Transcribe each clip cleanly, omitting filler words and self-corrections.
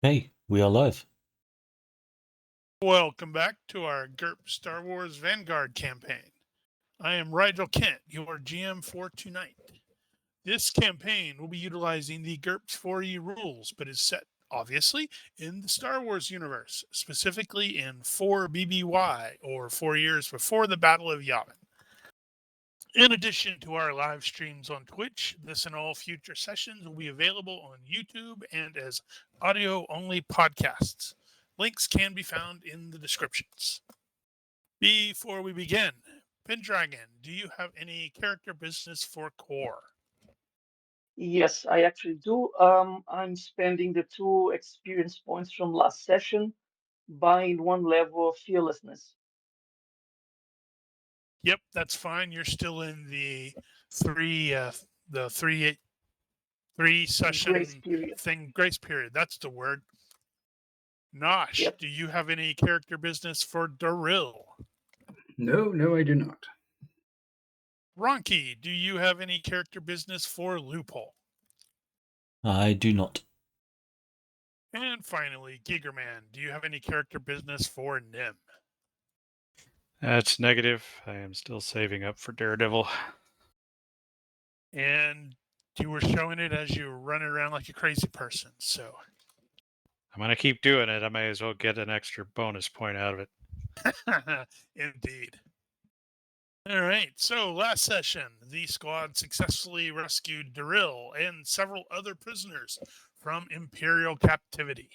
Hey, we are live. Welcome back to our GURPS Star Wars Vanguard campaign. I am Rigil Kent, your GM for tonight. This campaign will be utilizing the GURPS 4E rules, but is set, obviously, in the Star Wars universe, specifically in 4 BBY, or 4 years before the Battle of Yavin. In addition to our live streams on Twitch, this and all future sessions will be available on YouTube and as audio-only podcasts. Links can be found in the descriptions. Before we begin, Pendragon, do you have any character business for Core? Yes, I actually do. I'm spending the 2 experience points from last session, buying 1 level of fearlessness. Yep, that's fine. You're still in three, uh, the three Grace session period. thing grace period. That's the word. Nosh, Yep. do you have any character business for Daril? No, I do not. Ronki, do you have any character business for Loophole? I do not. And finally, Gigerman, do you have any character business for Nim? That's negative. I am still saving up for Daredevil. And you were showing it as you were running around like a crazy person, so I'm going to keep doing it. I may as well get an extra bonus point out of it. indeed. All right, so last session, the squad successfully rescued Daril and several other prisoners from Imperial captivity.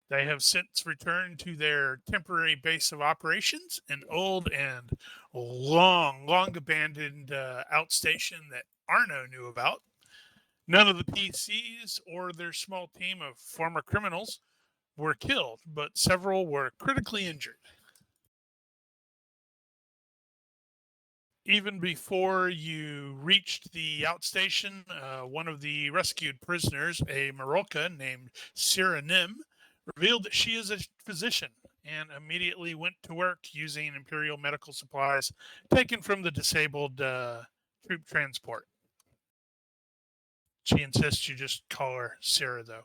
They have since returned to their temporary base of operations, an old and long abandoned outstation that Arno knew about. None of the PCs or their small team of former criminals were killed, but several were critically injured. Even before you reached the outstation, one of the rescued prisoners, a Marolka named Sira Nim, revealed that she is a physician and immediately went to work using Imperial medical supplies taken from the disabled troop transport. She insists you just call her Sira, though.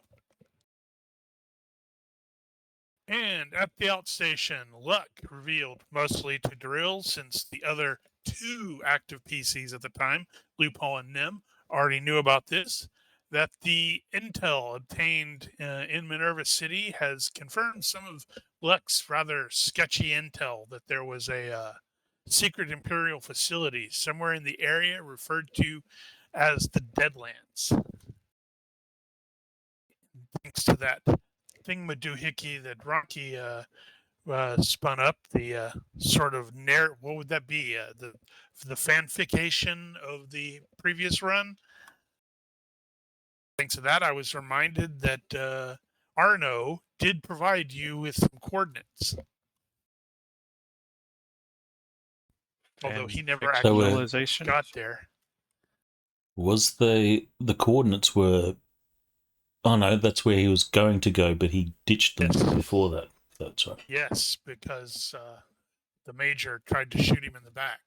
And at the outstation, luck revealed, mostly to Daril, since the other 2 active PCs at the time, Loophole and Nim, already knew about this, that the intel obtained in Minerva City has confirmed some of Luck's rather sketchy intel that there was a secret Imperial facility somewhere in the area referred to as the Deadlands. Thanks to that thingamadoohickey that Ronki spun up, the sort of what would that be? The fanfication of the previous run. Thanks to that, I was reminded that Arno did provide you with some coordinates, although he never actually got there. Was the coordinates were? Oh no, that's where he was going to go, but he ditched them before that. That's right. Yes, because the major tried to shoot him in the back,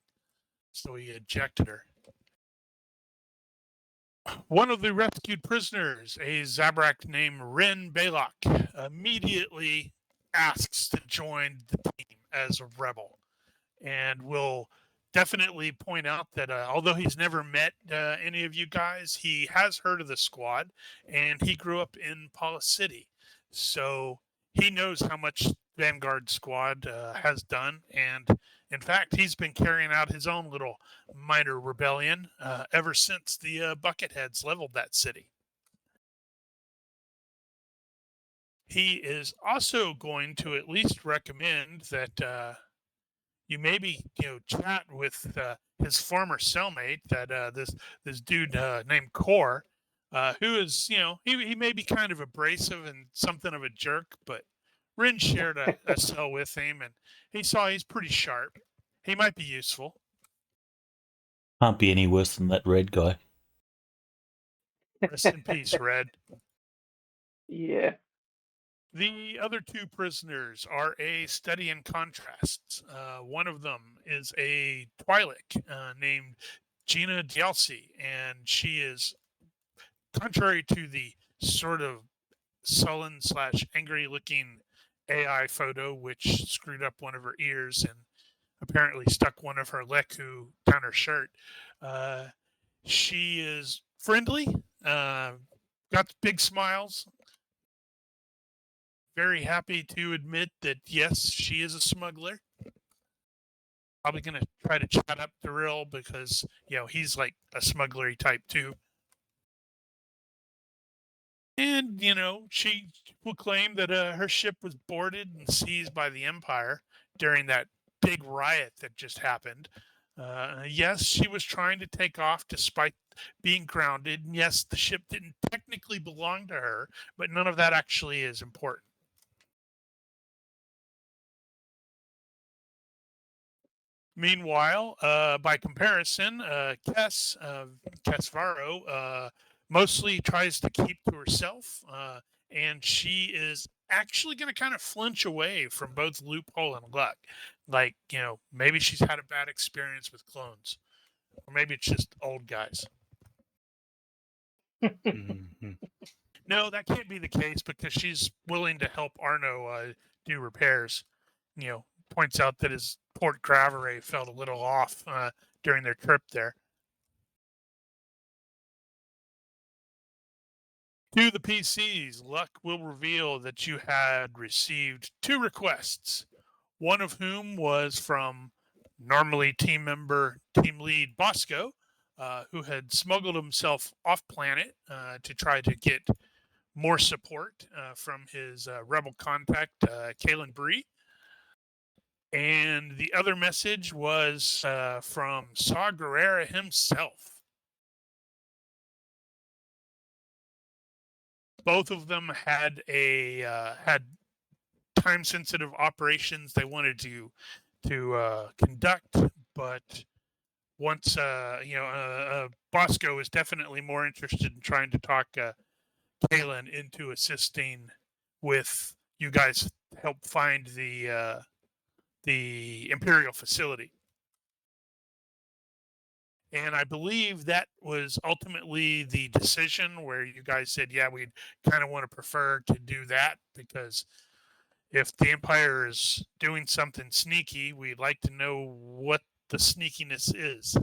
so he ejected her. One of the rescued prisoners, a Zabrak named Ren Balak, immediately asks to join the team as a rebel, and will definitely point out that although he's never met any of you guys, he has heard of the squad, and he grew up in Paula City, so he knows how much Vanguard squad has done, and in fact, he's been carrying out his own little minor rebellion ever since the Bucketheads leveled that city. He is also going to at least recommend that you maybe chat with his former cellmate, that this dude named Core, who is he may be kind of abrasive and something of a jerk, but Rin shared a cell with him, and he saw he's pretty sharp. He might be useful. Can't be any worse than that red guy. Rest in peace, Red. Yeah. The other 2 prisoners are a study in contrasts. One of them is a Twi'lek named Gina Dialsi, and she is, contrary to the sort of sullen / angry looking AI photo, which screwed up one of her ears and apparently stuck one of her leku down her shirt. She is friendly, got big smiles, very happy to admit that, yes, she is a smuggler. Probably going to try to chat up Darryl because, he's like a smugglery type too. And, she will claim that her ship was boarded and seized by the Empire during that big riot that just happened. Yes, she was trying to take off despite being grounded. And yes, the ship didn't technically belong to her, but none of that actually is important. Meanwhile, by comparison, Kess Varo mostly tries to keep to herself, and she is actually going to kind of flinch away from both loophole and luck. Like, maybe she's had a bad experience with clones, or maybe it's just old guys. Mm-hmm. No, that can't be the case because she's willing to help Arno do repairs. Points out that his port gravere felt a little off during their trip there. To the PCs, luck will reveal that you had received 2 requests, one of whom was from normally team lead Bosco, who had smuggled himself off planet to try to get more support from his rebel contact, Kalen Bree. And the other message was from Saw Gerrera himself. Both of them had had time-sensitive operations they wanted to conduct, but once Bosco is definitely more interested in trying to talk Kalen into assisting with you guys to help find the Imperial facility. And I believe that was ultimately the decision where you guys said, yeah, we'd kind of want to prefer to do that because if the Empire is doing something sneaky, we'd like to know what the sneakiness is.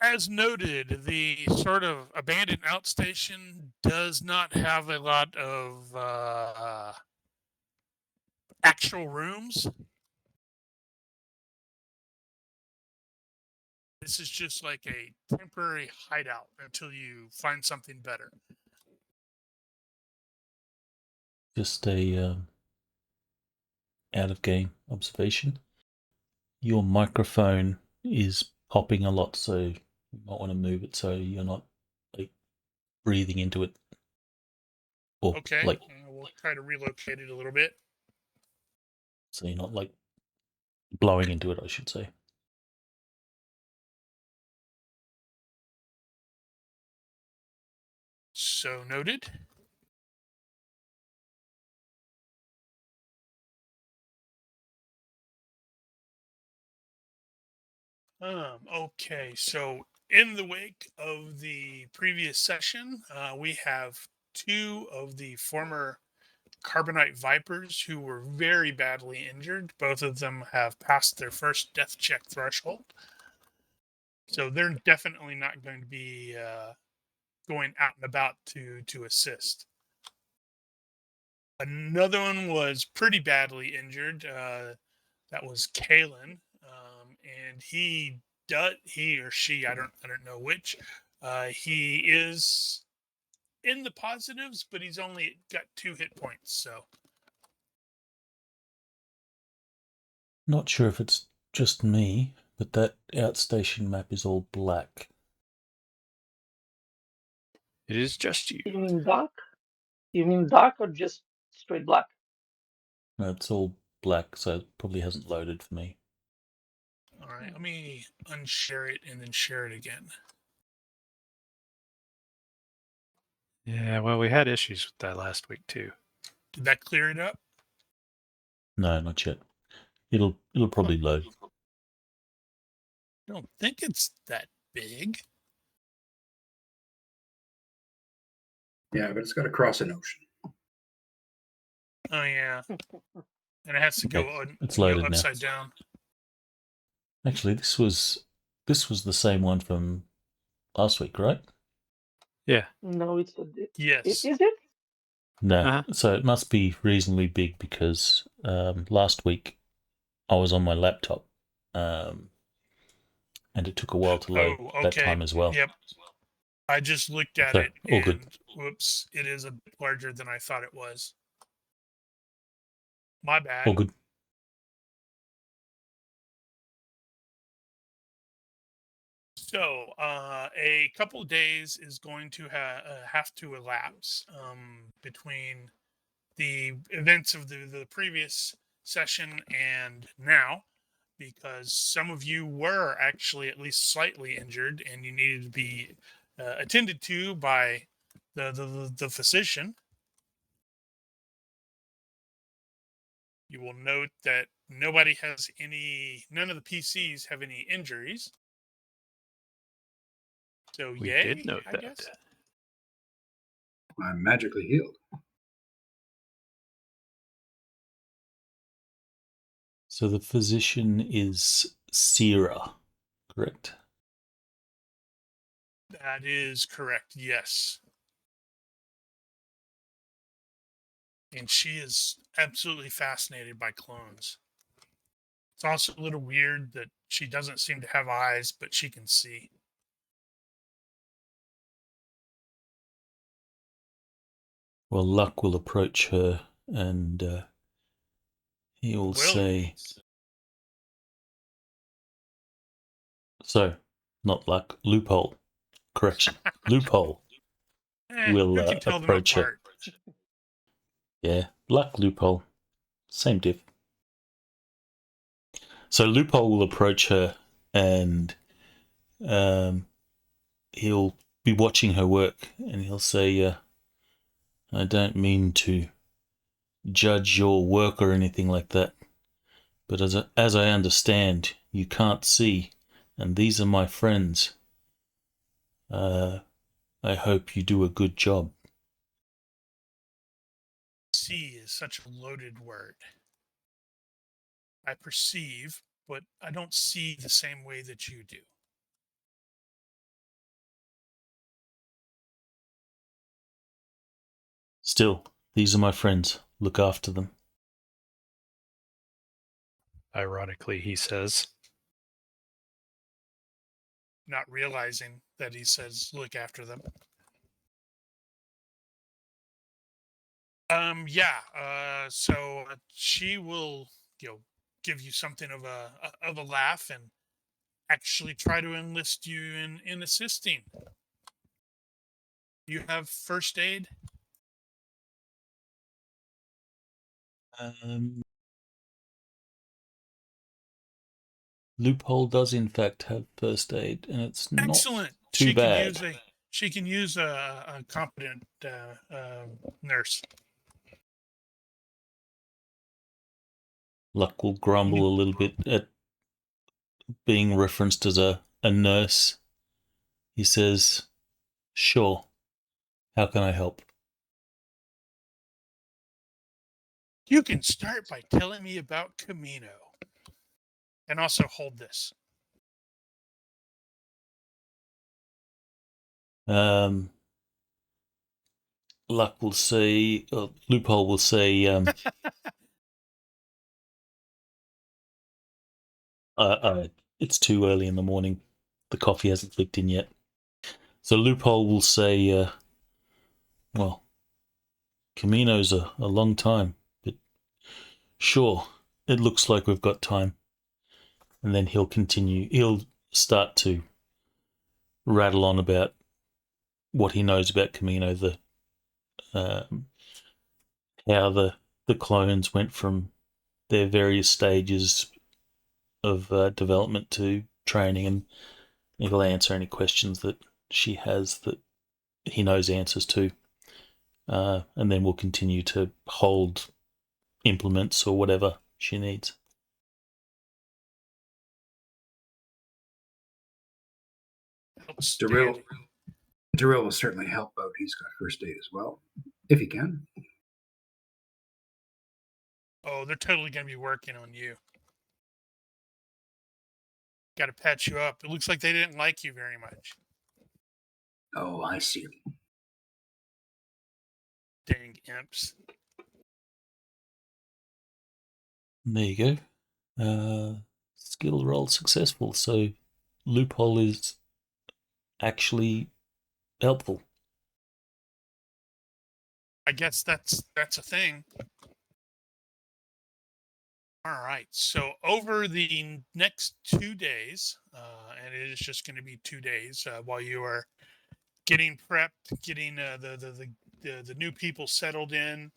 As noted, the sort of abandoned outstation does not have a lot of actual rooms. This is just like a temporary hideout until you find something better. Just a out of game observation. Your microphone is popping a lot, so you might want to move it so you're not like breathing into it. Or Okay, like we'll try to relocate it a little bit. so you're not like blowing into it, I should say. So noted. Okay, so in the wake of the previous session, we have 2 of the former Carbonite Vipers who were very badly injured. Both of them have passed their first death check threshold. So they're definitely not going to be going out and about to assist. Another one was pretty badly injured. That was Kalen, and he or she, I don't know which. He is in the positives, but he's only got 2 hit points. So Not sure if it's just me, but that outstation map is all black. It is just you. You mean dark? You mean dark or just straight black? No, it's all black, so it probably hasn't loaded for me. all right, let me unshare it and then share it again. Yeah, well, we had issues with that last week too. Did that clear it up? No, not yet. It'll probably load. I don't think it's that big. Yeah, but it's got to cross an ocean. Oh yeah, and it has to go, Okay, it's loaded now. upside down. Actually, this was the same one from last week, right? Yeah. No, it's Yes. Is it? No. Uh-huh. So it must be reasonably big because last week I was on my laptop, and it took a while to load that time as well. Yep. I just looked at So, it, all and good. whoops, it is a bit larger than I thought it was. My bad. All good. So, a couple days is going to have to elapse between the events of the previous session and now, because some of you were actually at least slightly injured and you needed to be attended to by the physician. You will note that none of the PCs have any injuries. So We yay, did note I that. guess. I'm magically healed. So the physician is Sierra, correct? That is correct, yes. And she is absolutely fascinated by clones. It's also a little weird that she doesn't seem to have eyes, but she can see. Well, Luck will approach her and he will say... So, not Luck, Loophole. Correction. Loophole will Who can tell them approach her. apart? Yeah, Luck, Loophole. Same diff. So Loophole will approach her and he'll be watching her work and he'll say, I don't mean to judge your work or anything like that, but as I understand, you can't see, and these are my friends. I hope you do a good job. See is such a loaded word. I perceive, but I don't see the same way that you do. Still, these are my friends. Look after them. Ironically, he says. Not realizing that he says, look after them. So she will, give you something of a laugh and actually try to enlist you in assisting. You have first aid? Loophole does in fact have first aid, and it's Excellent. not too bad. She can use a competent nurse. Luck will grumble a little bit at being referenced as a nurse. He says, sure, how can I help? You can start by telling me about Camino. And also hold this. Luck will say, Loophole will say, it's too early in the morning. The coffee hasn't clicked in yet. So Loophole will say, well, Camino's a long time, but sure, it looks like we've got time. And then he'll start to rattle on about what he knows about Camino, how the clones went from their various stages of development to training, and he'll answer any questions that she has that he knows answers to. And then we'll continue to hold implements or whatever she needs. Outstanding. Darrell will certainly help out. He's got first aid as well, if he can. Oh, they're totally going to be working on you. Got to patch you up. It looks like they didn't like you very much. Oh, I see. Dang imps. There you go. Skill roll successful. So loophole is actually helpful. I guess that's a thing. All right. So over the next 2 days, and it is just going to be 2 days while you are getting prepped, getting the new people settled in,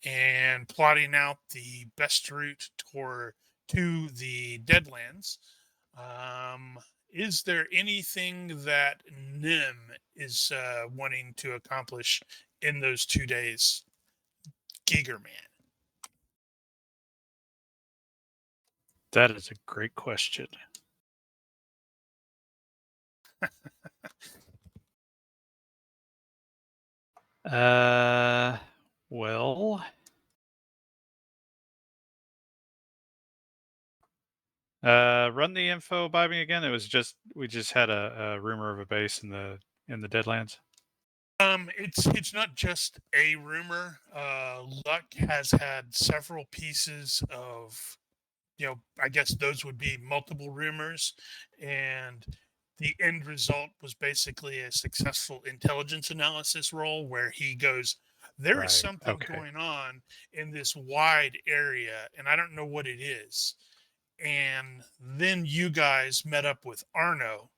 and plotting out the best route to the Deadlands. Is there anything that Nim is wanting to accomplish in those 2 days, Giger Man? That is a great question. Well, run the info by me again. It was just we just had a rumor of a base in the Deadlands. It's not just a rumor. Luck has had several pieces of, I guess those would be multiple rumors, and the end result was basically a successful intelligence analysis roll where he goes, there is something going on in this wide area, and I don't know what it is. And then you guys met up with Arno,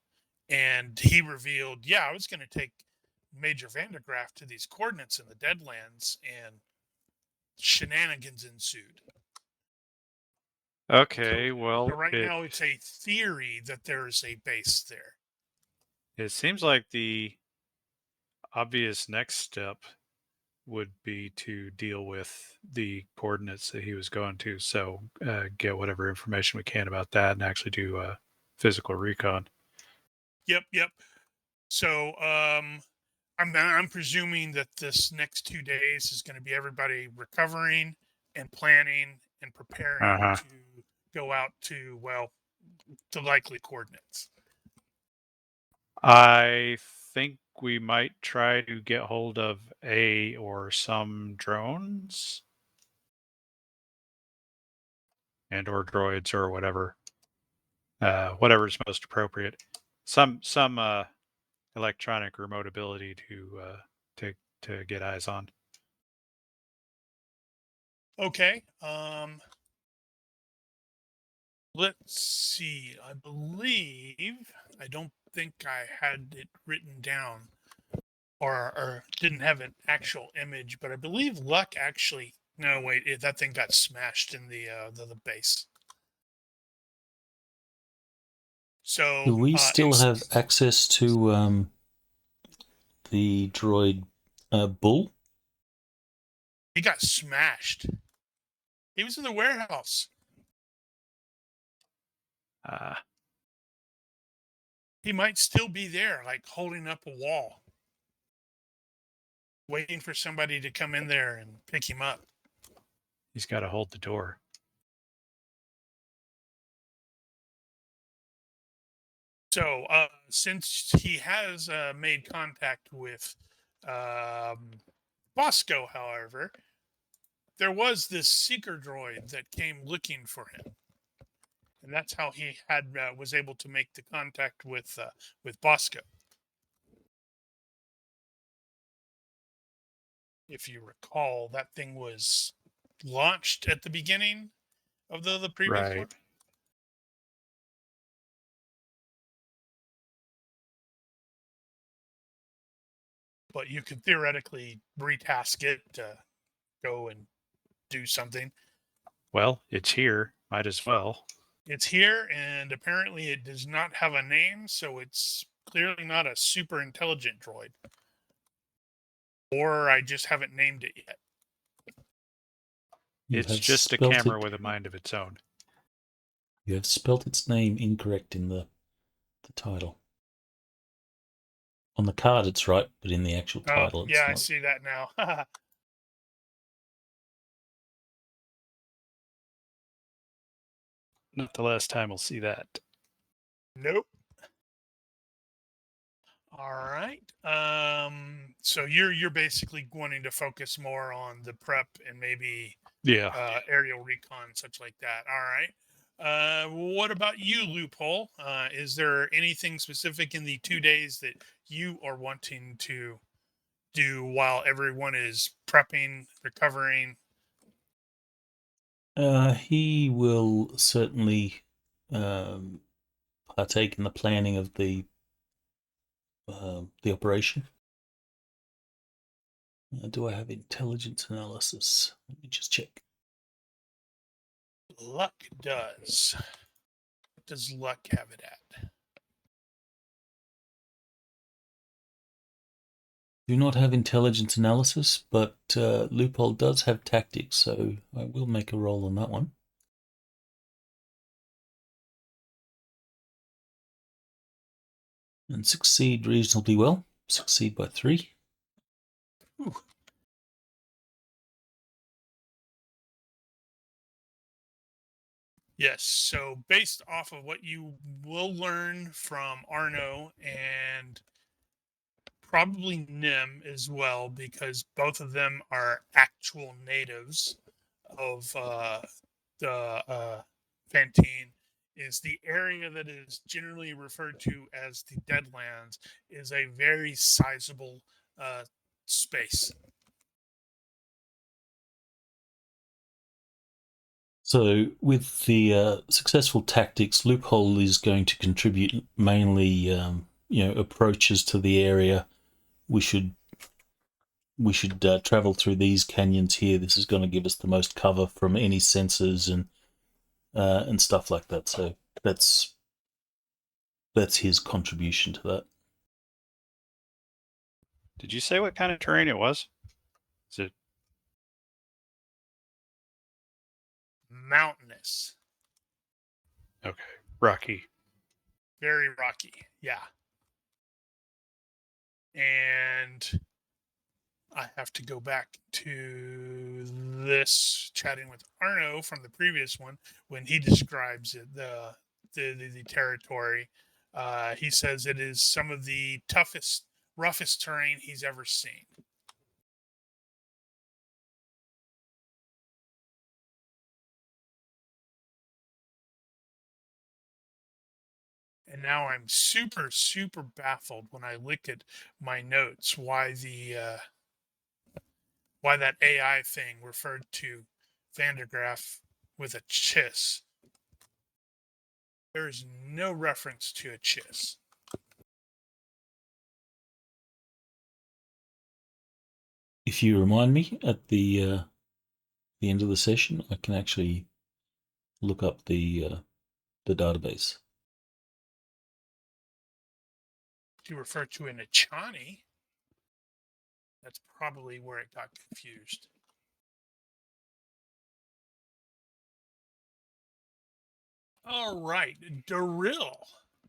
and he revealed, yeah, I was going to take Major Vandergraaf to these coordinates in the Deadlands, and shenanigans ensued. Okay, So well, right now it's a theory that there is a base there. It seems like the obvious next step would be to deal with the coordinates that he was going to. So get whatever information we can about that and actually do physical recon. Yep. So I'm presuming that this next 2 days is going to be everybody recovering and planning and preparing to go out to, well, the likely coordinates. I think we might try to get hold of a or some drones and or droids or whatever, whatever's most appropriate. Some electronic remote ability to get eyes on. Okay. Let's see. I believe, I don't think I had it written down or didn't have an actual image, but I believe Luck actually, no, wait, that thing got smashed in the base. So Do we still have access to the droid Bull? He got smashed. He was in the warehouse. He might still be there, like holding up a wall, waiting for somebody to come in there and pick him up. He's got to hold the door. So, since he has made contact with Bosco, however, there was this seeker droid that came looking for him, and that's how he had was able to make the contact with Bosco. If you recall, that thing was launched at the beginning of the previous one. But you could theoretically retask it to go and do something. Well, it's here. Might as well. It's here, and apparently it does not have a name, so it's clearly not a super intelligent droid. Or I just haven't named it yet. You It's have just a spelt camera it, with a mind of its own. You have spelt its name incorrect in the title. On the card it's right, but in the actual Oh, title it's yeah, I not. see that now. Not the last time we'll see that. Nope. All right. So you're basically wanting to focus more on the prep and maybe Yeah. aerial recon, such like that. All right. What about you, Loophole? Is there anything specific in the 2 days that you are wanting to do while everyone is prepping, recovering? He will certainly partake in the planning of the operation. Do I have intelligence analysis? Let me just check. Luck does. What does luck have it at? Do not have intelligence analysis, but Loophole does have tactics, so I will make a roll on that one. And succeed reasonably well. Succeed by 3. Ooh. Yes. So based off of what you will learn from Arno and probably Nim as well, because both of them are actual natives of the Fantine, is the area that is generally referred to as the Deadlands is a very sizable space. So with the successful tactics, Loophole is going to contribute mainly, approaches to the area. We should travel through these canyons here. This is going to give us the most cover from any sensors and stuff like that. So that's his contribution to that. Did you say what kind of terrain it was? Is it Mountainous. okay? Rocky. Very rocky. Yeah. And I have to go back to this chatting with Arno from the previous one when he describes it, the territory. He says it is some of the toughest, roughest terrain he's ever seen. And now I'm super, super baffled when I look at my notes why that AI thing referred to Vandergraaf with a chiss. There is no reference to a chiss. If you remind me at the end of the session, I can actually look up the database. To refer to an Achani, that's probably where it got confused. All right, Daryl.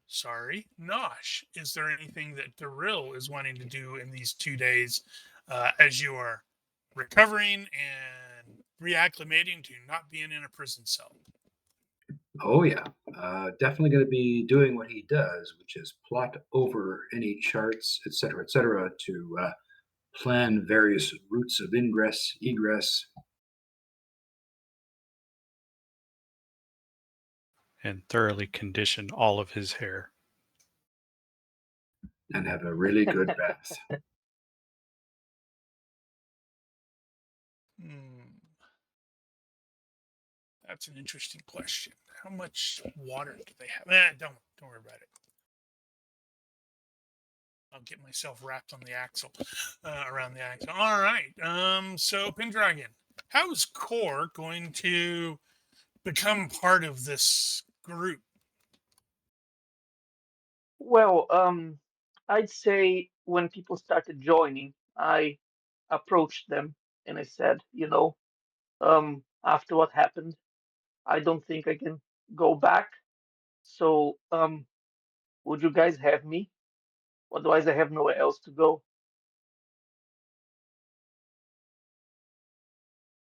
Sorry, Nosh. Is there anything that Daryl is wanting to do in these 2 days as you are recovering and reacclimating to not being in a prison cell? Oh yeah, definitely going to be doing what he does, which is plot over any charts, etc., to plan various routes of ingress, egress. And thoroughly condition all of his hair. And have a really good bath. That's an interesting question. How much water do they have? Don't worry about it. I'll get myself wrapped on the axle, around the axle. All right. So Pendragon, how is Core going to become part of this group? Well, I'd say when people started joining, I approached them and I said, after what happened. I don't think I can go back. So, would you guys have me? Otherwise, I have nowhere else to go.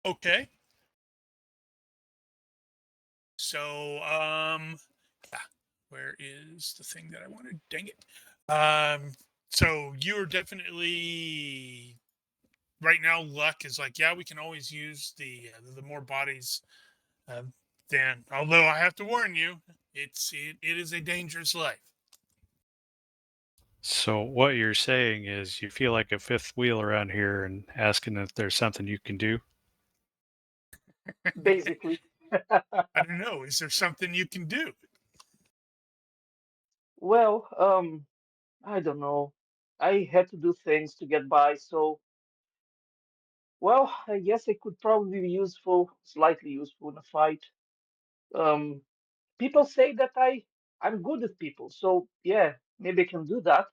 Okay. So, yeah, where is the thing that I wanted? Dang it. So you're definitely right now. Luck is like, yeah, we can always use the more bodies. Uh, then, although I have to warn you, it is a dangerous life. So what you're saying is you feel like a fifth wheel around here and asking if there's something you can do. Basically. I don't know. Is there something you can do? Well, I don't know. I had to do things to get by, so well, I guess I could probably be useful, slightly useful in a fight. Um, People say that I'm good with people, so yeah, maybe I can do that.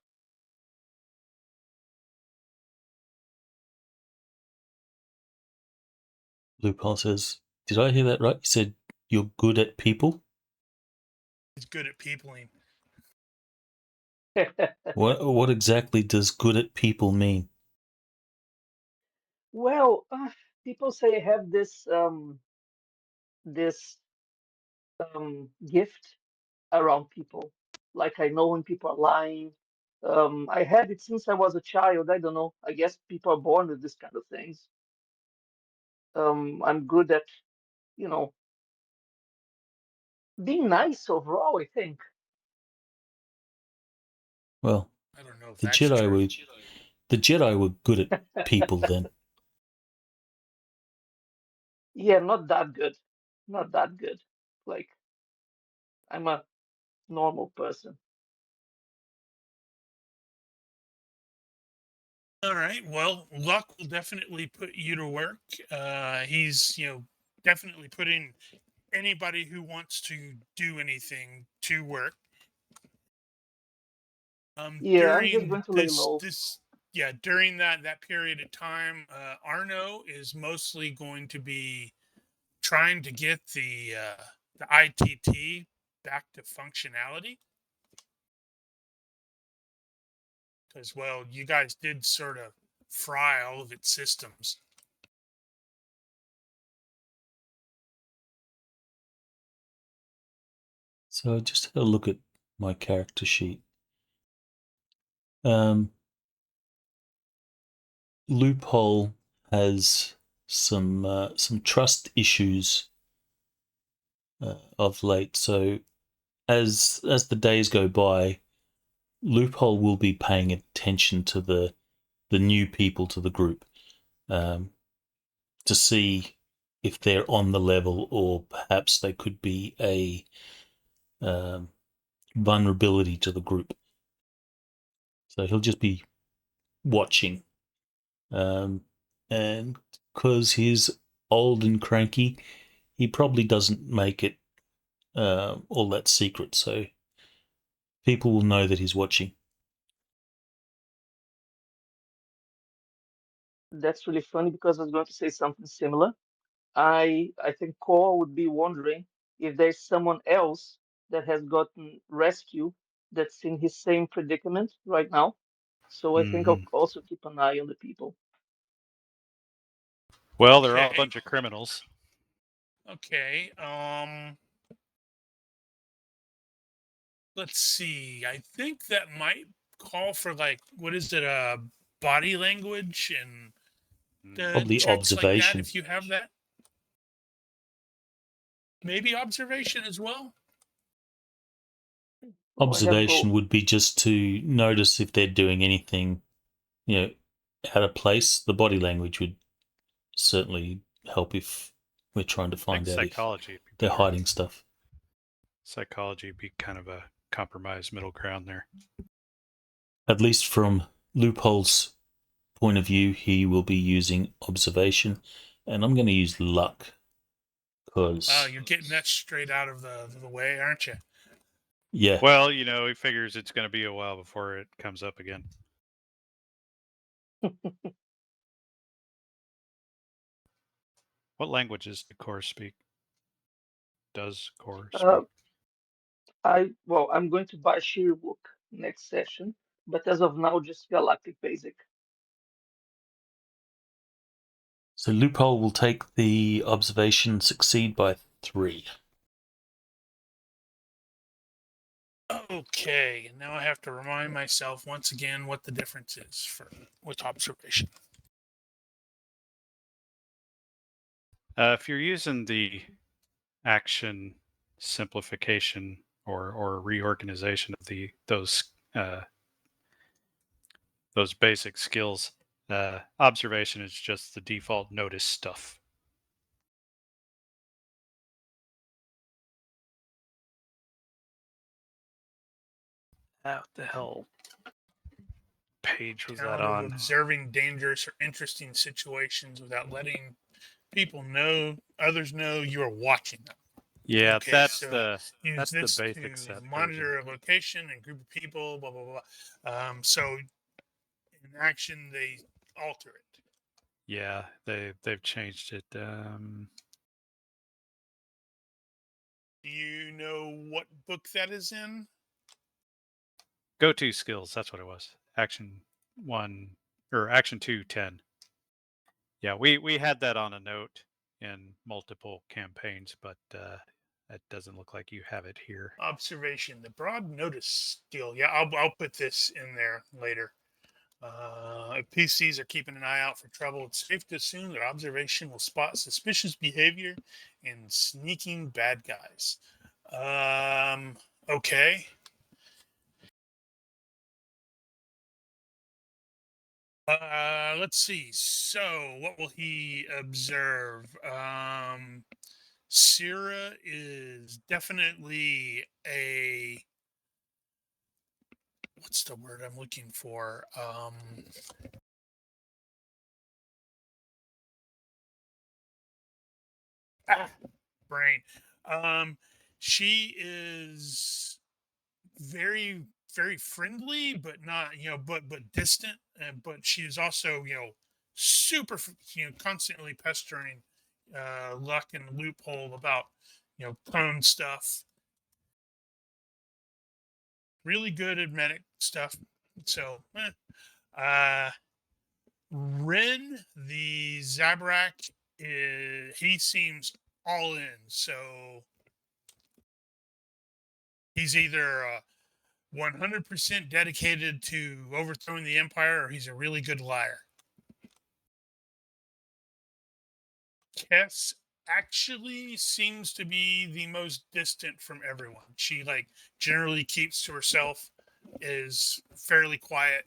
Loophole says, "Did I hear that right? You said you're good at people. He's good at peopling. What exactly does good at people mean?" Well, people say I have this gift around people. Like I know when people are lying. I had it since I was a child. I don't know. I guess people are born with this kind of things. I'm good at, you know, being nice overall, I think. Well, I don't know if the that's Jedi true. were the Jedi were good at people then. Yeah, not that good. Not that good. Like I'm a normal person. All right. Well, luck will definitely put you to work. He's, definitely putting anybody who wants to do anything to work. Yeah, I'm just During going to lay low. during that period of time, Arno is mostly going to be trying to get the ITT back to functionality. Because, well, you guys did sort of fry all of its systems. So I just had a look at my character sheet. Loophole has some trust issues of late. So as the days go by, Loophole will be paying attention to the new people to the group, to see if they're on the level or perhaps they could be a vulnerability to the group. So he'll just be watching, and because he's old and cranky, he probably doesn't make it all that secret. So people will know that he's watching. That's really funny because I was going to say something similar. I think Cole would be wondering if there's someone else that has gotten rescue that's in his same predicament right now. So I think I'll Mm-hmm. also keep an eye on the people. Well, they're all a Okay. bunch of criminals. Okay. Let's see. I think that might call for like what is it? Body language and Probably checks like that. observation. If you have that, maybe observation as well. Oh, I have Observation both. would be just to notice if they're doing anything, out of place. The body language would certainly help if we're trying to I think find out if psychology would be they're better. hiding stuff. Psychology would be kind of a compromised middle ground there. At least from Loophole's point of view, he will be using observation, and I'm going to use luck because, You're getting that straight out of the way, aren't you? yeah, Well, he figures it's going to be a while before it comes up again. What languages do core speak? Does core Uh, speak? I'm going to buy Shirbook next session, but as of now, just Galactic Basic. So Loophole will take the observation succeed by 3. Okay, and now I have to remind myself once again what the difference is with observation. If you're using the action simplification or reorganization of those basic skills, observation is just the default notice stuff. What the hell page was that Talent of on? observing dangerous or interesting situations without letting others know you are watching them. Yeah, Okay, that's so the use this basic to set version. monitor a location and group of people, blah, blah, blah. So in action, they alter it. Yeah, they've changed it. Do you know what book that is in? Go-to skills, that's what it was. Action 1 or Action 2, 10. Yeah, we had that on a note in multiple campaigns, but it doesn't look like you have it here. Observation, the broad notice deal. Yeah, I'll put this in there later. If PCs are keeping an eye out for trouble, it's safe to assume that observation will spot suspicious behavior and sneaking bad guys. Okay. Let's see. So, what will he observe? Syrah is definitely what's the word I'm looking for? Brain. She is very, very friendly, but not, but distant. But she is also, super, constantly pestering Luck and Loophole about, clone stuff. Really good at medic stuff. So, Ren, the Zabrak, he seems all in. So he's either 100% dedicated to overthrowing the Empire or he's a really good liar. Kess actually seems to be the most distant from everyone. She generally keeps to herself, is fairly quiet.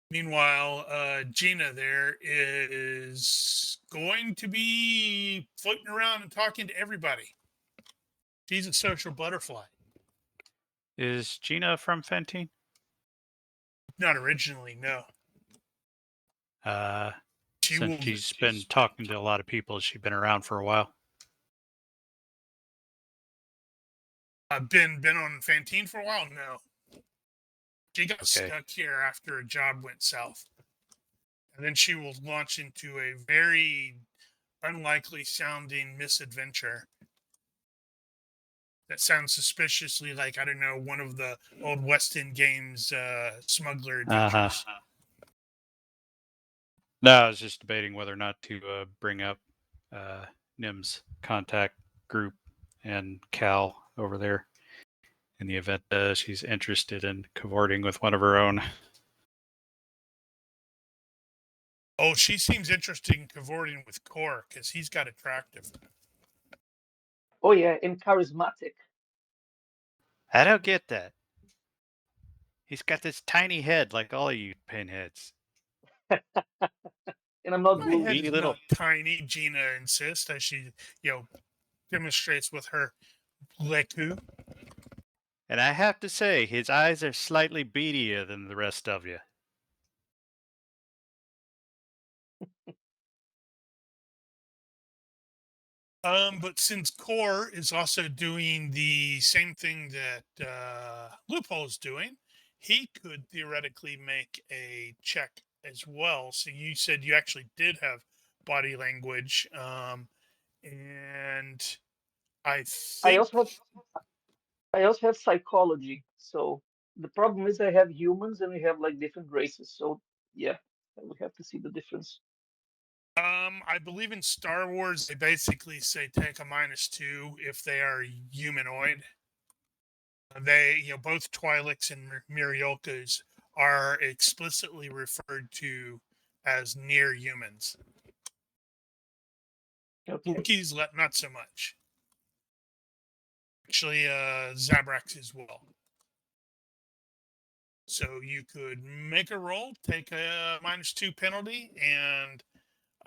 Meanwhile, Gina there is going to be floating around and talking to everybody. She's a social butterfly. Is Gina from Fentine? Not originally, no. Since she's been talking to a lot of people, has she been around for a while? Been on Fantine for a while? No. She got stuck here after a job went south. And then she will launch into a very unlikely sounding misadventure that sounds suspiciously like, I don't know, one of the old West End games smuggler adventures. No, I was just debating whether or not to bring up Nim's contact group and Cal over there in the event she's interested in cavorting with one of her own. Oh, she seems interested in cavorting with Core because he's got attractive. Oh yeah, and charismatic. I don't get that. He's got this tiny head like all of you pinheads. And I'm not My blue. head is not tiny, Gina insists, as she, demonstrates with her leku. And I have to say, his eyes are slightly beadier than the rest of you. But since Core is also doing the same thing that Loophole's doing, he could theoretically make a check as well. So you said you actually did have body language, and I I think also have I also have psychology. So the problem is I have humans and we have like different races. So yeah, we have to see the difference. I believe in Star Wars they basically say take a -2 if they are humanoid. They, both Twi'leks and Miriolkas are explicitly referred to as near humans. Okay. Wookiees, not so much. Actually, Zabraks as well. So you could make a roll, take a -2 penalty, and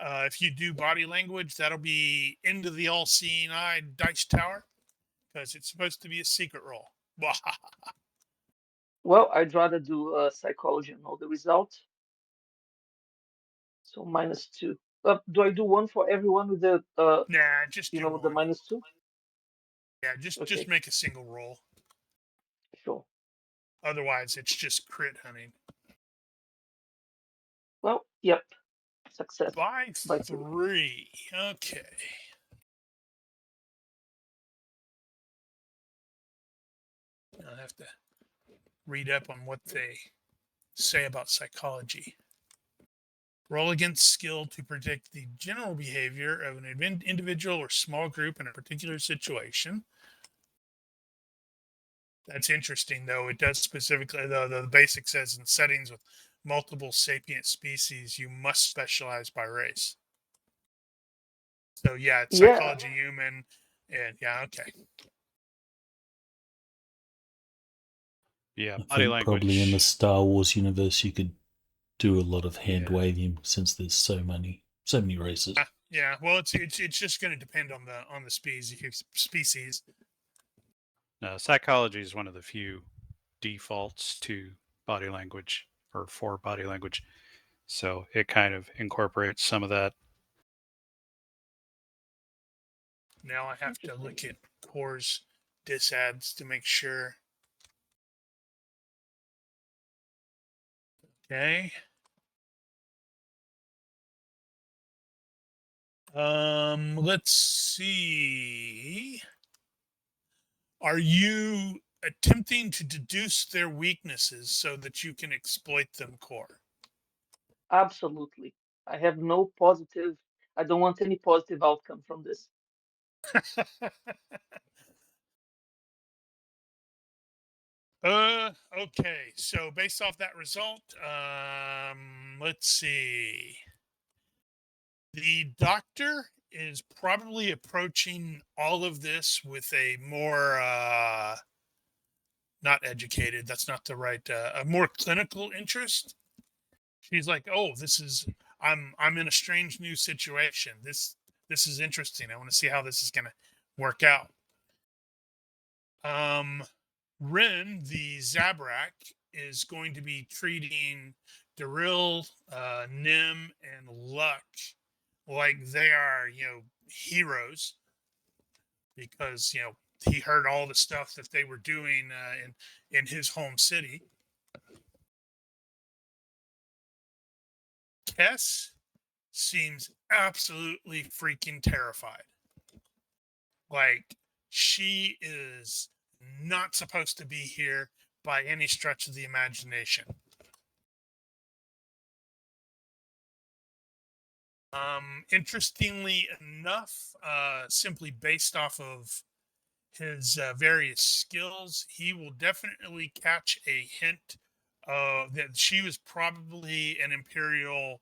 if you do body language, that'll be into the all-seeing eye dice tower because it's supposed to be a secret roll. Well, I'd rather do psychology and know the result. So -2. Do I do one for everyone with the Nah, just do the one. -2? Yeah, just Okay, make a single roll. sure. Otherwise, it's just crit hunting. Well, yep. Success By by 3. 3. Okay. I'll have to read up on what they say about psychology. Roll against skill to predict the general behavior of an individual or small group in a particular situation. That's interesting, though. It does specifically, the basic says in settings with multiple sapient species, you must specialize by race. So, yeah, it's Yeah, psychology, human, and yeah, okay. Yeah, I body think probably in the language. Star Wars universe you could do a lot of hand Yeah. waving since there's so many races. Yeah, well, it's just going to depend on the species. Psychology is one of the few defaults to body language or for body language. So it kind of incorporates some of that. Now I have to look at Core's disads to make sure. Okay. Let's see. Are you attempting to deduce their weaknesses so that you can exploit them, Core? absolutely. I have no positive. I don't want any positive outcome from this. Okay. So based off that result, let's see. The doctor is probably approaching all of this with a more not educated. That's not the right. A more clinical interest. She's like, "Oh, I'm in a strange new situation. This is interesting. I want to see how this is going to work out." Rin, the Zabrak, is going to be treating Daril, Nim, and Luck like they are, heroes because he heard all the stuff that they were doing in his home city. Kess seems absolutely freaking terrified. Like she is not supposed to be here by any stretch of the imagination. Interestingly enough, simply based off of his various skills, he will definitely catch a hint that she was probably an Imperial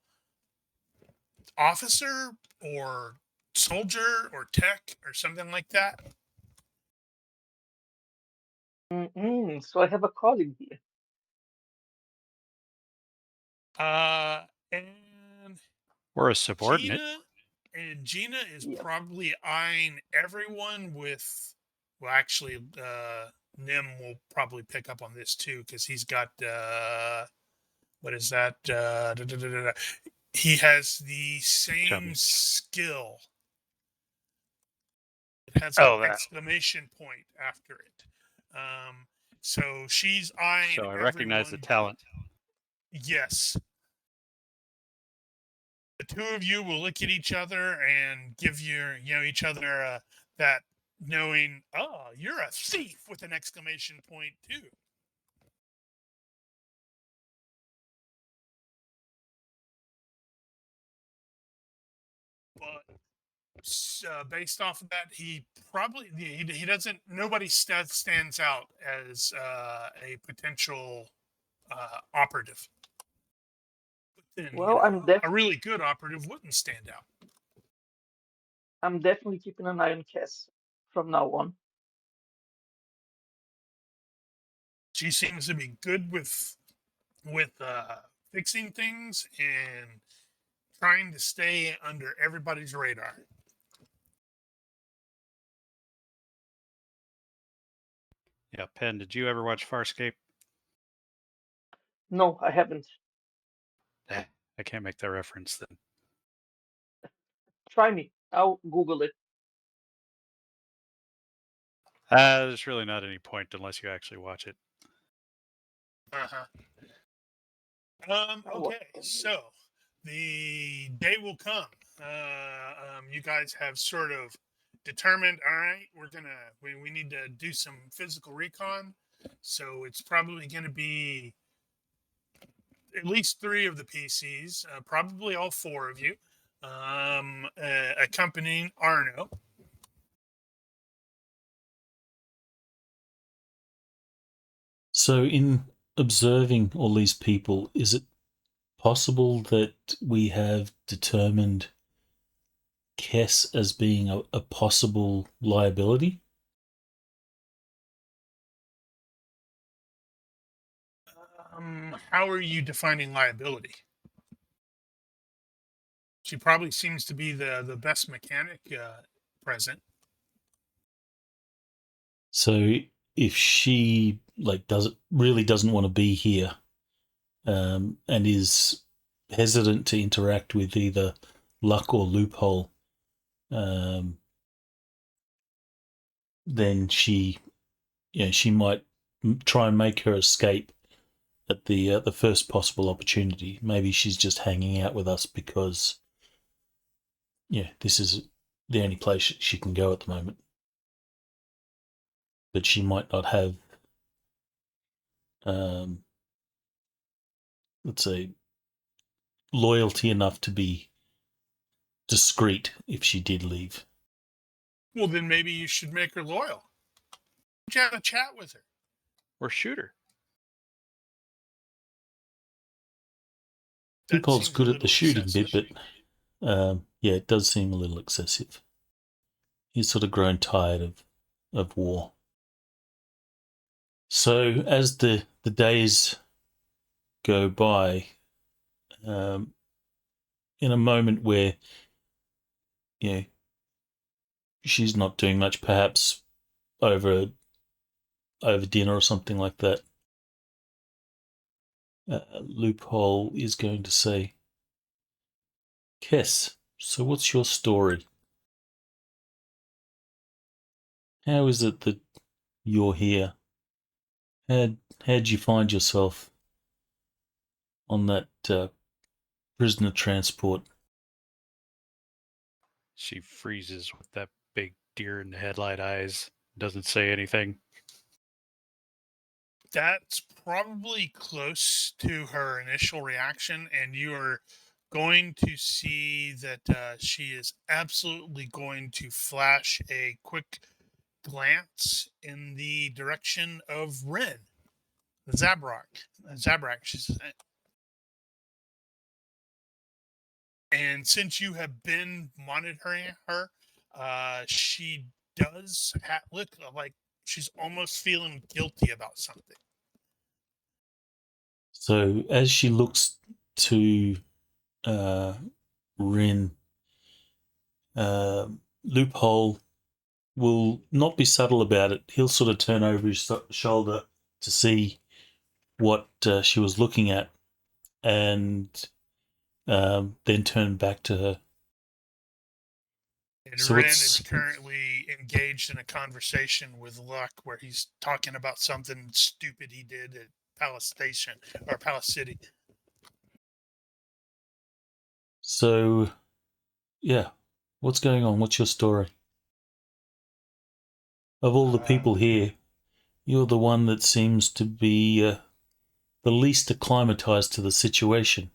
officer or soldier or tech or something like that. So I have a colleague here. And Or a subordinate. Gina is Yes. probably eyeing everyone with. Well, actually, Nim will probably pick up on this too because he's got what is that? He has the same Chubby. skill. It has an exclamation point after it. So she's eyeing. So I recognize the talent. Yes. The two of you will look at each other and give each other that knowing, oh, you're a thief with an exclamation point too. But based off of that, he doesn't. Nobody stands out as a potential operative. But then, Well, a really good operative wouldn't stand out. I'm definitely keeping an eye on Kess from now on. She seems to be good with fixing things and trying to stay under everybody's radar. Yeah, Penn, did you ever watch Farscape? No, I haven't. I can't make that reference then. Try me. I'll Google it. There's really not any point unless you actually watch it. Uh-huh. I'll watch Okay, it. so the day will come. You guys have sort of determined, all right, we need to do some physical recon. So it's probably going to be at least 3 of the PCs, probably all 4 of you, accompanying Arno. So, in observing all these people, is it possible that we have determined Kess as being a possible liability? How are you defining liability? She probably seems to be the best mechanic present. So, if she doesn't want to be here, and is hesitant to interact with either Luck or Loophole, then she might try and make her escape at the first possible opportunity. Maybe she's just hanging out with us because this is the only place she can go at the moment. But she might not have, let's say, loyalty enough to be discreet if she did leave. Well, then maybe you should make her loyal. You have a chat with her. Or shoot her. Loophole's good at the shooting bit, but it does seem a little excessive. He's sort of grown tired of war. So as the days go by, in a moment where she's not doing much, perhaps over dinner or something like that, Loophole is going to say, Kess, so what's your story? How is it that you're here? How'd you find yourself on that prisoner transport? She freezes with that big deer in the headlight eyes, doesn't say anything. That's probably close to her initial reaction, and you are going to see that she is absolutely going to flash a quick glance in the direction of Ren. Zabrak, she says. And since you have been monitoring her, she does look like she's almost feeling guilty about something. So as she looks to Ren, Loophole will not be subtle about it. He'll sort of turn over his shoulder to see what she was looking at, and then turn back to her. And So Ren it's- is currently engaged in a conversation with Luck where he's talking about something stupid he did at Palace Station or Palace City. So, yeah. What's going on? What's your story? Of all the people here, you're the one that seems to be the least acclimatized to the situation.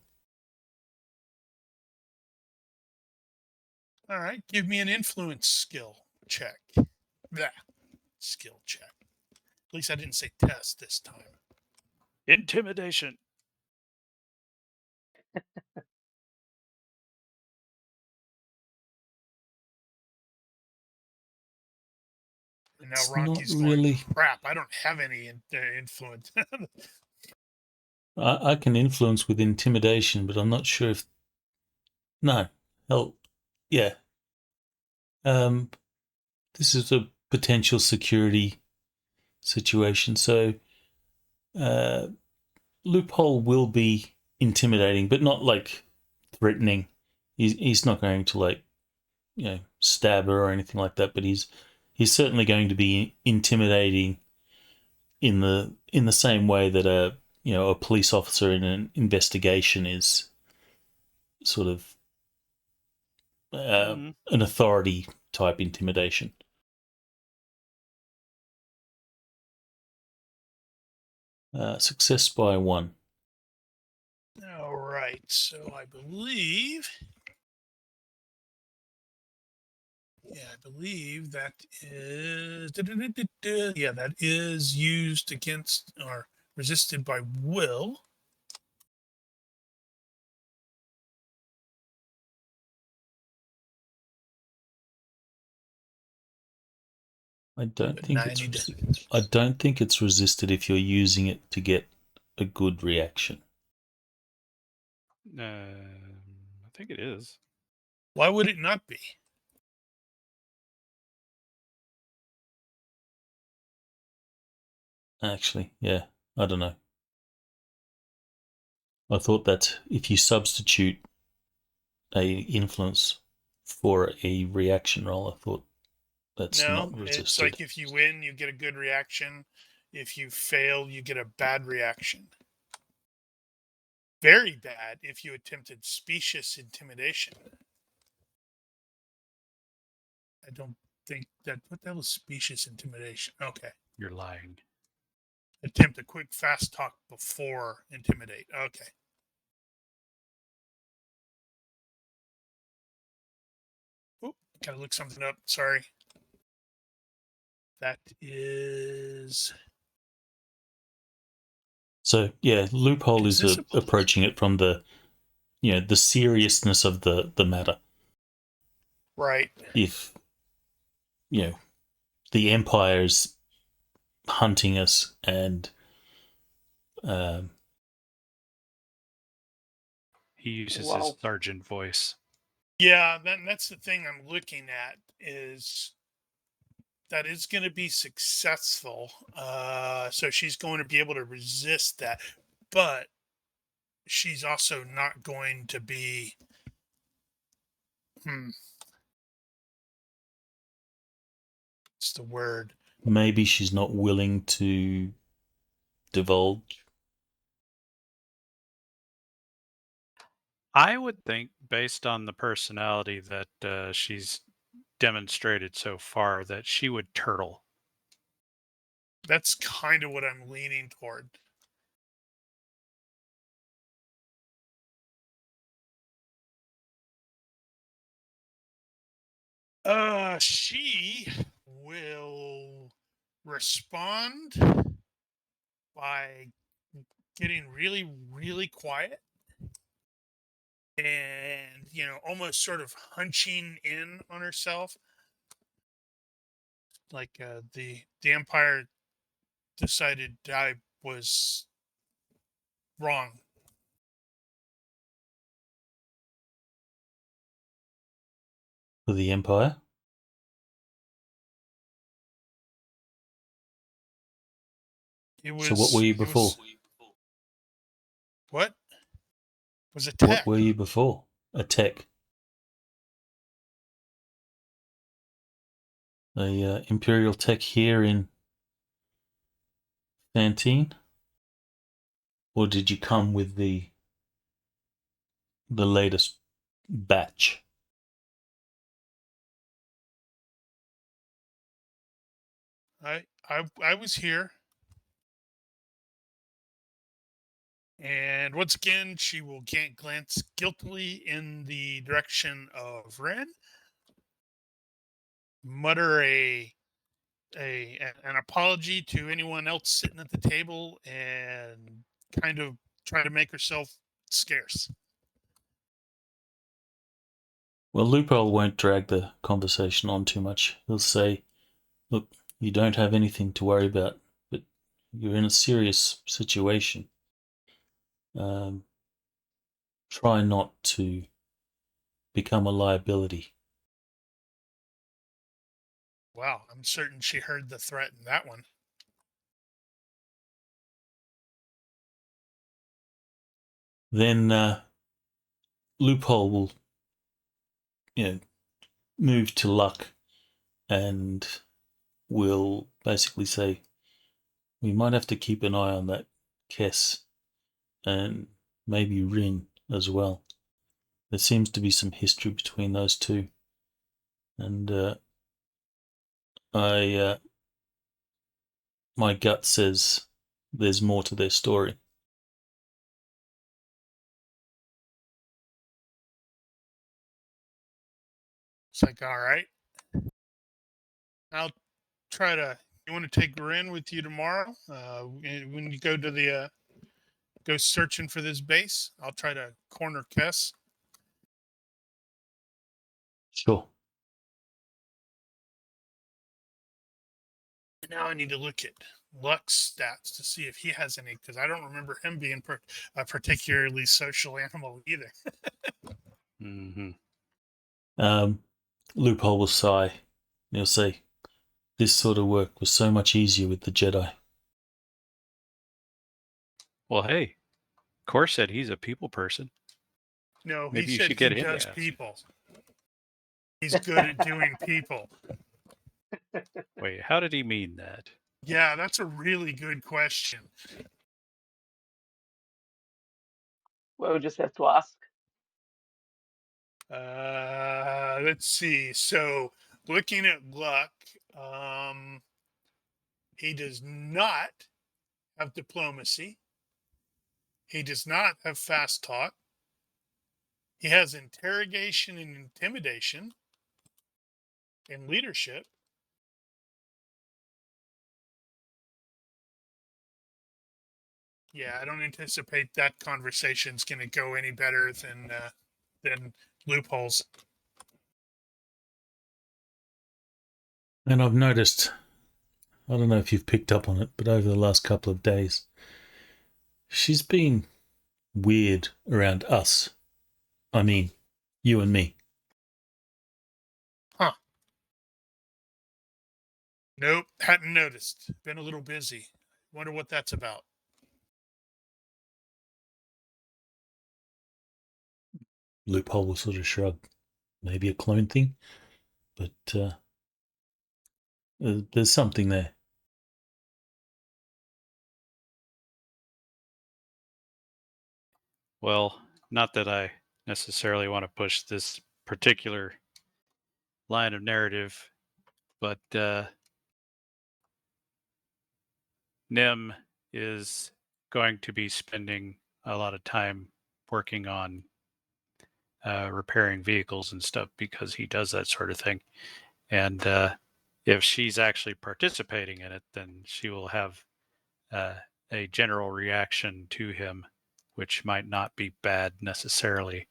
All right, give me an influence skill check. Yeah, skill check. At least I didn't say test this time. Intimidation. And now It's Rocky's not going, really. crap, I don't have any influence. I can influence with intimidation, but I'm not sure if. No. Hell, yeah. This is a potential security situation, so Loophole will be intimidating, but not like threatening. He's not going to like, stab her or anything like that, but he's certainly going to be intimidating in the same way that a police officer in an investigation is sort of an authority type intimidation. Success by 1. All right, so I believe that is that is used against or resisted by will. I don't But think 90 I don't think it's resisted if you're using it to get a good reaction. I think it is. Why would it not be? Actually, yeah, I don't know. I thought that if you substitute a influence for a reaction roll, I thought that's No, not it's resisted. like if you win, you get a good reaction. If you fail, you get a bad reaction. Very bad if you attempted specious intimidation. I don't think that. What the hell is specious intimidation? Okay. You're lying. Attempt a quick, fast talk before intimidate. Okay. Oop, gotta look something up. Sorry. That is. So yeah, Loophole Is is this approaching it from the the seriousness of the matter. right? If the Empire's hunting us and He uses Wow. his sergeant voice. Yeah, that's the thing I'm looking at is that is going to be successful. So she's going to be able to resist that, but she's also not going to be. What's the word? maybe she's not willing to divulge. I would think, based on the personality that she's demonstrated so far, that she would turtle. That's kind of what I'm leaning toward. She will respond by getting really, really quiet and, almost sort of hunching in on herself. Like the Empire decided I was wrong. For the Empire? It was. So what were you it before? What? It was a tech. What were you before? A tech. a Imperial tech here in Fantine? Or did you come with the latest batch? I was here. And once again, she will glance guiltily in the direction of Ren, mutter an apology to anyone else sitting at the table, and kind of try to make herself scarce. Well, Loophole won't drag the conversation on too much. He'll say, look, you don't have anything to worry about, but you're in a serious situation. Try not to become a liability. Wow, I'm certain she heard the threat in that one. Then Loophole will, move to Luck and will basically say, we might have to keep an eye on that Kess and maybe Rin as well. There seems to be some history between those two. And my gut says there's more to their story. It's like, all right, I'll try to. You want to take Ren with you tomorrow? When you go to go searching for this base, I'll try to corner Kess. Sure. Now I need to look at Luck's stats to see if he has any, because I don't remember him being a particularly social animal either. Mm-hmm. Loophole will sigh and he'll say, this sort of work was so much easier with the Jedi. Well, hey, Core said he's a people person. No, Maybe he you said should he get him does to ask. people. He's good at doing people. Wait, how did he mean that? Yeah, that's a really good question. Well, we just have to ask. Let's see. So, looking at Luck, he does not have diplomacy. He does not have fast talk. He has interrogation and intimidation and leadership. Yeah, I don't anticipate that conversation's going to go any better than Loopholes. And I've noticed, I don't know if you've picked up on it, but over the last couple of days, she's been weird around us. I mean, you and me. Huh. Nope, hadn't noticed. Been a little busy. Wonder what that's about. Loophole will sort of shrug. Maybe a clone thing, but there's something there. Well, not that I necessarily want to push this particular line of narrative, but Nim is going to be spending a lot of time working on repairing vehicles and stuff because he does that sort of thing. And if she's actually participating in it, then she will have a general reaction to him, which might not be bad necessarily.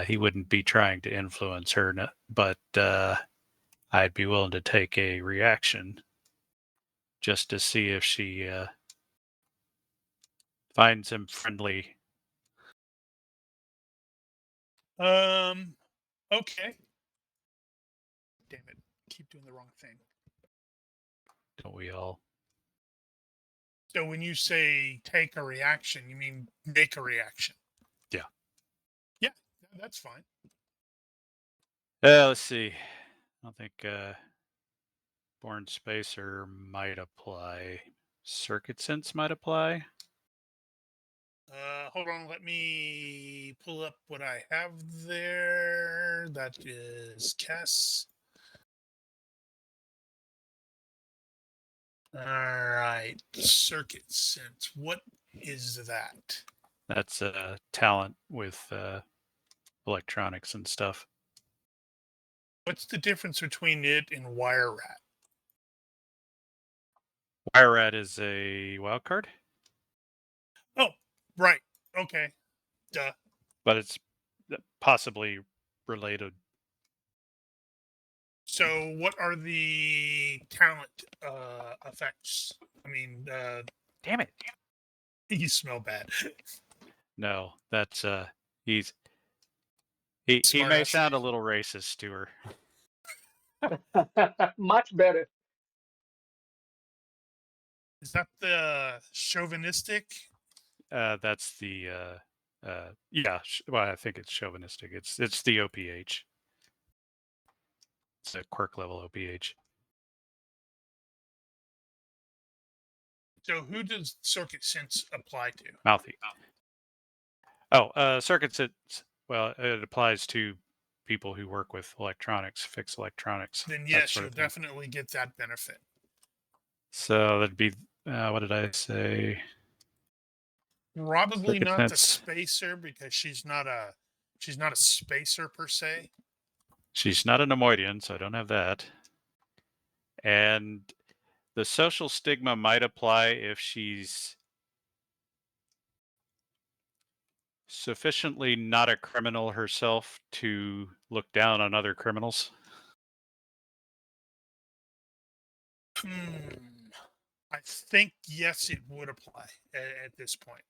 He wouldn't be trying to influence her, but I'd be willing to take a reaction just to see if she finds him friendly. Okay. Damn it. Keep doing the wrong thing. Don't we all? So when you say take a reaction, you mean make a reaction? Yeah. Yeah, that's fine. Let's see. I don't think Born Spacer might apply. Circuit Sense might apply. Hold on, let me pull up what I have there. That is Kess. All right, Circuit Sense. What is that? That's a talent with electronics and stuff. What's the difference between it and Wire Rat? Wire Rat is a wild card, Oh, right. Okay. Duh. but it's possibly related. So, what are the talent effects? I mean, Damn it! you smell bad. No, that's he may Smartass. sound a little racist to her. Much better. Is that the chauvinistic? That's the yeah. Well, I think it's chauvinistic. It's the OPH. It's a quirk level OPH. So, who does Circuit Sense apply to? Mouthy. Oh, Circuit Sense. Well, it applies to people who work with electronics, fix electronics. Then that yes, sort you'll of thing. definitely get that benefit. So that'd be what did I say? Probably Circuit not the Sense. spacer because she's not a spacer per se. She's not a Nemoidian, so I don't have that. And the social stigma might apply if she's sufficiently not a criminal herself to look down on other criminals. I think yes, it would apply at this point.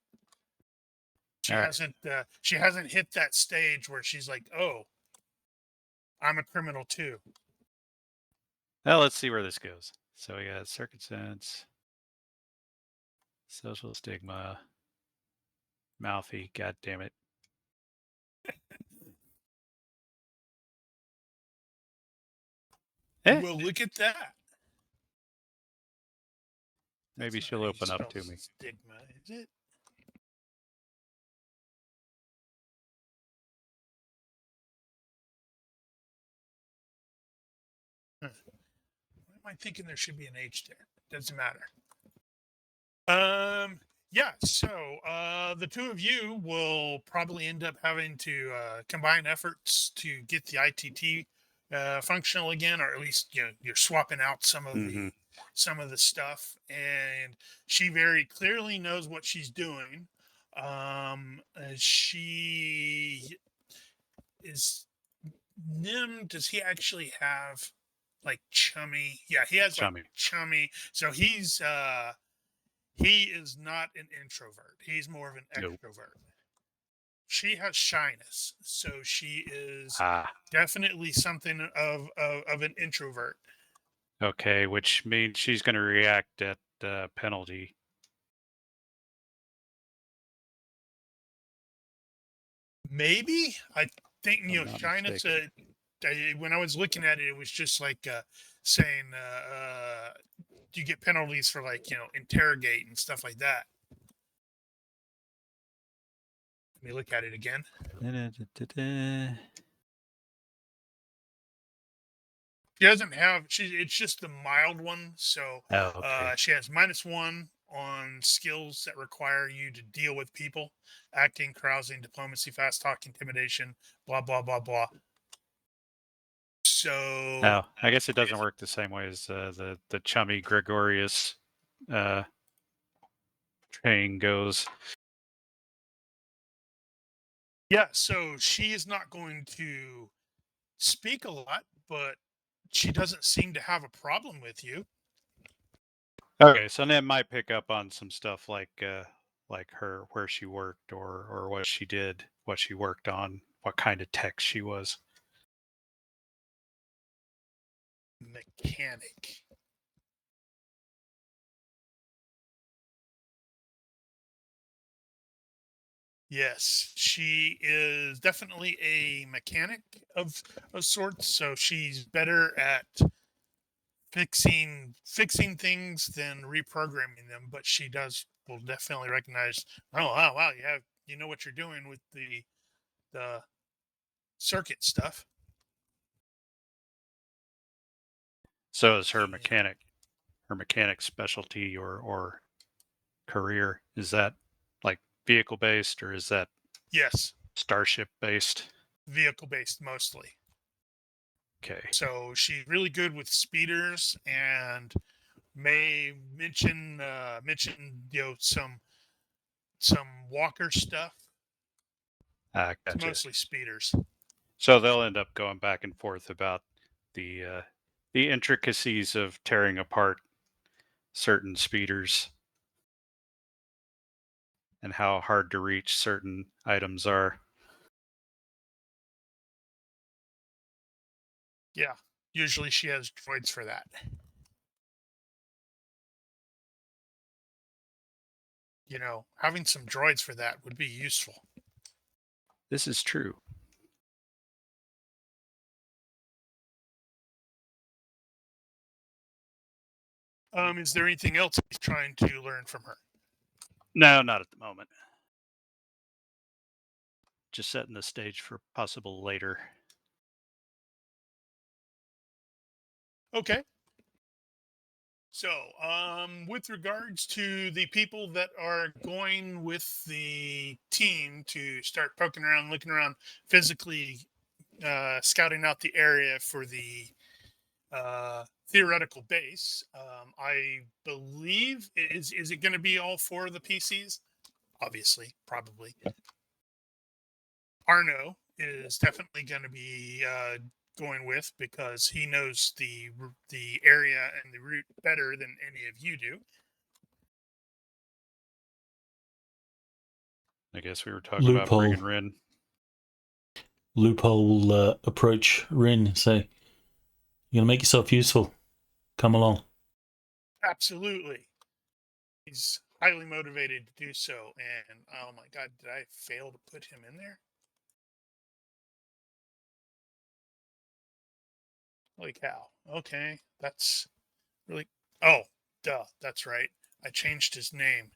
She All right. hasn't hit that stage where she's like, "Oh, I'm a criminal too." Well, let's see where this goes. So we got Circuit Sense, social stigma, mouthy. God damn it. Well, look at that. Maybe That's she'll not how you open up spell to me. Stigma, is it? Why am I thinking there should be an H there? Doesn't matter. Yeah, so the two of you will probably end up having to combine efforts to get the ITT functional again, or at least you're swapping out some of the stuff. And she very clearly knows what she's doing. She is Nim. Does he actually have like chummy? Yeah, he has Chummy. like chummy. So he is not an introvert. He's more of an Nope. extrovert. She has shyness, so she is Ah, definitely something of an introvert. okay, which means she's going to react at penalty. Maybe I think If I'm not shyness. mistaken. When I was looking at it, it was just like saying, "Do you get penalties for like interrogate and stuff like that?" Let me look at it again. She doesn't have. It's just the mild one. So Oh, okay. she has -1 on skills that require you to deal with people, acting, carousing, diplomacy, fast talk, intimidation, blah blah blah blah. So Oh, I guess it doesn't work the same way as the chummy Gregorius train goes. yeah, so she is not going to speak a lot, but she doesn't seem to have a problem with you. Okay, so Nim might pick up on some stuff like her where she worked or what she did, what she worked on, what kind of tech she was. Mechanic. Yes, she is definitely a mechanic of sorts. So she's better at fixing things than reprogramming them, but she will definitely recognize, oh wow, you know what you're doing with the circuit stuff. So is her mechanic specialty or career, is that like vehicle based, or is that Yes, starship based? vehicle based mostly. Okay. So she's really good with speeders and may mention some walker stuff. Gotcha. It's mostly speeders. So they'll end up going back and forth about the intricacies of tearing apart certain speeders and how hard to reach certain items are. Yeah, usually she has droids for that. Having some droids for that would be useful. This is true. Is there anything else he's trying to learn from her? No, not at the moment. Just setting the stage for possible later. Okay. So, with regards to the people that are going with the team to start poking around, looking around, physically scouting out the area for the theoretical base, I believe is it going to be all 4 of the PCs? Obviously, probably. Arno is definitely going to be going with, because he knows the area and the route better than any of you do. I guess we were talking about bringing Rin. Loophole will approach Rin and say, "You're gonna make yourself useful. Come along." Absolutely. He's highly motivated to do so. And oh my god, did I fail to put him in there? Holy cow. Okay, that's really... Oh, duh, that's right. I changed his name.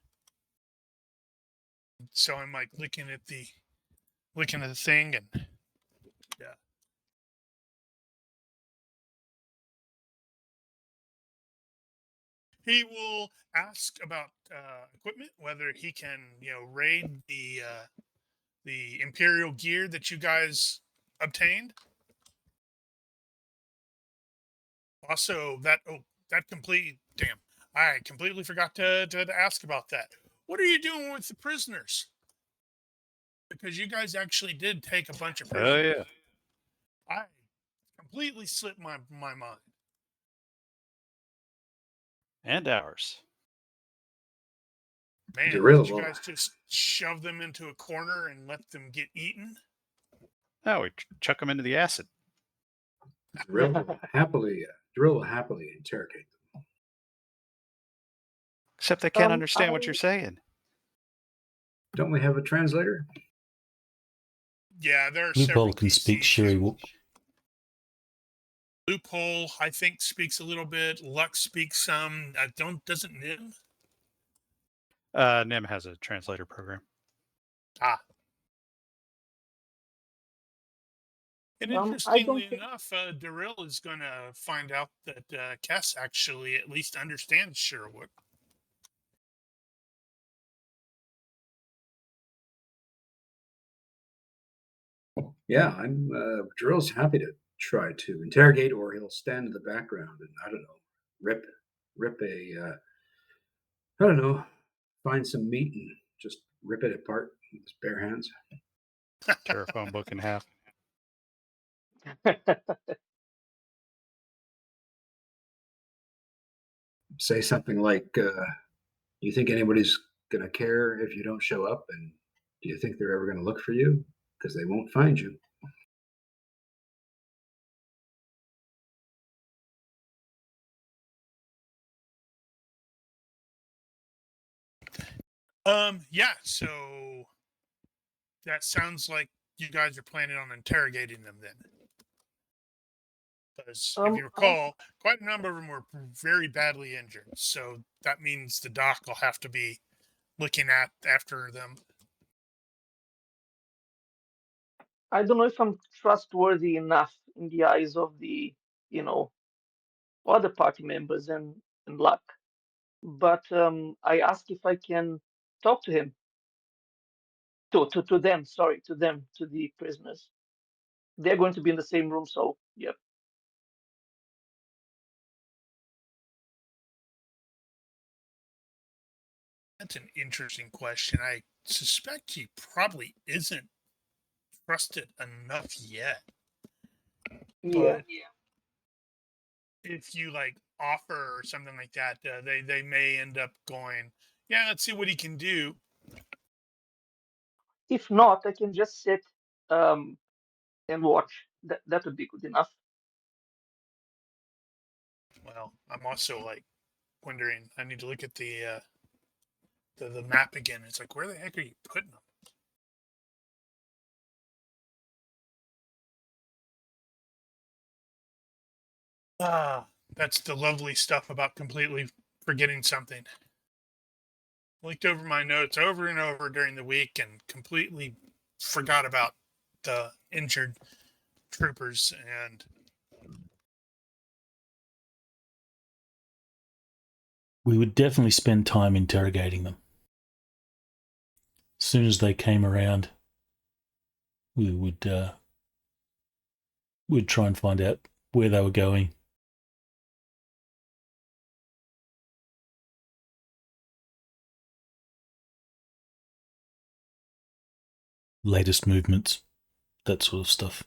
So I'm like looking at the thing, and yeah. He will ask about equipment, whether he can, raid the Imperial gear that you guys obtained. Also, that I completely forgot to ask about that. What are you doing with the prisoners? Because you guys actually did take a bunch of prisoners. Oh yeah. I completely slipped my mind. And ours. Man, Guerrilla did you will- guys just shove them into a corner and let them get eaten? No, we chuck them into the acid. Drill will happily interrogate them. Except they can't understand what you're saying. Don't we have a translator? Yeah, there are Loophole several can speak PCs. Shiri. Loophole, I think, speaks a little bit. Lux speaks some. Doesn't Nim? Nim has a translator program. Ah. And I interestingly don't think enough, Daryl is going to find out that Kess actually at least understands Sherwood. Yeah, I'm. Drill's happy to try to interrogate, or he'll stand in the background and I don't know, rip a. I don't know, find some meat and just rip it apart with his bare hands. Tear a phone book in half. Say something like, "You think anybody's gonna care if you don't show up? And do you think they're ever gonna look for you? Because they won't find you." Yeah, so that sounds like you guys are planning on interrogating them then. Because if you I recall, quite a number of them were very badly injured. So that means the doc will have to be looking after them. I don't know if I'm trustworthy enough in the eyes of the, you know, other party members and Luck. But I asked if I can talk to him, to them, sorry, to them, to the prisoners. They're going to be in the same room, so yep. That's an interesting question. I suspect he probably isn't trusted enough yet. Yeah. But if you like offer or something like that, they may end up going, yeah, let's see what he can do. If not, I can just sit and watch. That would be good enough. Well, I'm also like wondering. I need to look at the map again. It's like, where the heck are you putting them? Ah, that's the lovely stuff about completely forgetting something. Looked over my notes over and over during the week and completely forgot about the injured troopers. And We would definitely spend time interrogating them. As soon as they came around, we would we'd try and find out where they were going. Latest movements, that sort of stuff.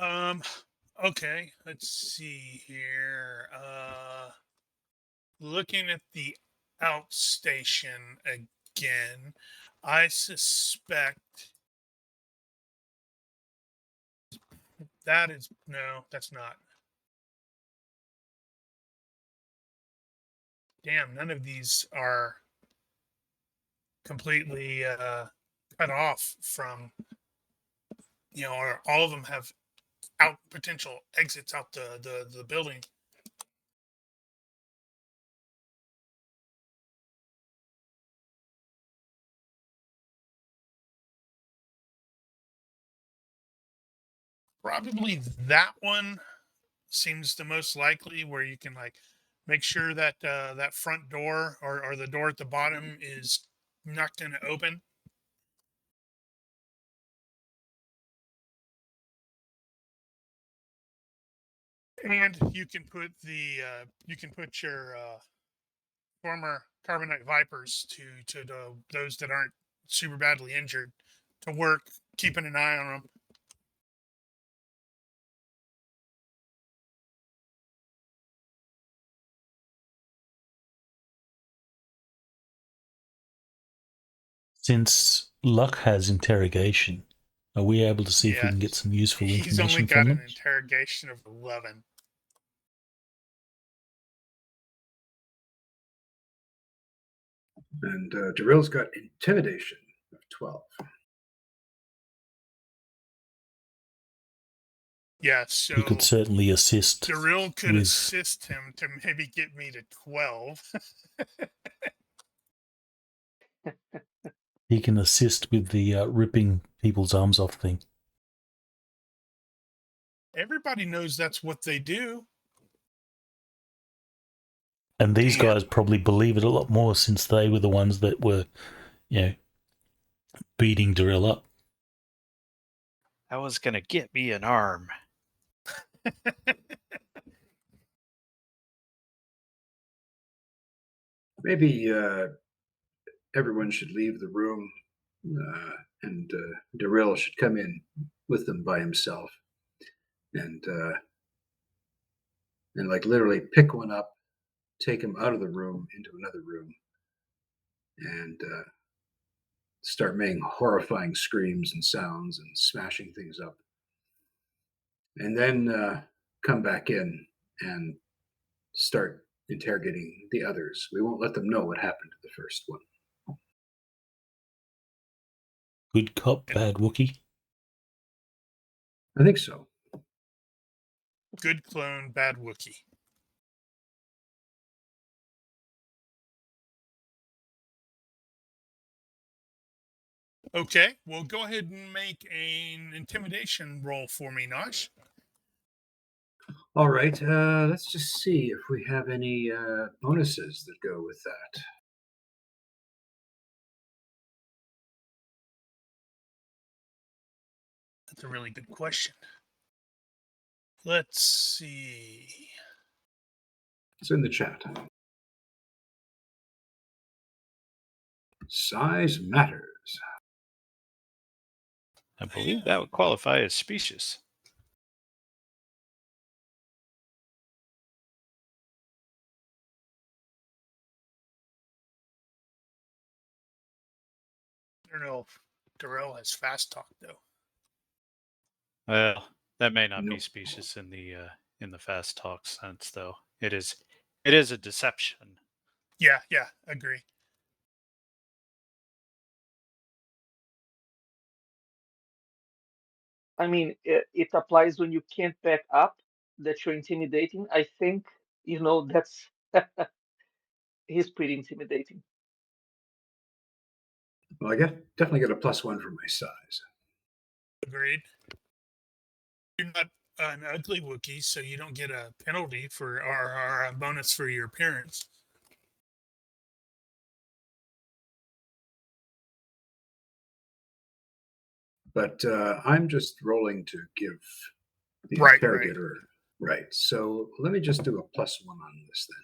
okay, let's see here. Looking at the outstation again, I suspect that is no, that's not. Damn, none of these are completely cut off from, or all of them have out potential exits out the building. Probably that one seems the most likely, where you can like make sure that that front door or the door at the bottom is not going to open. And you can put your former Carbonite Vipers to those that aren't super badly injured to work, keeping an eye on them. Since Luck has interrogation, are we able to see if we Yeah, can get some useful he's only information got from an them? interrogation of 11. And Daryl's got intimidation of 12. Yeah, so He could certainly assist Daryl could with. assist him to maybe get me to 12. He can assist with the ripping people's arms off thing. Everybody knows that's what they do. And these Damn. guys probably believe it a lot more since they were the ones that were, beating Daryl up. That was going to get me an arm. Maybe everyone should leave the room, and Daryl should come in with them by himself, and like literally pick one up, take him out of the room into another room, and start making horrifying screams and sounds and smashing things up, and then come back in and start interrogating the others. We won't let them know what happened to the first one. Good cop, bad Wookie. I think so. Good clone, bad Wookiee. Okay, well, go ahead and make an intimidation roll for me, Nosh. All right, let's just see if we have any bonuses that go with that. That's a really good question. Let's see. It's in the chat. Size matters. I believe that would qualify as specious. I don't know if Darrell has fast talk though. Well, that may not be Nope. specious in the fast talk sense, though. It is a deception. Yeah, agree. I mean, it applies when you can't back up that you're intimidating. I think, that's he's pretty intimidating. Well, I definitely get a +1 for my size. Agreed. You're not an ugly Wookiee, so you don't get a penalty for or a bonus for your appearance. But I'm just rolling to give the Right. interrogator. Right. So let me just do a +1 on this then.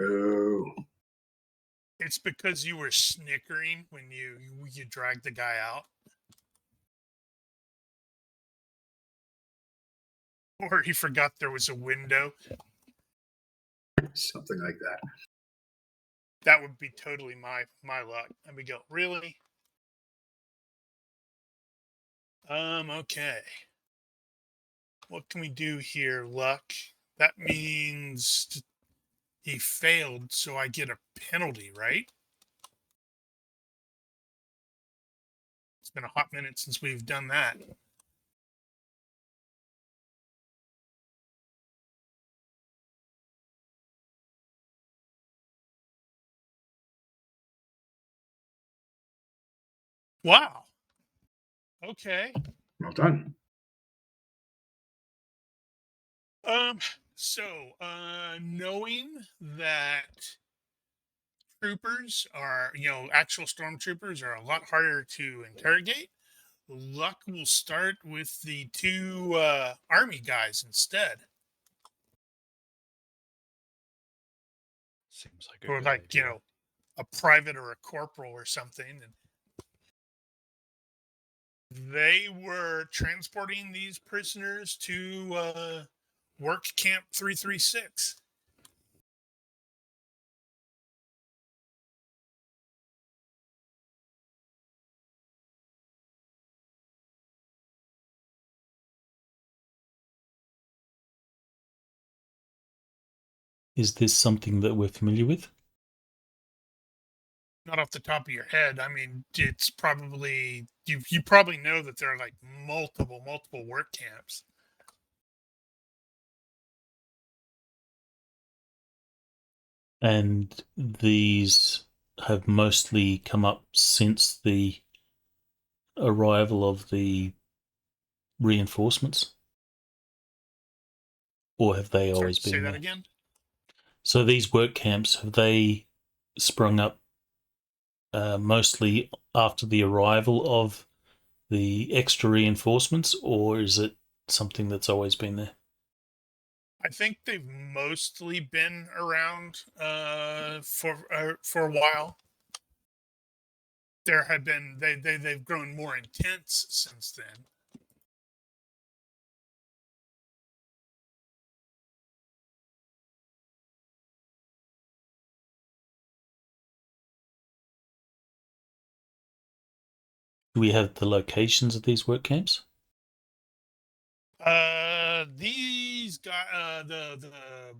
Oh, It's because you were snickering when you dragged the guy out, or he forgot there was a window. something like that. That would be totally my luck. And we go, really? Okay. What can we do here, luck? That means he failed, so I get a penalty, right? It's been a hot minute since we've done that. Wow. Okay. Well done. So, knowing that troopers are, actual stormtroopers are a lot harder to interrogate, luck will start with the two army guys instead. Seems like a Or good like, idea. a private or a corporal or something. And they were transporting these prisoners to work camp 336. Is this something that we're familiar with? Not off the top of your head. I mean, it's probably you probably know that there are like multiple work camps. And these have mostly come up since the arrival of the reinforcements? Or have they Sorry, always say been that there? again. So these work camps, have they sprung up mostly after the arrival of the extra reinforcements, or is it something that's always been there? I think they've mostly been around for a while. There have been they've grown more intense since then. Do we have the locations of these work camps? These guy, the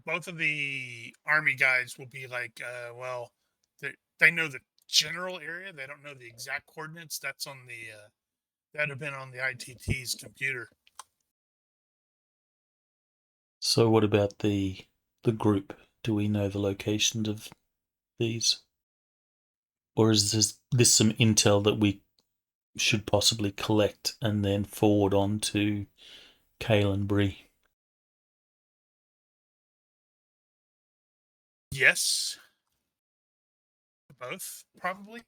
both of the army guys will be like, they know the general area. They don't know the exact coordinates. That's on the that have been on the ITT's computer. So what about the group? Do we know the locations of these? Or is this some intel that we should possibly collect and then forward on to Kale and Bree? Yes, both probably,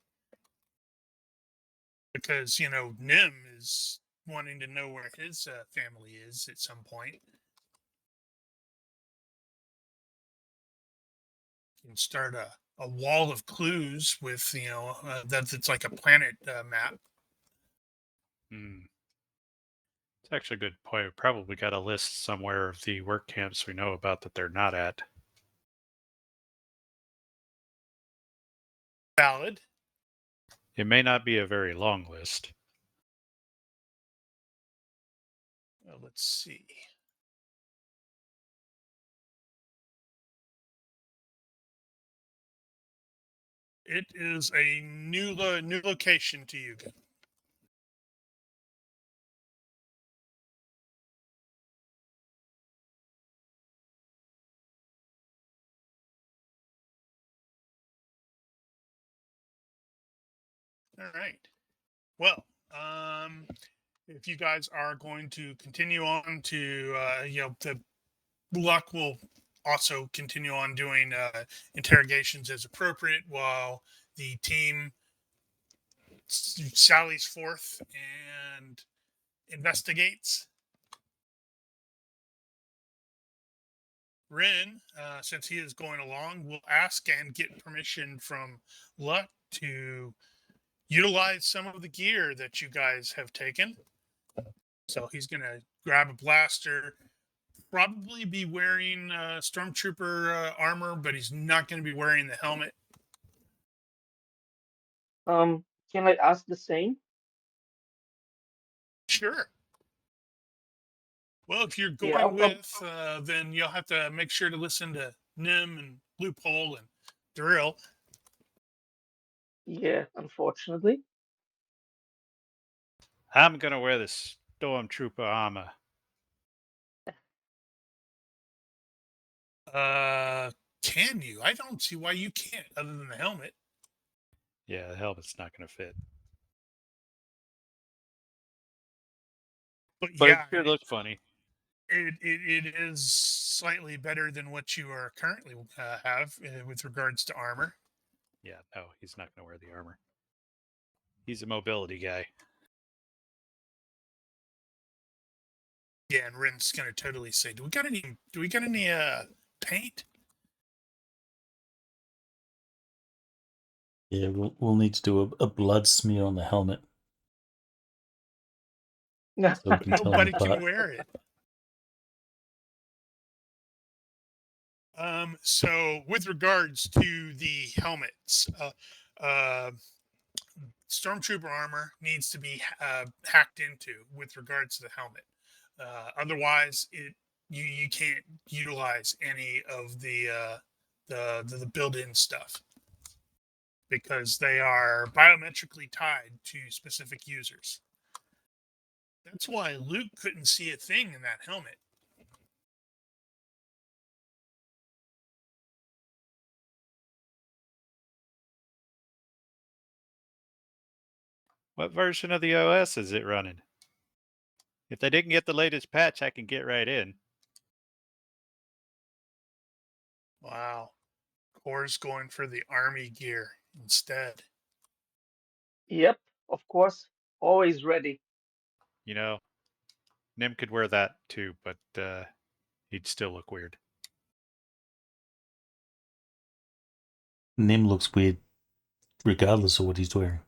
because Nim is wanting to know where his family is at some point. You can start a wall of clues with that's like a planet map. It's actually a good point. We probably got a list somewhere of the work camps we know about that they're not at. Valid. It may not be a very long list. Let's see. It is a new location to you. All right. Well, if you guys are going to continue on to, the Luck will also continue on doing interrogations as appropriate while the team sallies forth and investigates. Rin, since he is going along, will ask and get permission from Luck to utilize some of the gear that you guys have taken. So he's going to grab a blaster, probably be wearing stormtrooper armor, but he's not going to be wearing the helmet. Can I ask the same? Sure. Well, if you're Yeah, going with, then you'll have to make sure to listen to Nim and Loophole and Drill. yeah, unfortunately. I'm going to wear the stormtrooper armor. Can you? I don't see why you can't, other than the helmet. Yeah, the helmet's not going to fit. But But yeah, it sure looks funny. it is slightly better than what you are currently have with regards to armor. Yeah, no, he's not going to wear the armor. He's a mobility guy. Yeah, and Rin's gonna totally say, "Do we got any paint?" Yeah, we'll need to do a blood smear on the helmet so we can tell them Nobody apart. can wear it. So with regards to the helmets, stormtrooper armor needs to be hacked into with regards to the helmet. Otherwise, you can't utilize any of the built-in stuff because they are biometrically tied to specific users. That's why Luke couldn't see a thing in that helmet. What version of the OS is it running? If they didn't get the latest patch, I can get right in. Wow. Core's going for the army gear instead. Yep, of course. Always ready. You know, Nim could wear that too, but he'd still look weird. Nim looks weird regardless of what he's wearing.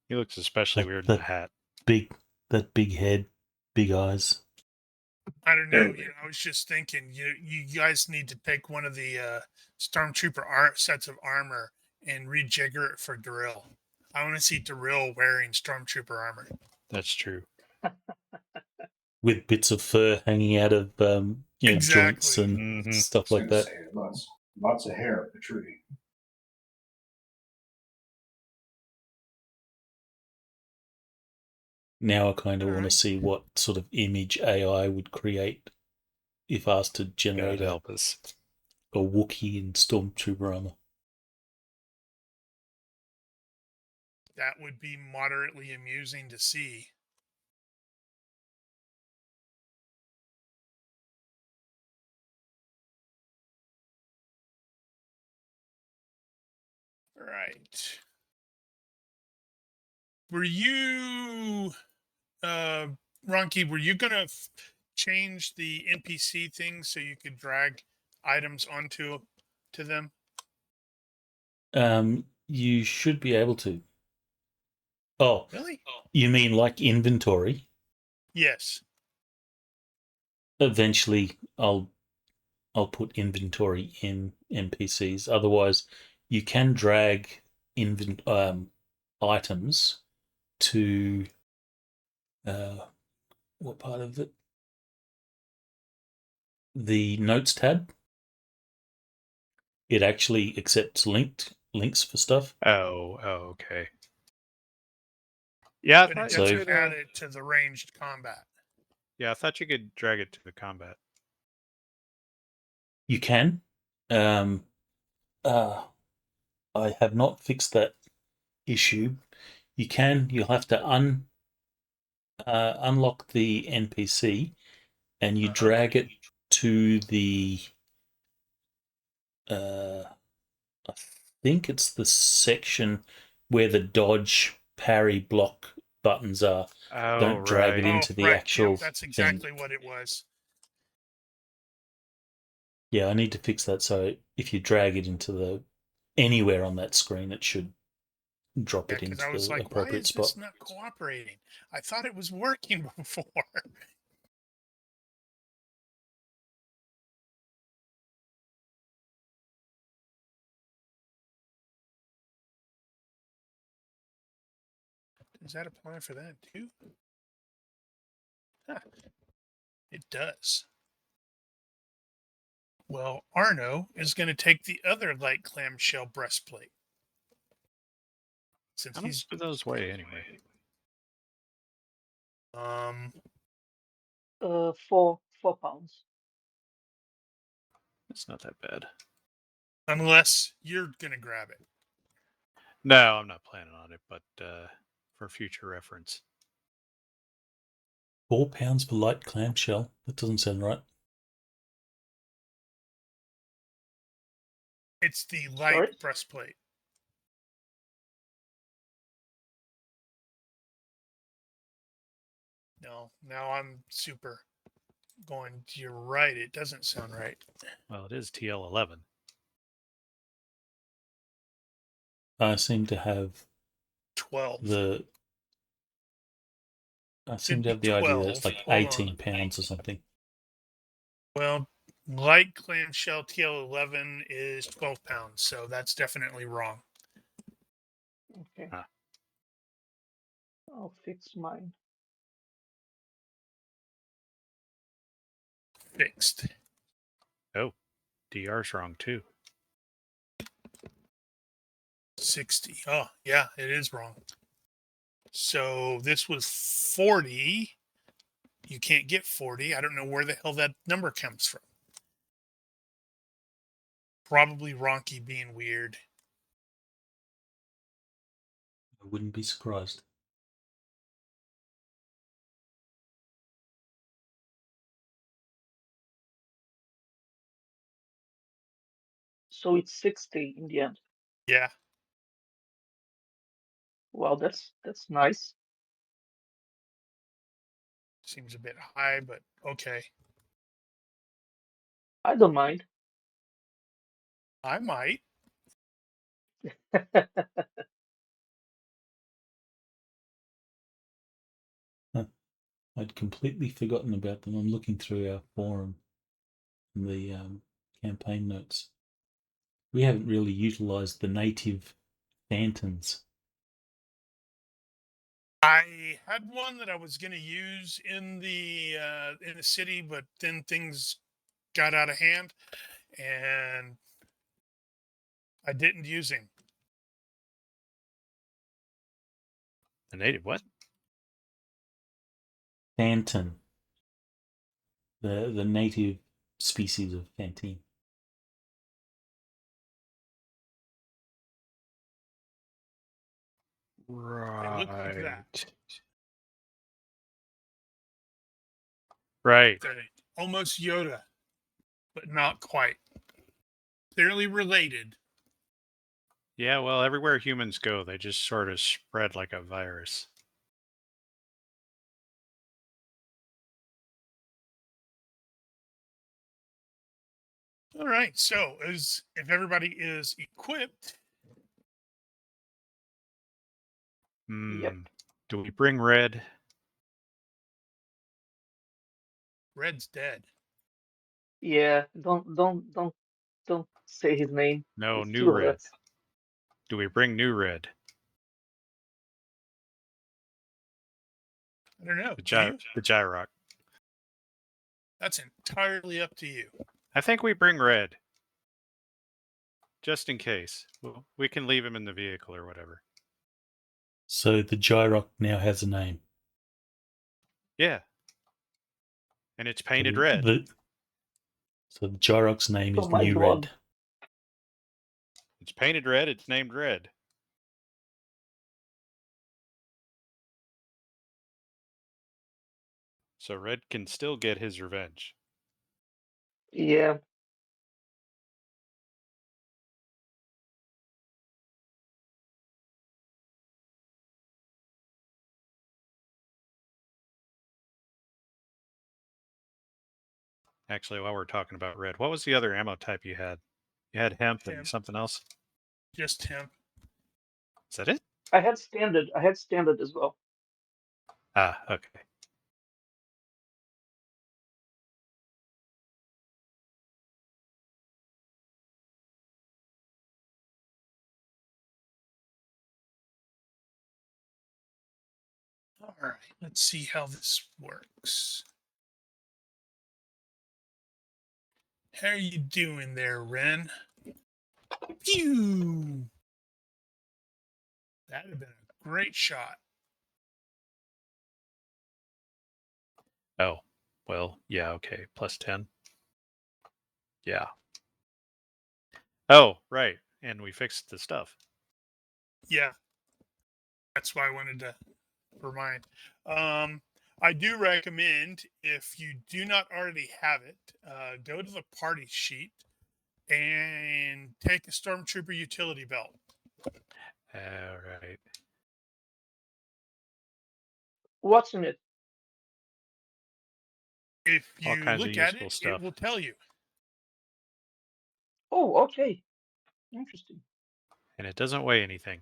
He looks especially weird in the hat. That big head, big eyes. I don't know. I was just thinking, you guys need to take one of the stormtrooper sets of armor and rejigger it for Darrell. I want to see Darrell wearing stormtrooper armor. That's true. With bits of fur hanging out of, joints and Mhm. stuff I was like gonna that. say, lots of hair protruding. Now I kind of want to Alright. see what sort of image AI would create if asked to God generate a help us. Wookiee in Stormtrooper armor. That would be moderately amusing to see. Right. Were you, Ronki, were you going to change the NPC thing so you could drag items onto to them? You should be able to. Oh, Really? you mean like inventory? Yes. Eventually, I'll put inventory in NPCs. Otherwise, you can drag items to what part of it? The notes tab. It actually accepts links for stuff. Oh, okay. Yeah, I But it thought So- you doesn't could. add it to the ranged combat. Yeah, I thought you could drag it to the combat. You can. I have not fixed that issue. You can. You'll have to unlock the NPC, and you drag it to the. I think it's the section where the dodge, parry, block buttons are. Oh, Don't drag it right. into the right. actual Yep, that's thing. exactly what it was. Yeah, I need to fix that. So if you drag it into anywhere on that screen, it should drop Yeah, it because into I was the like, why appropriate is spot. this not cooperating? I thought it was working before. Does that apply for that too? Huh. It does. Well, Arno is going to take the other light clamshell breastplate. Since How much he's do those weigh anyway? 4 pounds. It's not that bad. unless you're going to grab it. No, I'm not planning on it, but for future reference. 4 pounds for light clamshell. That doesn't sound right. It's the light Sorry? breastplate. No, now I'm super going, you're right. It doesn't sound right. Well, it is TL11. I seem to have 12. I seem to have the idea that it's like 18 pounds or something. Well, light clamshell TL11 is 12 pounds, so that's definitely wrong. Okay. Huh. I'll fix mine. Fixed. Oh, DR's wrong too. 60. Oh, yeah, it is wrong. So this was 40. You can't get 40. I don't know where the hell that number comes from. Probably Ronky being weird. I wouldn't be surprised. So it's 60 in the end. Yeah. Well, that's nice. Seems a bit high, but okay. I don't mind. I might. I'd completely forgotten about them. I'm looking through our forum and the campaign notes. We haven't really utilized the native Phantons. I had one that I was going to use in the city, but then things got out of hand, and I didn't use him. The native what? Phantom. The native species of Fantine. It looks like that. Right. They're almost Yoda, but not quite. Clearly related. Yeah, well, everywhere humans go, they just sort of spread like a virus. All right. So, if everybody is equipped, Yep. Do we bring red? Red's dead. Yeah. Don't say his name. No, It's new two of red. us. Do we bring new red? I don't know. The, Do you? the Gyrock. That's entirely up to you. I think we bring red. Just in case. We can leave him in the vehicle or whatever. So the Gyrock now has a name. Yeah. And it's So painted red. So the Gyrock's name Oh is my New God. Red. It's painted red. It's named red. So red can still get his revenge. Yeah. Actually, while we're talking about red, what was the other ammo type you had? You had hemp and Hemp. something else? Just hemp. Is that it? I had standard. I had standard as well. Ah, okay. All right. Let's see how this works. How are you doing there, Ren? Phew! That'd have been a great shot. Oh, well, yeah, okay. Plus 10. Yeah. Oh, right. And we fixed the stuff. Yeah. That's why I wanted to remind. I do recommend, if you do not already have it, go to the party sheet and take a Stormtrooper utility belt. All right. What's in it? If All you kinds of look at useful it, stuff. it will tell you. Oh, okay. Interesting. And it doesn't weigh anything.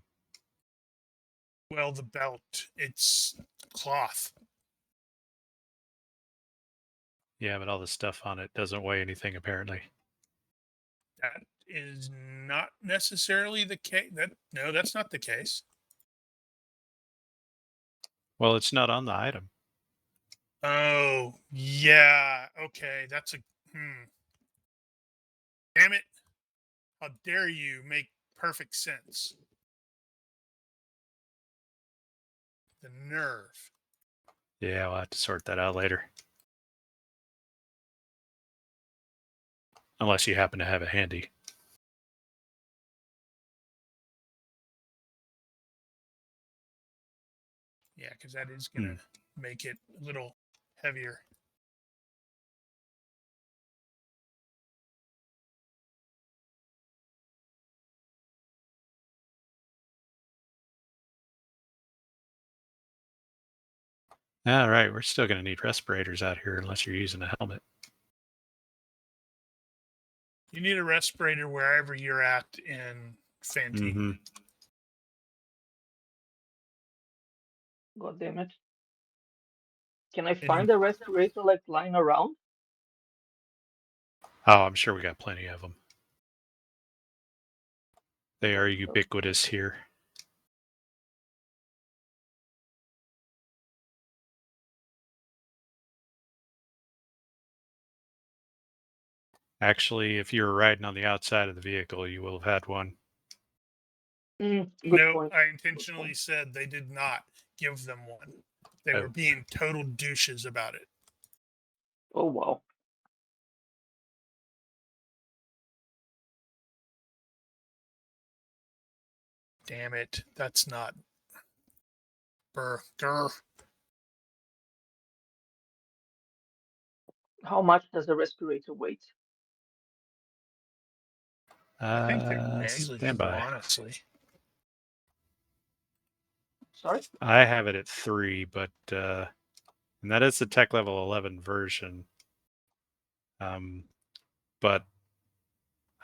Well, the belt, it's cloth. Yeah, but all the stuff on it doesn't weigh anything, apparently. That is not necessarily the case. No, that's not the case. Well, it's not on the item. Oh, yeah. Okay, that's a Damn it. How dare you make perfect sense? The nerve. Yeah, we'll have to sort that out later. Unless you happen to have it handy. Yeah, because that is going to make it a little heavier. All right, we're still going to need respirators out here unless you're using a helmet. You need a respirator wherever you're at in Fantine. God damn it. Can I find a respirator like lying around? Oh, I'm sure we got plenty of them. They are ubiquitous here. Actually, if you were riding on the outside of the vehicle, you will have had one. Good No, point. I intentionally said they did not give them one. They were being total douches about it. Oh, wow. Damn it. That's not. Burger. How much does a respirator weigh? I think they're negligible, Standby. honestly. Sorry? I have it at 3, but and that is the tech level 11 version. But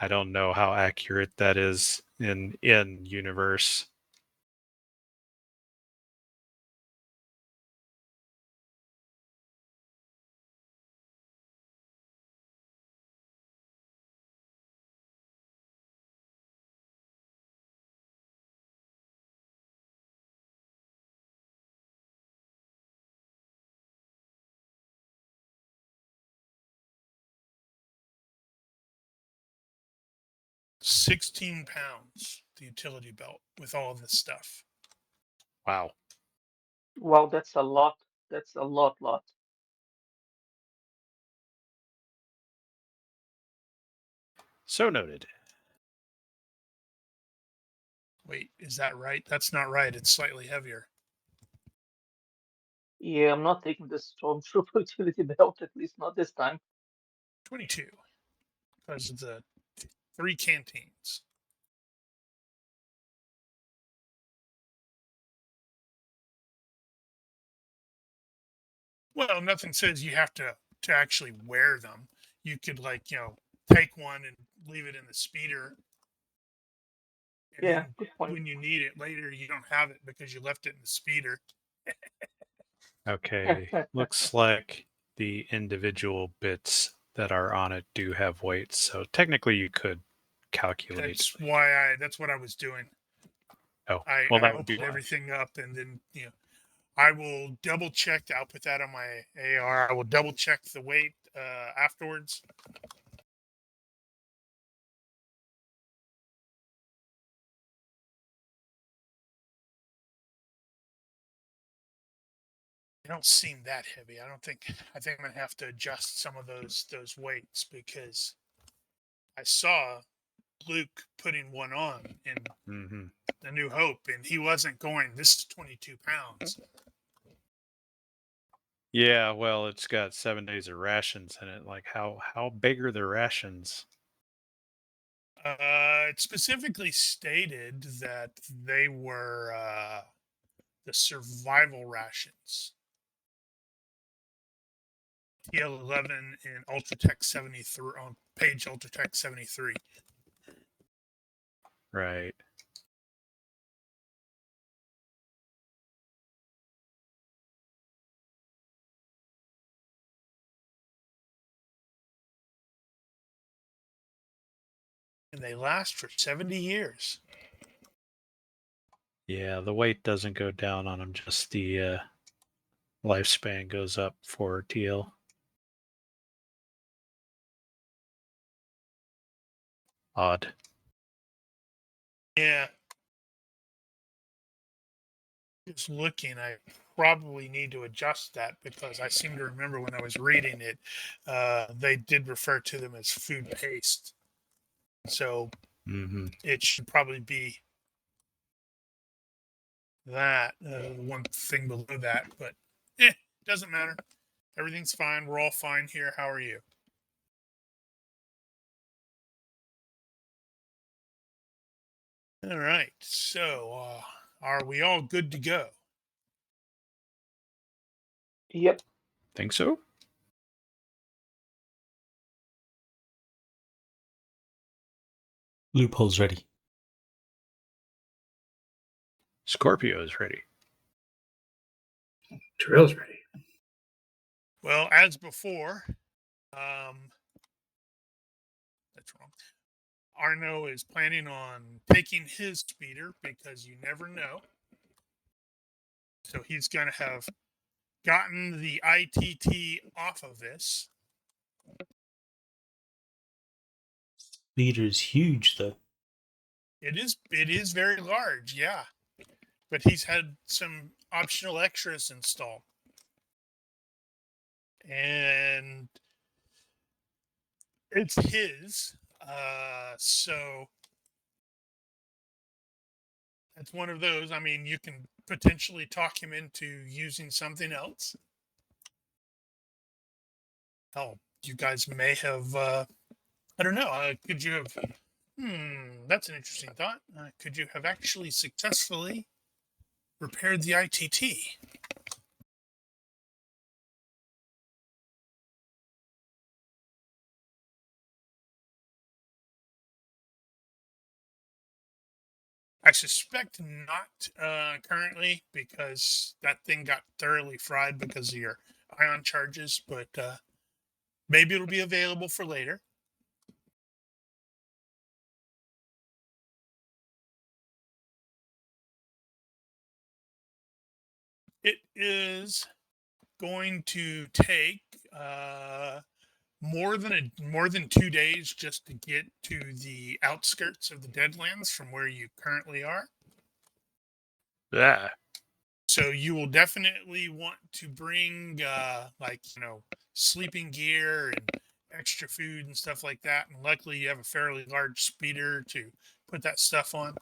I don't know how accurate that is in universe. £16, the utility belt with all of this stuff. Wow. Wow, that's a lot. That's a lot. So noted. Wait, is that right? That's not right. It's slightly heavier. Yeah, I'm not taking the Stormtrooper utility belt, at least not this time. 22. Because of the 3 canteens. Well, nothing says you have to actually wear them. You could, like, take one and leave it in the speeder. And Yeah, then good point. when you need it later, you don't have it because you left it in the speeder. Okay. Looks like the individual bits that are on it do have weights, so technically you could calculate. That's what I was doing. Oh, I that would be opened why. everything up, and then I will double check. I'll put that on my AR. I will double check the weight afterwards. They don't seem that heavy. I think I'm gonna have to adjust some of those weights because I saw Luke putting one on in The New Hope, and he wasn't going. This is 22 pounds. Yeah, well, it's got 7 days of rations in it. Like, how big are the rations? It specifically stated that they were the survival rations. TL11 and Ultratech 73 on page Ultratech 73. Right. And they last for 70 years. Yeah, the weight doesn't go down on them, just the lifespan goes up for TL. Odd. Yeah. Just looking, I probably need to adjust that because I seem to remember when I was reading it, they did refer to them as food paste. So it should probably be that one thing below that, but doesn't matter. Everything's fine. We're all fine here. How are you? All right. So, are we all good to go? Yep. Think so? Loophole's ready. Scorpio's ready. Drill's ready. Well, as before, that's wrong. Arno is planning on taking his speeder because you never know. So he's going to have gotten the ITT off of this. speeder is huge, though. It is very large, yeah. But he's had some optional extras installed. And it's his. So that's one of those. I mean, you can potentially talk him into using something else. Hell, you guys may have, I don't know, could you have, that's an interesting thought. Could you have actually successfully repaired the ITT? I suspect not currently, because that thing got thoroughly fried because of your ion charges, but maybe it'll be available for later. It is going to take more than 2 days just to get to the outskirts of the Deadlands from where you currently are. Yeah. So you will definitely want to bring sleeping gear and extra food and stuff like that. And luckily you have a fairly large speeder to put that stuff on.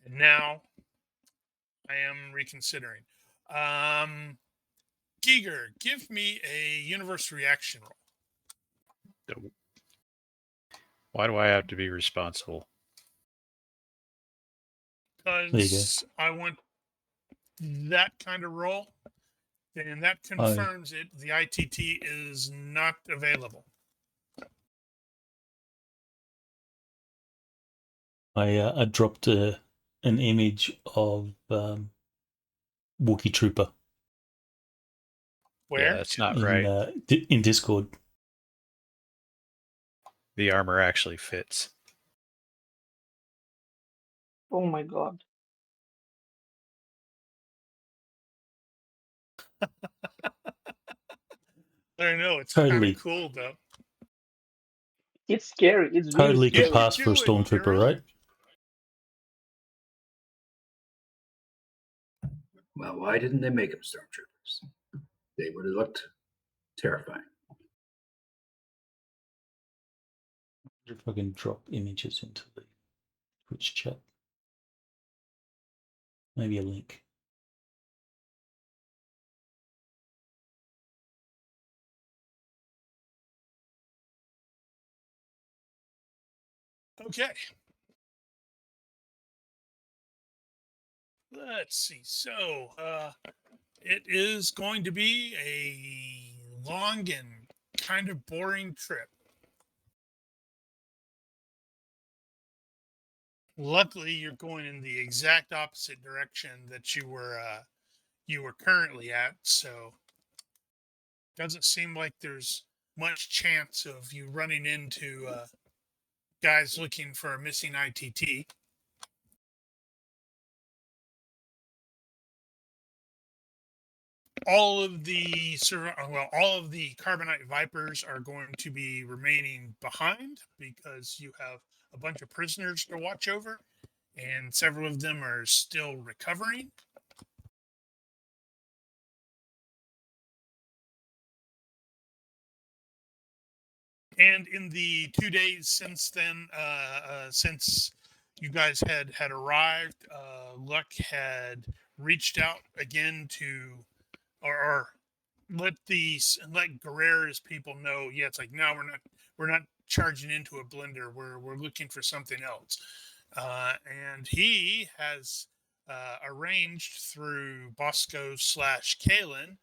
And now I am reconsidering. Giger, give me a universe reaction roll. Why do I have to be responsible? Because I want that kind of roll, then that confirms it. The ITT is not available. I dropped an image of Wookiee Trooper. Where? Yeah, that's not right. In Discord. The armor actually fits. Oh my god. I don't know. It's Totally. kind of cool, though. It's scary. It's really Totally scary. could pass for a stormtrooper, right? Well, why didn't they make them stormtroopers? They would have looked terrifying. If I can drop images into the Twitch chat. Maybe a link. Okay. Let's see. So, it is going to be a long and kind of boring trip. Luckily, you're going in the exact opposite direction that you were currently at, so doesn't seem like there's much chance of you running into guys looking for a missing ITT. All of the Carbonite Vipers are going to be remaining behind because you have a bunch of prisoners to watch over, and several of them are still recovering. And in the 2 days since then, since you guys had arrived, Luck had reached out again to, or let Guerrera's people know. Yeah, it's like, no, we're not charging into a blender. We're looking for something else. And he has arranged through Bosco / Kalen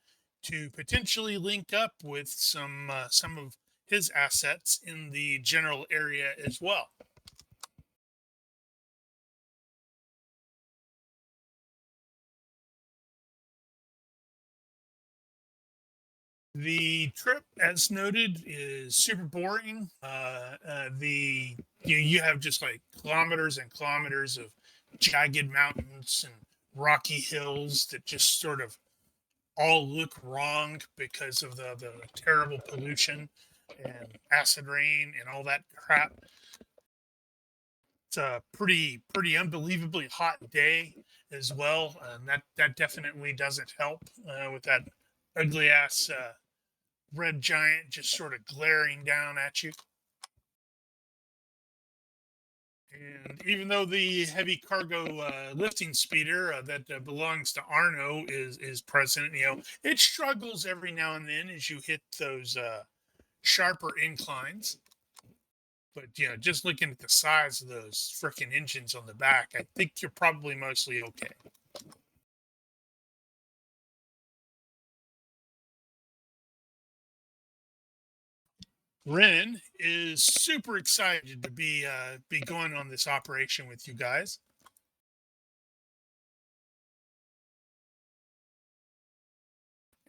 to potentially link up with some of his assets in the general area as well. The trip, as noted, is super boring. You have just like kilometers and kilometers of jagged mountains and rocky hills that just sort of all look wrong because of the terrible pollution and acid rain and all that crap. It's a pretty unbelievably hot day as well, and that definitely doesn't help with that ugly ass red giant just sort of glaring down at you. And even though the heavy cargo lifting speeder that belongs to Arno is present, it struggles every now and then as you hit those sharper inclines. But just looking at the size of those freaking engines on the back, I think you're probably mostly okay. Ren is super excited to be going on this operation with you guys.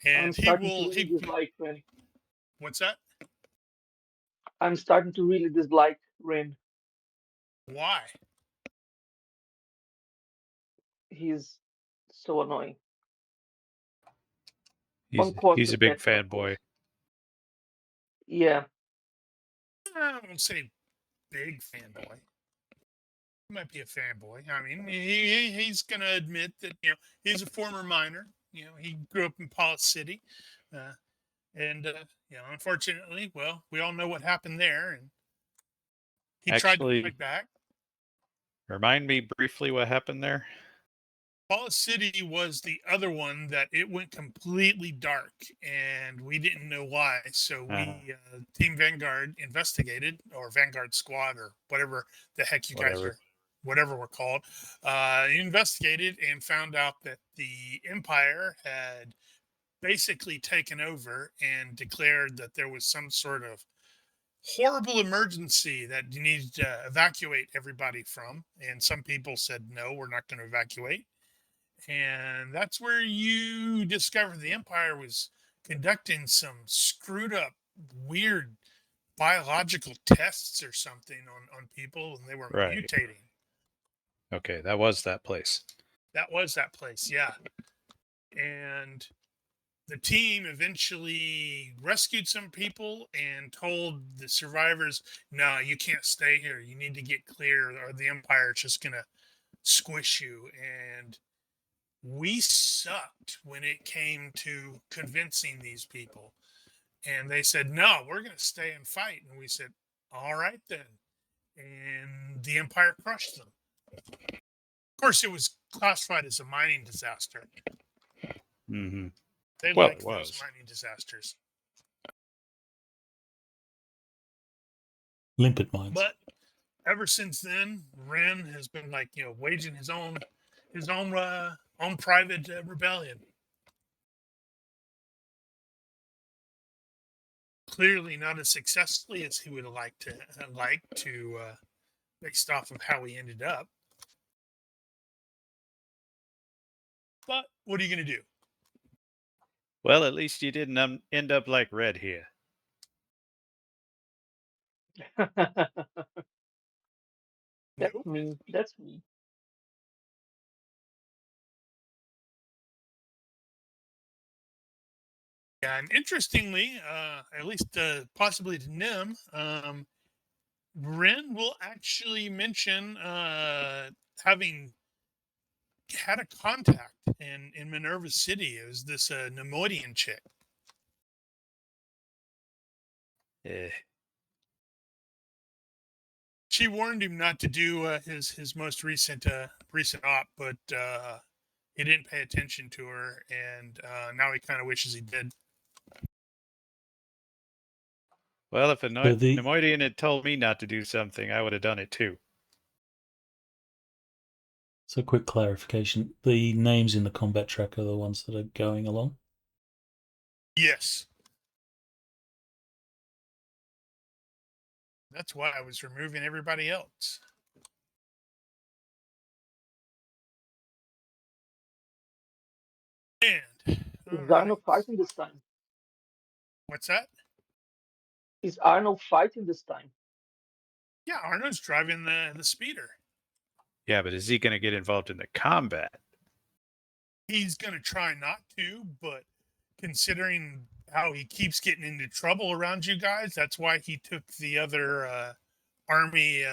I'm And starting to really dislike Ren. What's that? I'm starting to really dislike Ren. Why? He's so annoying. He's a big fanboy. Yeah. I won't say big fanboy. He might be a fanboy. I mean, he's going to admit that, he's a former miner. He grew up in Pollitt City. And unfortunately, well, we all know what happened there. And he tried to fight back. Remind me briefly what happened there. Pollitt City was the other one that it went completely dark, and we didn't know why. So we, Team Vanguard, investigated, or Vanguard Squad, or whatever the heck you guys are, whatever we're called, investigated and found out that the Empire had basically taken over and declared that there was some sort of horrible emergency that you needed to evacuate everybody from. And some people said, no, we're not going to evacuate. And that's where you discover the Empire was conducting some screwed up, weird biological tests or something on people, and they were mutating. Okay, that was that place. That was that place, yeah. And the team eventually rescued some people and told the survivors, no, you can't stay here. You need to get clear, or the Empire is just going to squish you. And we sucked when it came to convincing these people. And they said, no, we're going to stay and fight. And we said, all right, then. And the Empire crushed them. Of course, it was classified as a mining disaster. Mm-hmm. They like those mining disasters. Limpet mines. But ever since then, Ren has been waging his own private rebellion. Clearly not as successfully as he would have liked to, based off of how he ended up. But what are you going to do? Well, at least you didn't end up like Red here. That's me. That's me. Yeah, and interestingly, at least possibly to Nim, Ren will actually mention having had a contact in Minerva City. It was this Nemoidian chick. She warned him not to do his most recent op, but he didn't pay attention to her, and now he kind of wishes he did. Well, if a Nemoidian had told me not to do something, I would have done it too. So, quick clarification. The names in the combat track are the ones that are going along? Yes. That's why I was removing everybody else. And is Arno fighting this time? What's that? Is Arno fighting this time? Yeah, Arno's driving the speeder. Yeah, but is he going to get involved in the combat? He's going to try not to, but considering how he keeps getting into trouble around you guys, that's why he took the other army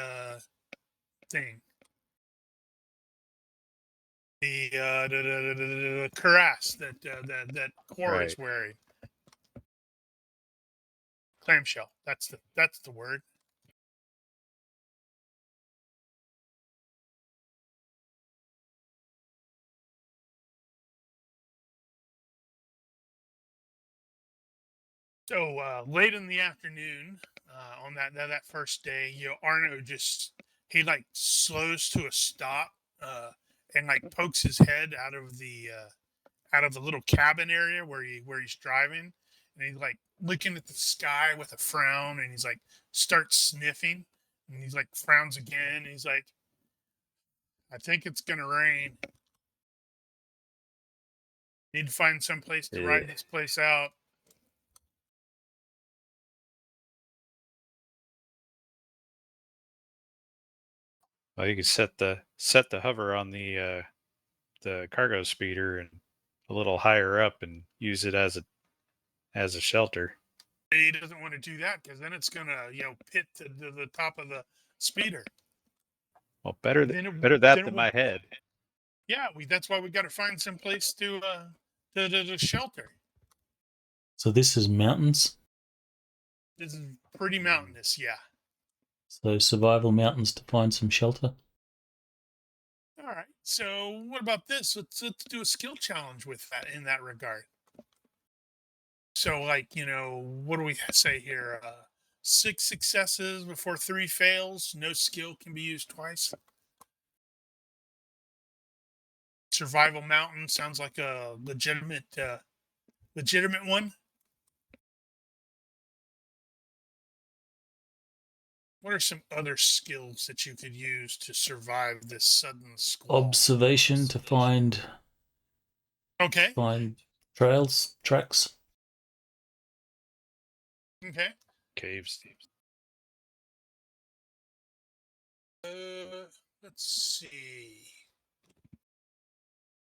thing. The cuirass that Core is wearing. Clamshell. That's the word. So late in the afternoon, on that first day, Arno he like slows to a stop and like pokes his head out of the little cabin area where he's driving, and he's like looking at the sky with a frown, and he's like starts sniffing, and he's like frowns again, and he's like, "I think it's gonna rain. Need to find some place to ride this place out." Well, you could set the hover on the cargo speeder and a little higher up and use it as a shelter. He doesn't want to do that because then it's gonna pit to the top of the speeder. Well, better that than my head. Yeah, that's why we got to find some place to shelter. So this is mountains. This is pretty mountainous, yeah. So survival mountains to find some shelter. All right. So what about this? Let's do a skill challenge with that in that regard. So like, what do we say here? 6 successes before 3 fails. No skill can be used twice. Survival mountain sounds like a legitimate one. What are some other skills that you could use to survive this sudden squall? Observation to find tracks. Okay. Caves. Let's see.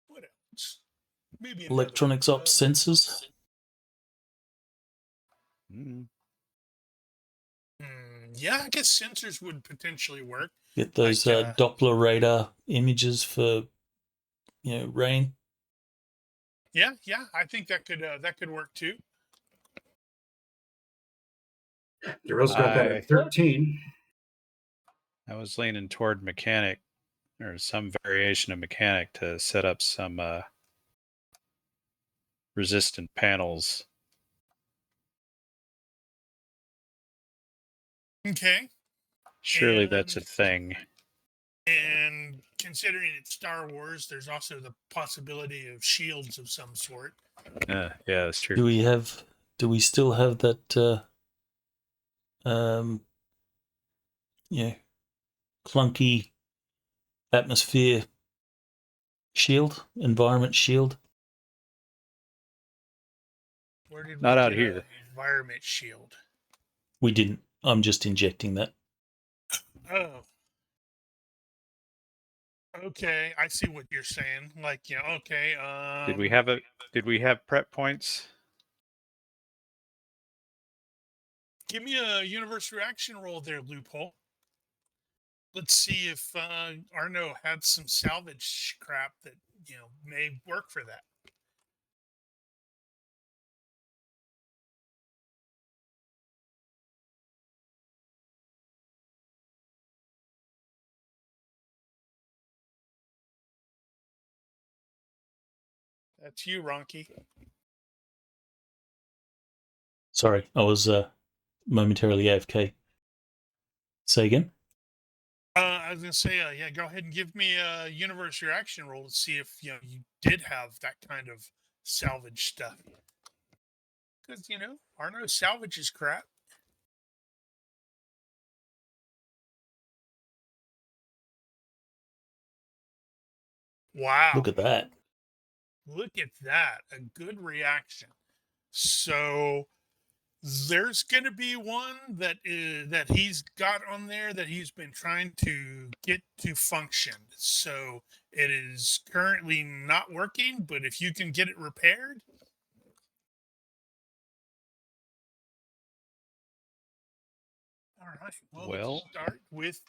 What else? Maybe electronics ops sensors. Yeah, I guess sensors would potentially work. Get those Doppler radar images for rain. Yeah, I think that could work too. Daryl's got that at 13. I was leaning toward mechanic or some variation of mechanic to set up some resistant panels. Okay. Surely that's a thing. And considering it's Star Wars, there's also the possibility of shields of some sort. Yeah, that's true. Do we still have that clunky atmosphere shield, environment shield? Where did we Not out get here. An environment shield? We didn't. I'm just injecting that. Oh. Okay, I see what you're saying. Like, okay. Did we have prep points? Give me a universe reaction roll there, Loophole. Let's see if Arno had some salvage crap that may work for that. That's you, Ronky. Sorry, I was momentarily AFK. Say again? I was going to say, go ahead and give me a universe reaction roll to see if you did have that kind of salvage stuff. Because, Arno salvages crap. Wow. Look at that. Look at that. A good reaction. So there's going to be one that he's got on there that he's been trying to get to function. So it is currently not working, but if you can get it repaired, All right. Well, Well. let's start with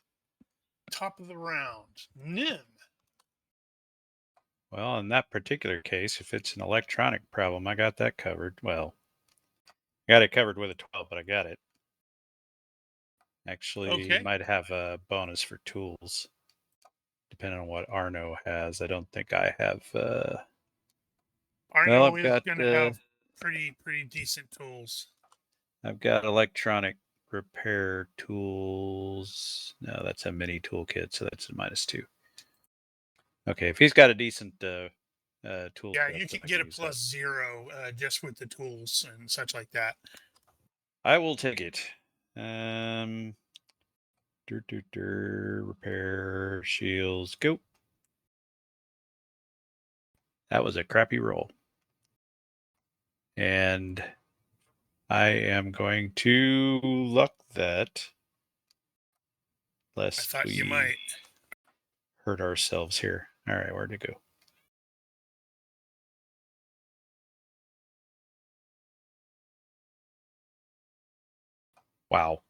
top of the round. Nim. Well, in that particular case, if it's an electronic problem, I got that covered. Well, I got it covered with a 12, but I got it. Actually, Okay. might have a bonus for tools, depending on what Arno has. I don't think I have. Arno I've is got going to have pretty decent tools. I've got electronic repair tools. No, that's a mini toolkit, so that's a -2. Okay, if he's got a decent tool. Yeah, you can get a +0 just with the tools and such like that. I will take it. Repair shields. Go. That was a crappy roll. And I am going to luck that. Lest I thought you might hurt ourselves here. All right, where'd it go? Wow.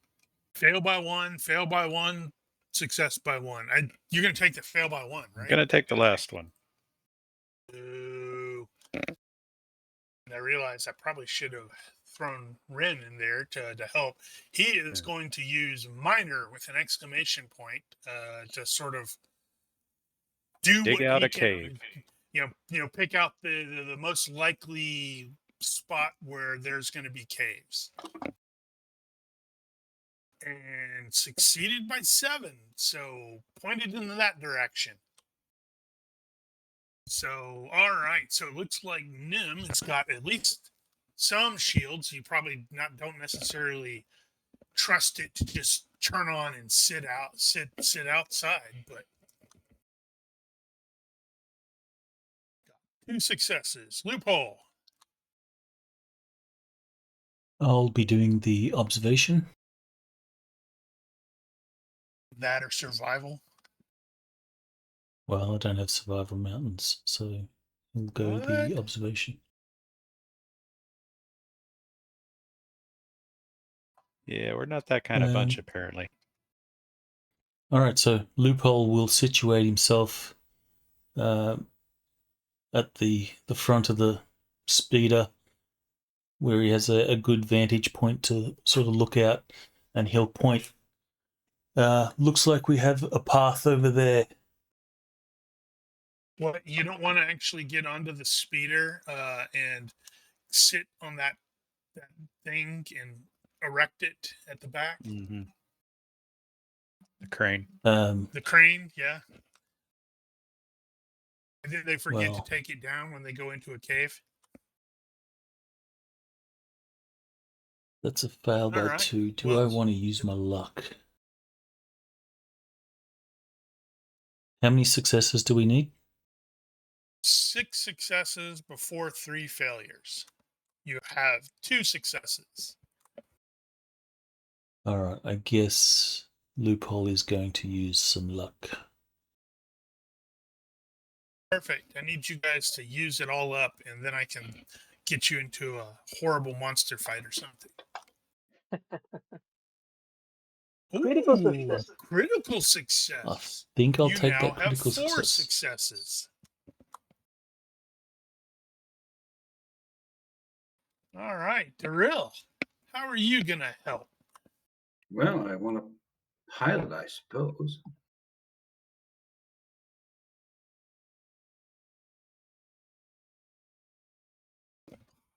Fail by 1, fail by 1, success by 1. You're going to take the fail by 1, right? I'm going to take the last one. Ooh. And I realized I probably should have thrown Ren in there to help. He is going to use minor with an exclamation point to sort of do Dig what out he a can. cave. You know, pick out the most likely spot where there's going to be caves. And succeeded by 7, so pointed in that direction. So, all right. So it looks like Nim has got at least some shields. You probably don't necessarily trust it to just turn on and sit outside, but 2 successes. Loophole. I'll be doing the observation. That or survival. Well, I don't have survival mountains, so we'll go the What? observation. Yeah, we're not that kind of bunch, apparently. All right, so Loophole will situate himself at the front of the speeder, where he has a good vantage point to sort of look out, and he'll point. Looks like we have a path over there. What, you don't want to actually get onto the speeder and sit on that thing and erect it at the back? Mm-hmm. The crane. The crane, yeah. And then they forget Well, to take it down when they go into a cave. that's a fail by Alright. 2. Do Well, I want to use my luck? How many successes do we need? 6 successes before 3 failures. You have 2 successes. All right, I guess Loophole is going to use some luck. Perfect. I need you guys to use it all up, and then I can get you into a horrible monster fight or something. Critical Ooh, success. critical I success. think I'll You take now that have critical 4 success. successes. All right, Darryl, how are you going to help? Well, I want to pilot, I suppose.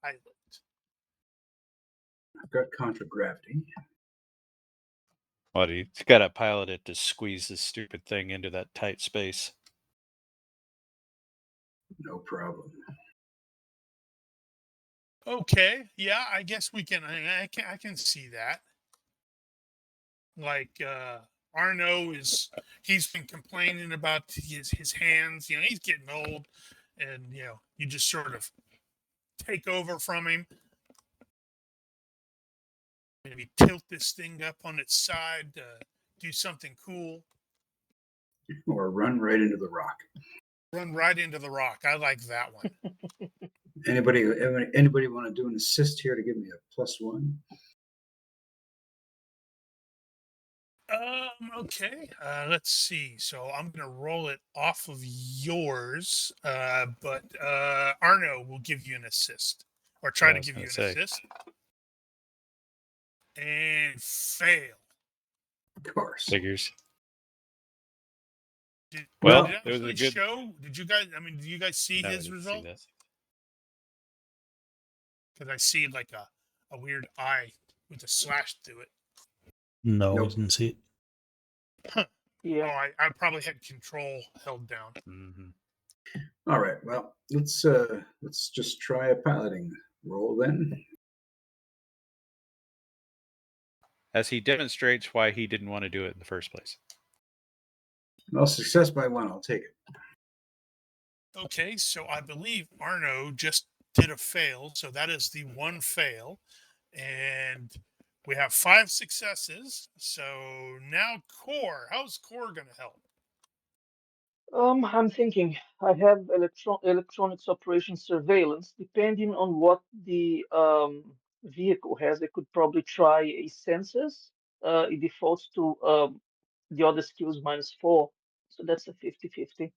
Pilot. I've got contragravity. What, he's got to pilot it to squeeze this stupid thing into that tight space. No problem. Okay, yeah, I guess we can. I can see that. Like Arno he's been complaining about his hands. You know, he's getting old, and you just sort of take over from him. Maybe tilt this thing up on its side, do something cool. Or run right into the rock. Run right into the rock. I like that one. Anybody want to do an assist here to give me a +1? Okay. Let's see. So I'm gonna roll it off of yours, but Arno will give you an assist, or try Yeah, I to was give you gonna an say. assist, and fail. Of course. Figures. Did, Well, did it it was a actually good. show? Did you guys? I mean, did you guys see No, I his didn't result? see this. Because I see like a weird eye with a slash through it. No, I Nope. didn't see it. Huh. Yeah. Oh, I probably had control held down. Mm-hmm. All right. Well, let's just try a piloting roll then. As he demonstrates why he didn't want to do it in the first place. Well, success by 1. I'll take it. Okay, so I believe Arno just did a fail, so that is the one fail, and we have 5 successes. So now Core, how's Core gonna help? I'm thinking I have electronics operations surveillance. Depending on what the vehicle has, I could probably try a sensors. It defaults to the other skills -4, so that's a 50-50.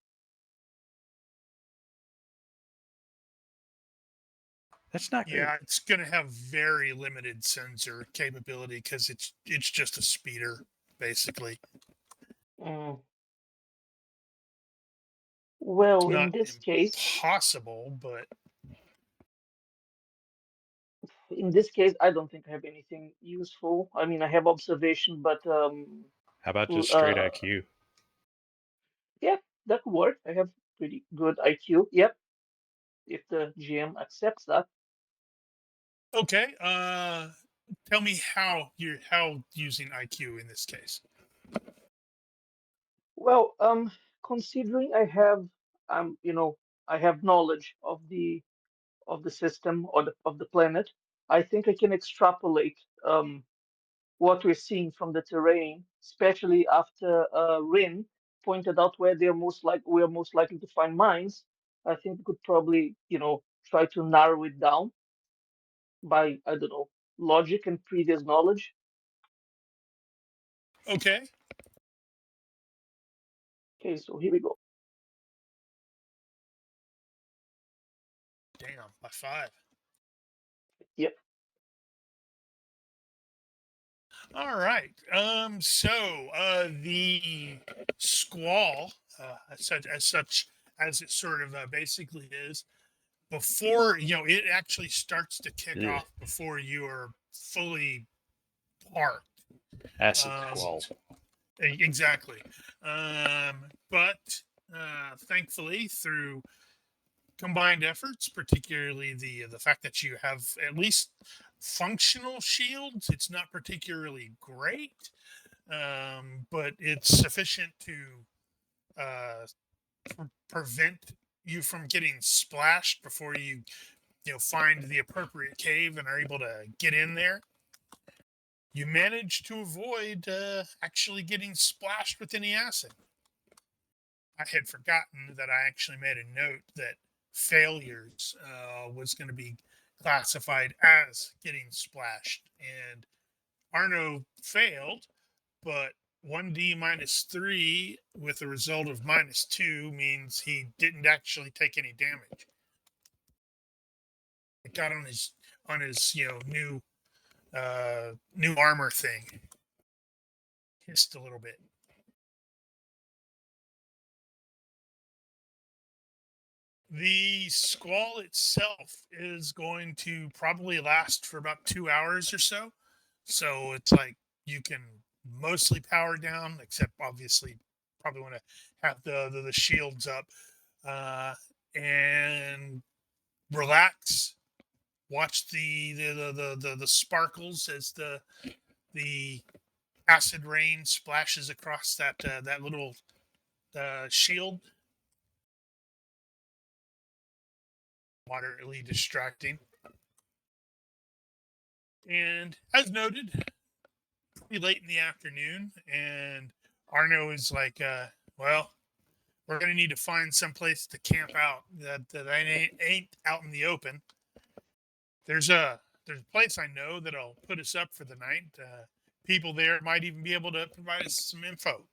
That's not great. Yeah, it's gonna have very limited sensor capability because it's just a speeder, basically. Mm. It's Well, in not this case, impossible, but I don't think I have anything useful. I mean, I have observation, but How about l- just straight uh, IQ? yeah, that could work. I have pretty good IQ. Yep, if the GM accepts that. okay. Tell me how using IQ in this case. Well, considering I have knowledge of the system or of the planet, I think I can extrapolate what we're seeing from the terrain, especially after Rin pointed out where we are most likely to find mines. I think we could probably, try to narrow it down by, I don't know, logic and previous knowledge. Okay. Okay, so here we go. Damn, by 5. Yep. All right. The squall, as it sort of basically is, before it actually starts to kick Ugh. off before you are fully parked. Acid Um, squall. exactly. But thankfully, through combined efforts, particularly the fact that you have at least functional shields, it's not particularly great, but it's sufficient to uh, prevent you from getting splashed before you find the appropriate cave and are able to get in there. You manage to avoid actually getting splashed with any acid. I had forgotten that I actually made a note that failures was going to be classified as getting splashed. And Arno failed, but 1d -3 with a result of -2 means he didn't actually take any damage. It got on his new armor thing. Hissed a little bit. The squall itself is going to probably last for about 2 hours or so. So it's like you can mostly power down, except obviously probably want to have the shields up and relax. Watch the sparkles as the acid rain splashes across that little shield. Moderately distracting. And as noted, pretty late in the afternoon, and Arno is like, well, we're gonna need to find some place to camp out that ain't out in the open. There's a place I know that'll put us up for the night. people there might even be able to provide us some info.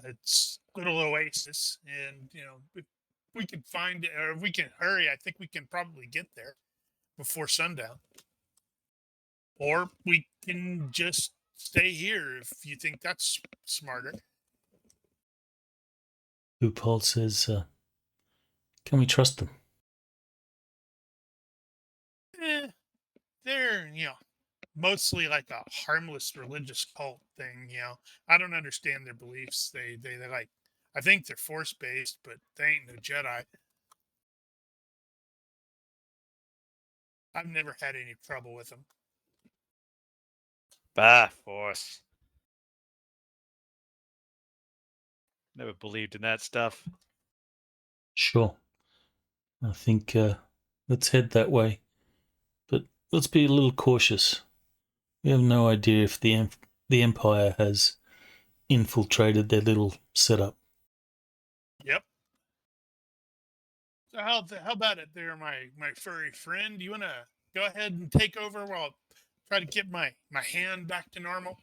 It's little oasis, and if we could find it, or if we can hurry, I think we can probably get there before sundown. Or we can just stay here if you think that's smarter. Loophole says, can we trust them? They're mostly like a harmless religious cult thing. I don't understand their beliefs. They like, I think they're force based, but they ain't no Jedi. I've never had any trouble with them. Bah, Force. Never believed in that stuff. Sure. I think let's head that way. But let's be a little cautious. We have no idea if the Empire has infiltrated their little setup. Yep. So how about it there, my furry friend? You want to go ahead and take over while I try to get my hand back to normal?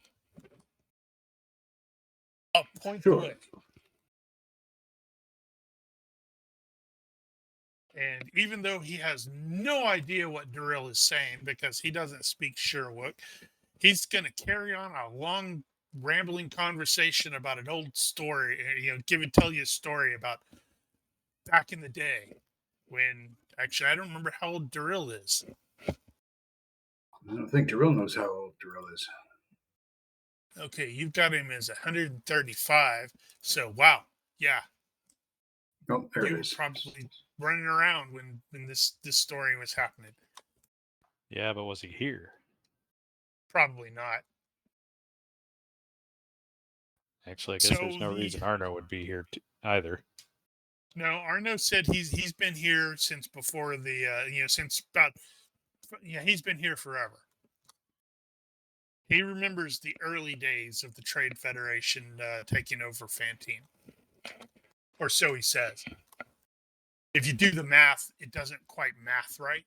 I'll point the Sure. way. And even though he has no idea what Darrell is saying because he doesn't speak Sherwook, he's going to carry on a long, rambling conversation about an old story. Tell you a story about back in the day when, actually, I don't remember how old Darrell is. I don't think Darrell knows how old Darrell is. Okay, you've got him as 135. So, wow, yeah, Oh, there you it were is. probably running around when this story was happening. Yeah, but was he here? Probably not. Actually, I guess So there's no reason Arno would be here either. No, Arno said he's been here since before the since about he's been here forever. He remembers the early days of the Trade Federation taking over Fantine, or so he says. If you do the math, it doesn't quite math right.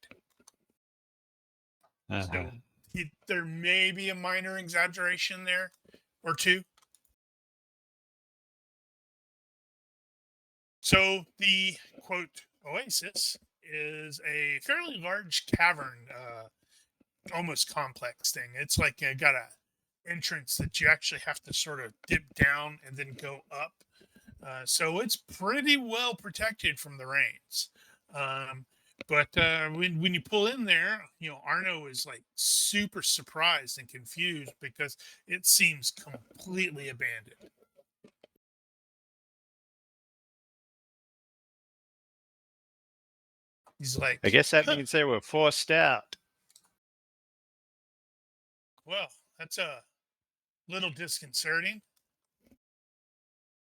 So there may be a minor exaggeration there, or two. So the quote oasis is a fairly large cavern, almost complex thing. It's like got a entrance that you actually have to sort of dip down and then go up. So it's pretty well protected from the rains. But when you pull in there, Arno is like super surprised and confused because it seems completely abandoned. He's like, I guess that means they were forced out. well, that's a little disconcerting.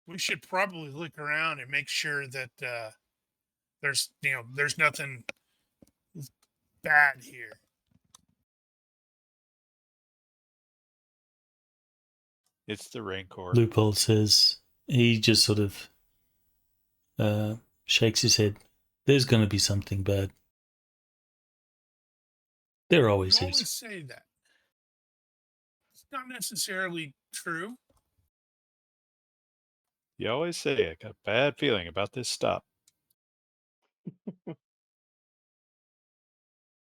We should probably look around and make sure that there's nothing bad here. It's the Rancor. Loophole says he just sort of shakes his head. There's going to be something bad. There always You is. always say that. It's not necessarily true. You always say I got a bad feeling about this stop.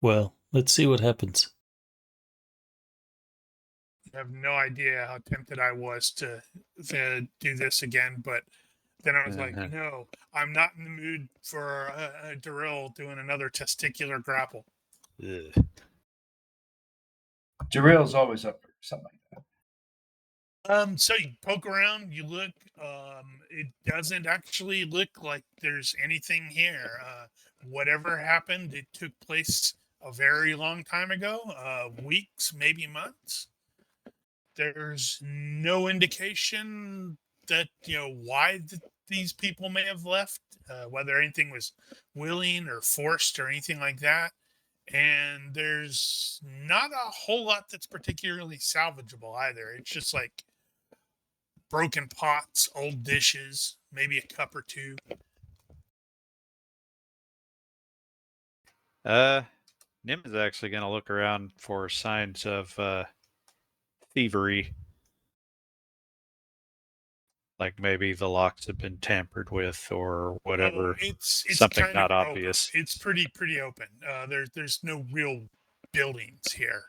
Well, let's see what happens. I have no idea how tempted I was to do this again, but then I was like, no, I'm not in the mood for a Darrell doing another testicular grapple. Ugh. Darrell's always up for something like that. So you poke around, you look. It doesn't actually look like there's anything here. Whatever happened, it took place a very long time ago, weeks, maybe months. There's no indication that why these people may have left, whether anything was willing or forced or anything like that. And there's not a whole lot that's particularly salvageable either. It's just like broken pots, old dishes, maybe a cup or two. Nim is actually going to look around for signs of thievery. Like maybe the locks have been tampered with or whatever. It's Something kind not of obvious. Open. It's pretty open. There's no real buildings here.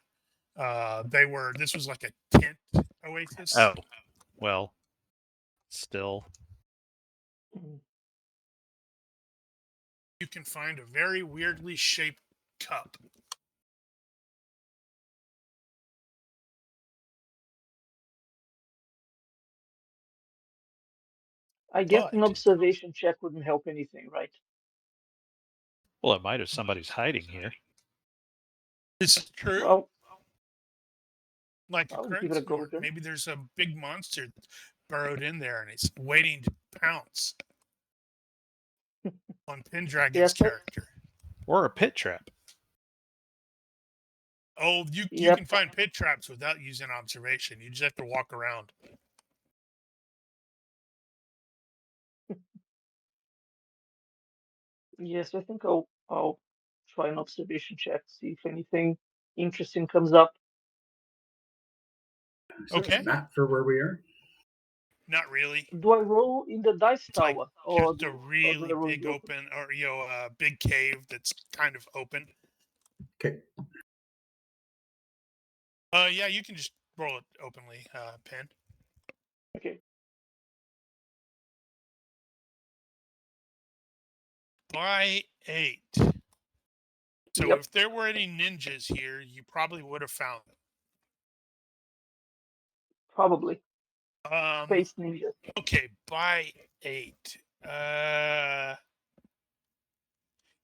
This was like a tent oasis. Oh, well, still. Mm. You can find a very weirdly shaped cup. I guess an But observation check wouldn't help anything, right? Well, it might if somebody's hiding here. this is true. Well, Like a I'll give it a go Krog's then. maybe there's a big monster burrowed in there and it's waiting to pounce on Pendragon's Yes, character. Or a pit trap. Oh, you Yep. can find pit traps without using observation. You just have to walk around. Yes, I think I'll try an observation check, see if anything interesting comes up. Is there Okay. a map for where we are? Not really. Do I roll in the dice It's like tower, or just a do I really roll in big the open? open, or big cave that's kind of open. Okay. Yeah, you can just roll it openly, Pen. Okay. By 8. So Yep. if there were any ninjas here, you probably would have found Probably. them. Space ninja. Okay, by 8.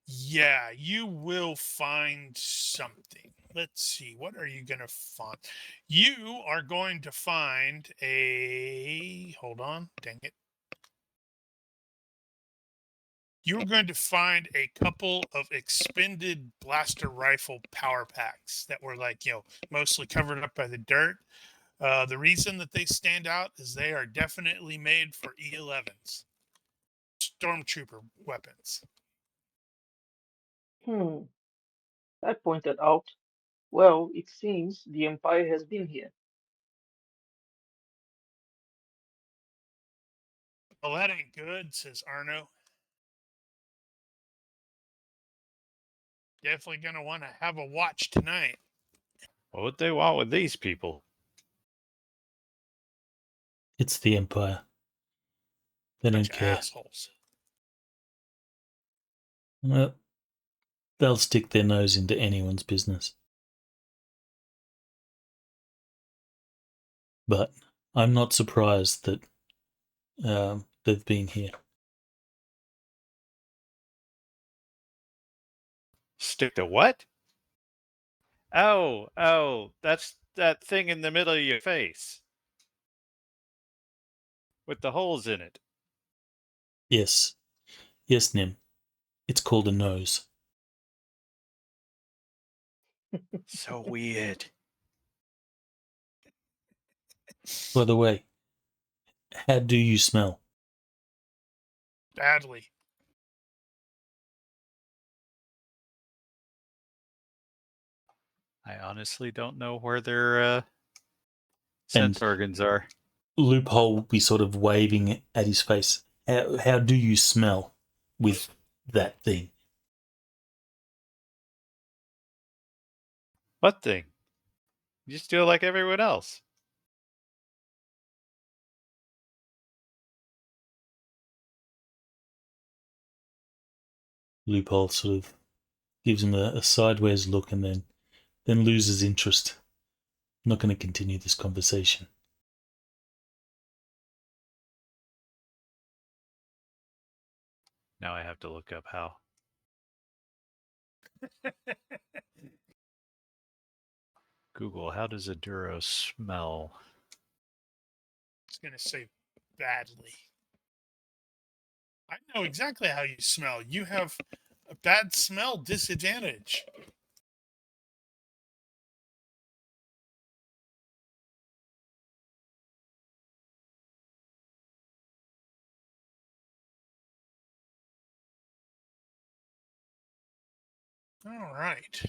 Yeah, you will find something. Let's see. What are you going to find? You are going to find a. Hold on. Dang it. You're going to find a couple of expended blaster rifle power packs that were mostly covered up by the dirt. The reason that they stand out is they are definitely made for E11s, stormtrooper weapons. I pointed out. Well, it seems the Empire has been here. Well, that ain't good, says Arno. Definitely going to want to have a watch tonight. What would they want with these people? It's the Empire. They don't Bunch of care. assholes. Well, they'll stick their nose into anyone's business. But I'm not surprised that they've been here. Stick to what? Oh, that's that thing in the middle of your face. With the holes in it. Yes, Nim. It's called a nose. So weird. By the way, how do you smell? Badly. I honestly don't know where their And sense organs are. Loophole will be sort of waving at his face. How do you smell with that thing? What thing? You just do it like everyone else. Loophole sort of gives him a sideways look and then loses interest. I'm not going to continue this conversation. Now I have to look up how. Google, how does a Duro smell? It's going to say badly. I know exactly how you smell. You have a bad smell disadvantage. All right.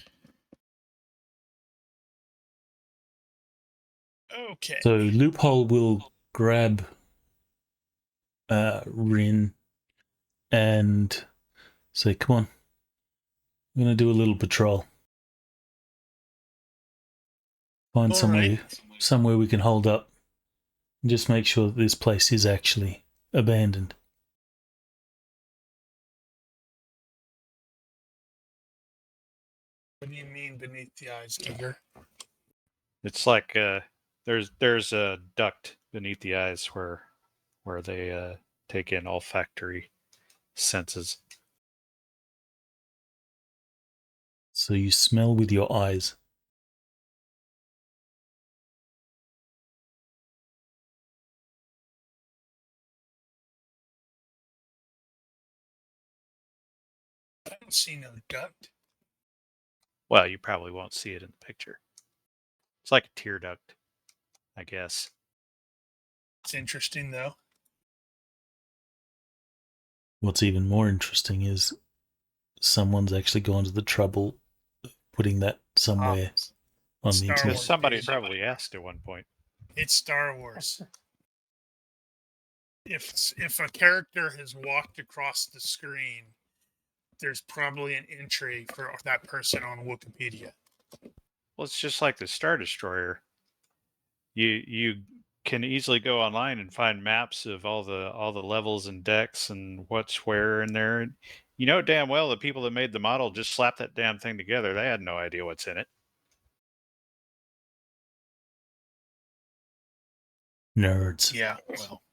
Okay. So Loophole will grab Rin and say, "Come on, I'm going to do a little patrol. Find All right. somewhere we can hold up and just make sure that this place is actually abandoned." What do you mean beneath the eyes, Giger? It's like there's a duct beneath the eyes where they take in olfactory senses. So you smell with your eyes. I don't see no duct. Well, you probably won't see it in the picture. It's like a tear duct, I guess. It's interesting, though. What's even more interesting is someone's actually gone to the trouble of putting that somewhere on the Star internet. Because Wars, somebody baby. probably asked at one point. It's Star Wars. If a character has walked across the screen, there's probably an entry for that person on Wikipedia. Well, it's just like the Star Destroyer. You can easily go online and find maps of all the levels and decks and what's where in there. You know damn well the people that made the model just slapped that damn thing together. They had no idea what's in it. Nerds. Yeah, well.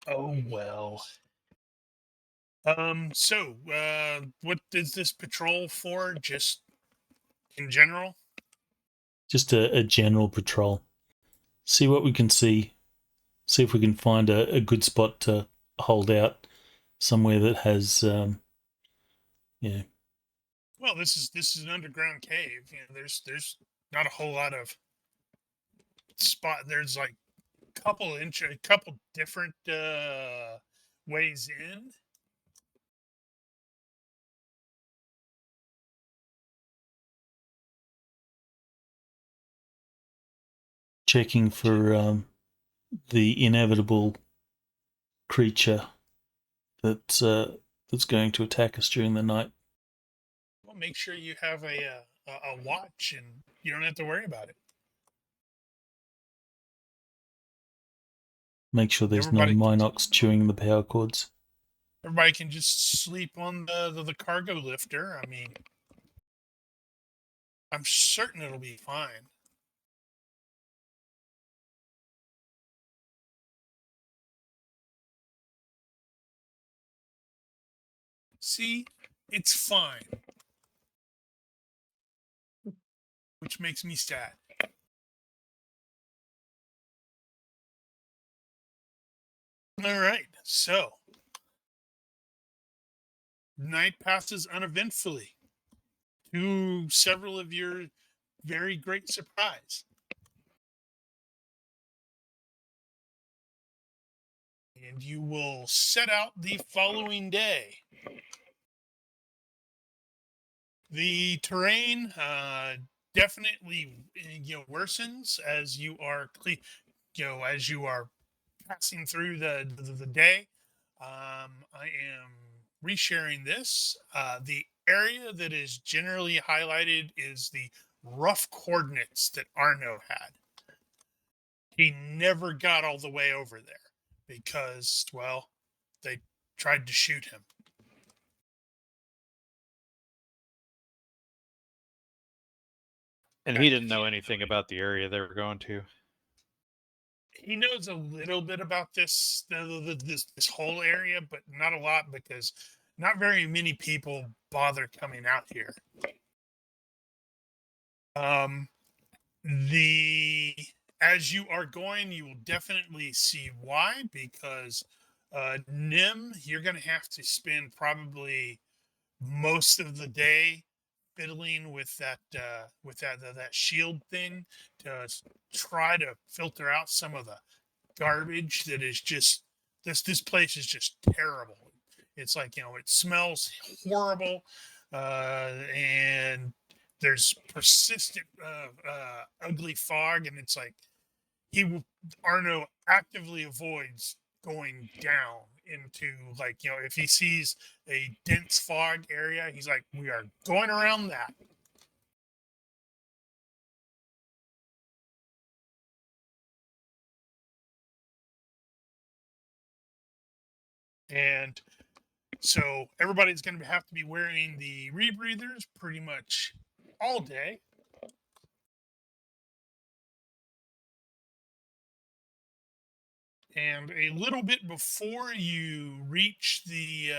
Oh, well. So, what is this patrol for? Just in general? Just a general patrol. See what we can see. See if we can find a good spot to hold out. Somewhere that has, yeah. Well, this is an underground cave. You know, there's not a whole lot of spot. There's like a couple different ways in. Checking for the inevitable creature that's going to attack us during the night. Well, make sure you have a watch, and you don't have to worry about it. Make sure there's Everybody- no Minox chewing the power cords. Everybody can just sleep on the cargo lifter. I mean, I'm certain it'll be fine. See, it's fine. Which makes me sad. All right, so night passes uneventfully to several of your very great surprise. And you will set out the following day. The terrain definitely worsens as you are as you are passing through the day. I am resharing this. The area that is generally highlighted is the rough coordinates that Arno had. He never got all the way over there because, well, they tried to shoot him. And he didn't know anything about the area they were going to. He knows a little bit about this whole area, but not a lot because not very many people bother coming out here. As you are going, you will definitely see why, because Nim, you're going to have to spend probably most of the day fiddling with that shield thing to try to filter out some of the garbage that is just this place is just terrible. It's like, it smells horrible, and there's persistent ugly fog, and it's like Arno actively avoids going down into, like, if he sees a dense fog area, he's like, we are going around that. And so everybody's going to have to be wearing the rebreathers pretty much all day. And a little bit before you reach the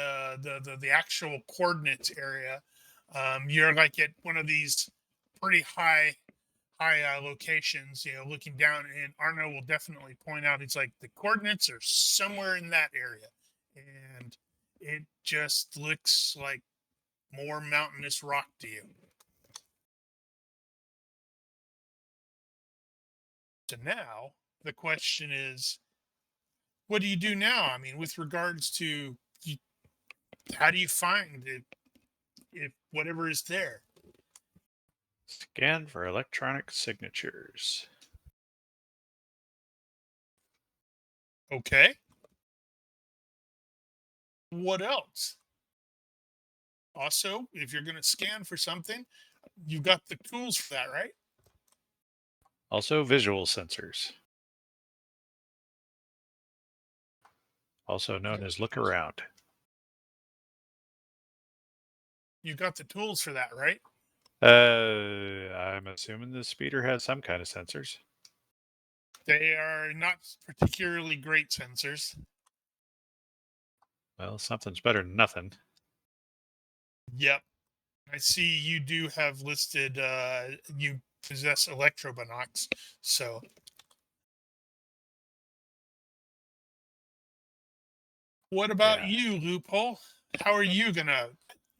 actual coordinates area, you're like at one of these pretty high locations, looking down, and Arno will definitely point out, it's like the coordinates are somewhere in that area, and it just looks like more mountainous rock to you. So now the question is, what do you do now? I mean, with regards to how do you find it, if whatever is there? Scan for electronic signatures. Okay. What else? Also, if you're going to scan for something, you've got the tools for that, right? Also, visual sensors. Also known as look around. You got the tools for that, right? I'm assuming the speeder has some kind of sensors. They are not particularly great sensors. Well, something's better than nothing. Yep. I see you do have listed, you possess electrobinocs, so. What about Yeah. you, Loophole? How are you going to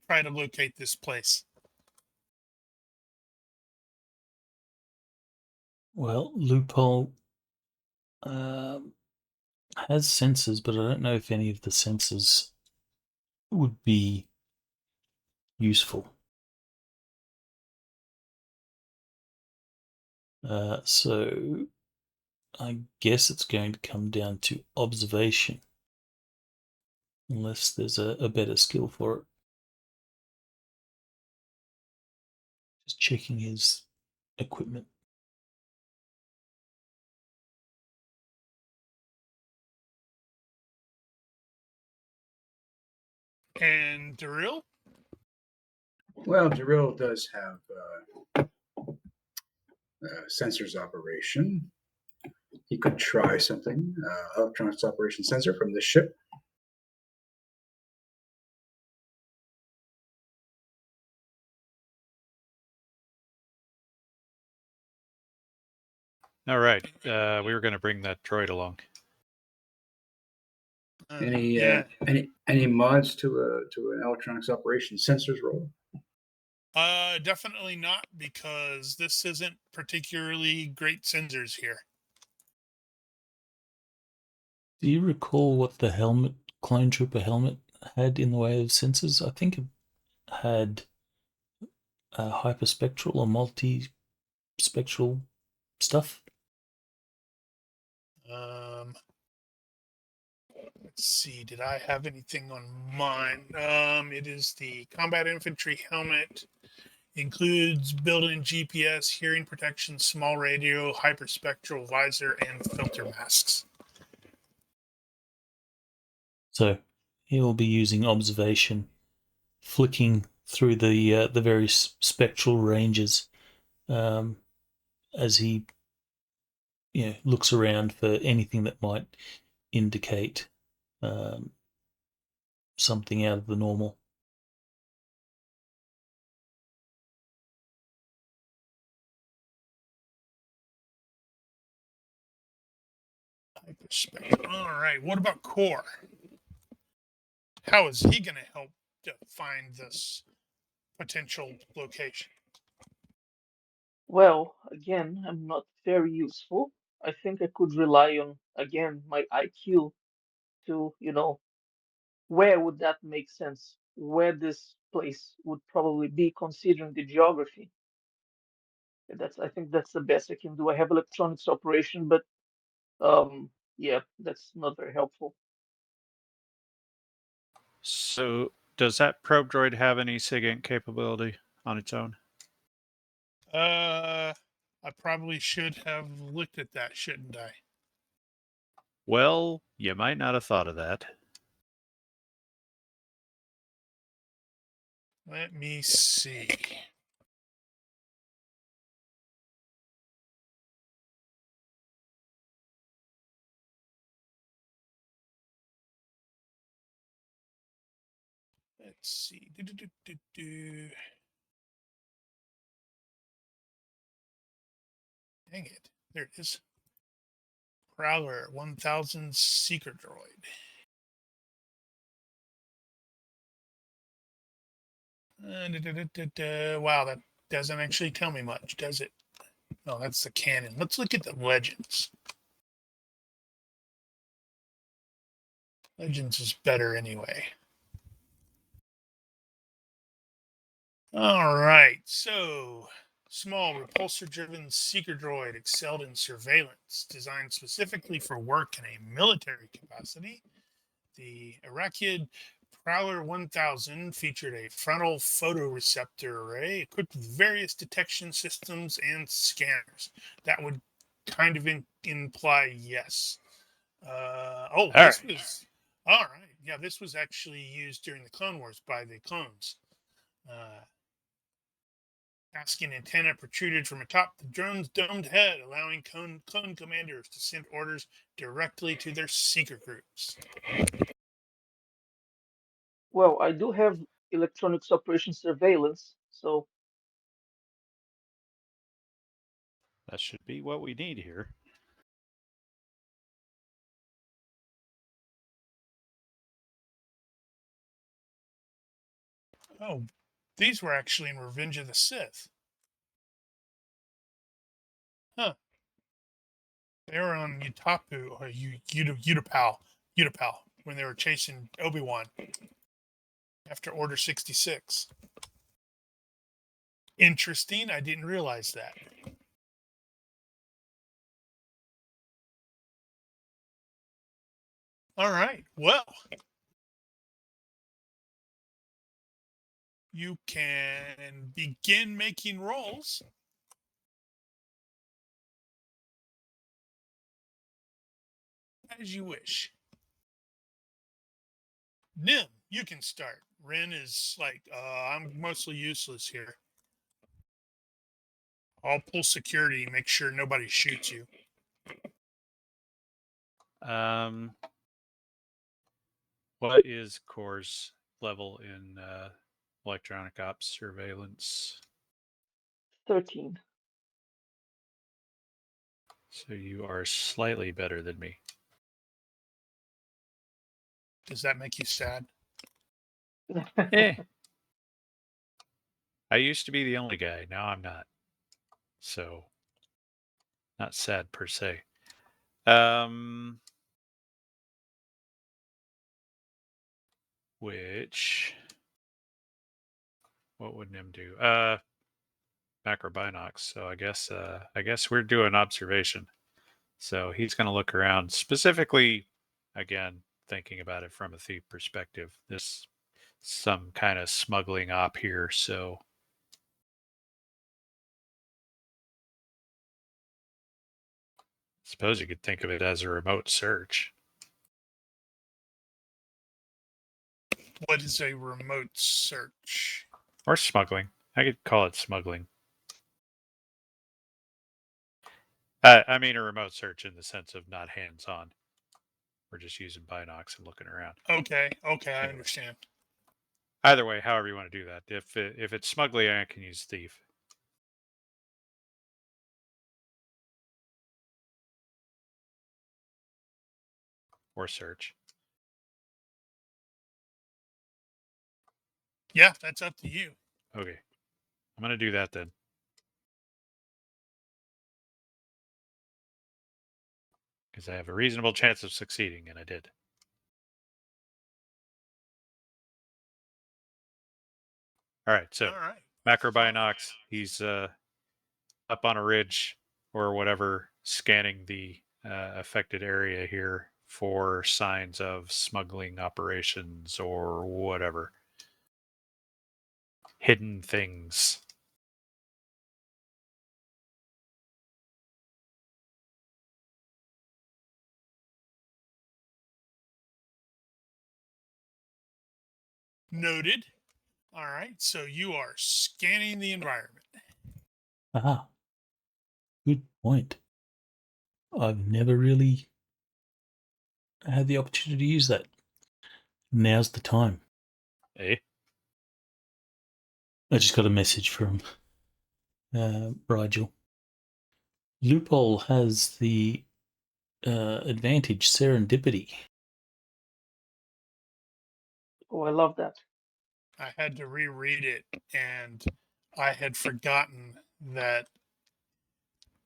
try to locate this place? Well, Loophole has sensors, but I don't know if any of the sensors would be useful. So I guess it's going to come down to observation, unless there's a better skill for it. Just checking his equipment. And Daryl? Well, Drill does have sensors operation. He could try something. Electronics operation sensor from this ship. All right. We were going to bring that droid along. Any mods to an electronics operation sensors role? Definitely not, because this isn't particularly great sensors here. Do you recall what the clone trooper helmet had in the way of sensors? I think it had hyperspectral or multi-spectral stuff. Let's see. Did I have anything on mine? It is the combat infantry helmet. Includes built-in GPS, hearing protection, small radio, hyperspectral visor, and filter masks. So he'll be using observation, flicking through the various spectral ranges as he looks around for anything that might indicate something out of the normal. Hyperspectral. All right. What about Core? How is he going to help to find this potential location? Well, again, I'm not very useful. I think I could rely on, again, my IQ to, where would that make sense? Where this place would probably be considering the geography. I think that's the best I can do. I have electronics operation, but yeah, that's not very helpful. So, does that probe droid have any SIGINT capability on its own? I probably should have looked at that, shouldn't I? Well, you might not have thought of that. Let me see. Let's see. Dang it. There it is. Prowler 1000 Secret Droid. Wow, that doesn't actually tell me much, does it? No, that's the canon. Let's look at the legends. Legends is better anyway. All right, so small repulsor-driven seeker droid excelled in surveillance, designed specifically for work in a military capacity. The Iraqid Prowler 1000 featured a frontal photoreceptor array equipped with various detection systems and scanners. That would kind of imply yes. This was all right. Yeah, this was actually used during the Clone Wars by the clones. Asking antenna protruded from atop the drone's domed head, allowing clone commanders to send orders directly to their seeker groups. Well, I do have electronics operation surveillance, so That should be what we need here. Oh, these were actually in Revenge of the Sith. Huh. They were on Utapu or Utapau when they were chasing Obi-Wan after Order 66. Interesting. I didn't realize that. All right. Well, you can begin making rolls. As you wish. Nim, you can start. Ren is like, I'm mostly useless here. I'll pull security, make sure nobody shoots you. What is Core's level in electronic ops surveillance? 13. So you are slightly better than me. Does that make you sad? Eh. I used to be the only guy. Now I'm not. So, not sad per se. What would Nim do? Macro binocs. So I guess we're doing observation. So he's going to look around, specifically, again, thinking about it from a thief perspective. This some kind of smuggling op here. So suppose you could think of it as a remote search. What is a remote search? Or smuggling. I could call it smuggling. I mean a remote search in the sense of not hands-on. We're just using binocs and looking around. Okay, I understand. Either way, however you want to do that. If it's smuggling, I can use thief. Or search. Yeah, that's up to you. Okay. I'm going to do that then. Because I have a reasonable chance of succeeding, and I did. All right, so All right. macro binocs, he's up on a ridge or whatever, scanning the affected area here for signs of smuggling operations or whatever. Hidden things. Noted. All right, so you are scanning the environment. Ah, good point. I've never really had the opportunity to use that. Now's the time. Eh? I just got a message from Rigil. Loophole has the advantage serendipity. Oh, I love that. I had to reread it, and I had forgotten that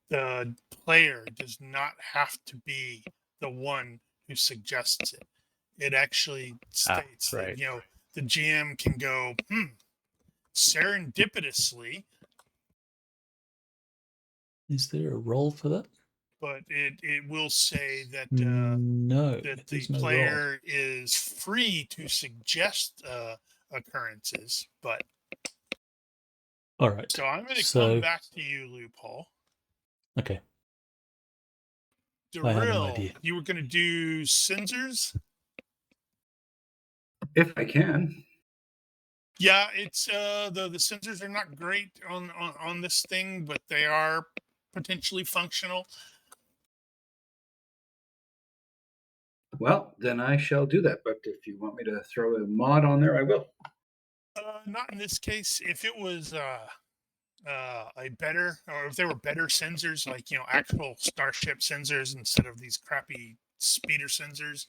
the player does not have to be the one who suggests it. It actually states right. that, the GM can go, serendipitously, Is there a role for that? but it will say that No, that the there's no role. player is free to suggest occurrences. But All right. so I'm going to So- come back to you, Loophole. Okay. Darryl, I have an idea. you were going to do sensors? If I can. Yeah, it's the sensors are not great on this thing, but they are potentially functional. Well, then I shall do that. But if you want me to throw a mod on there, I will. Not in this case. If it was a better, or if there were better sensors, like actual Starship sensors instead of these crappy speeder sensors,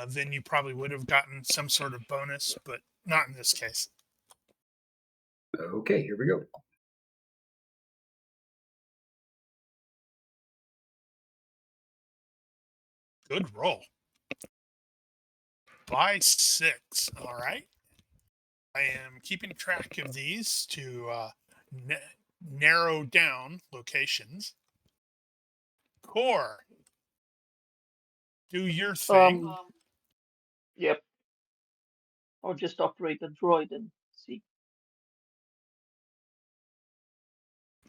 then you probably would have gotten some sort of bonus, but not in this case. Okay, here we go. Good roll. By 6. All right. I am keeping track of these to narrow down locations. Core, do your thing. Yep. Or just operate a droid and see.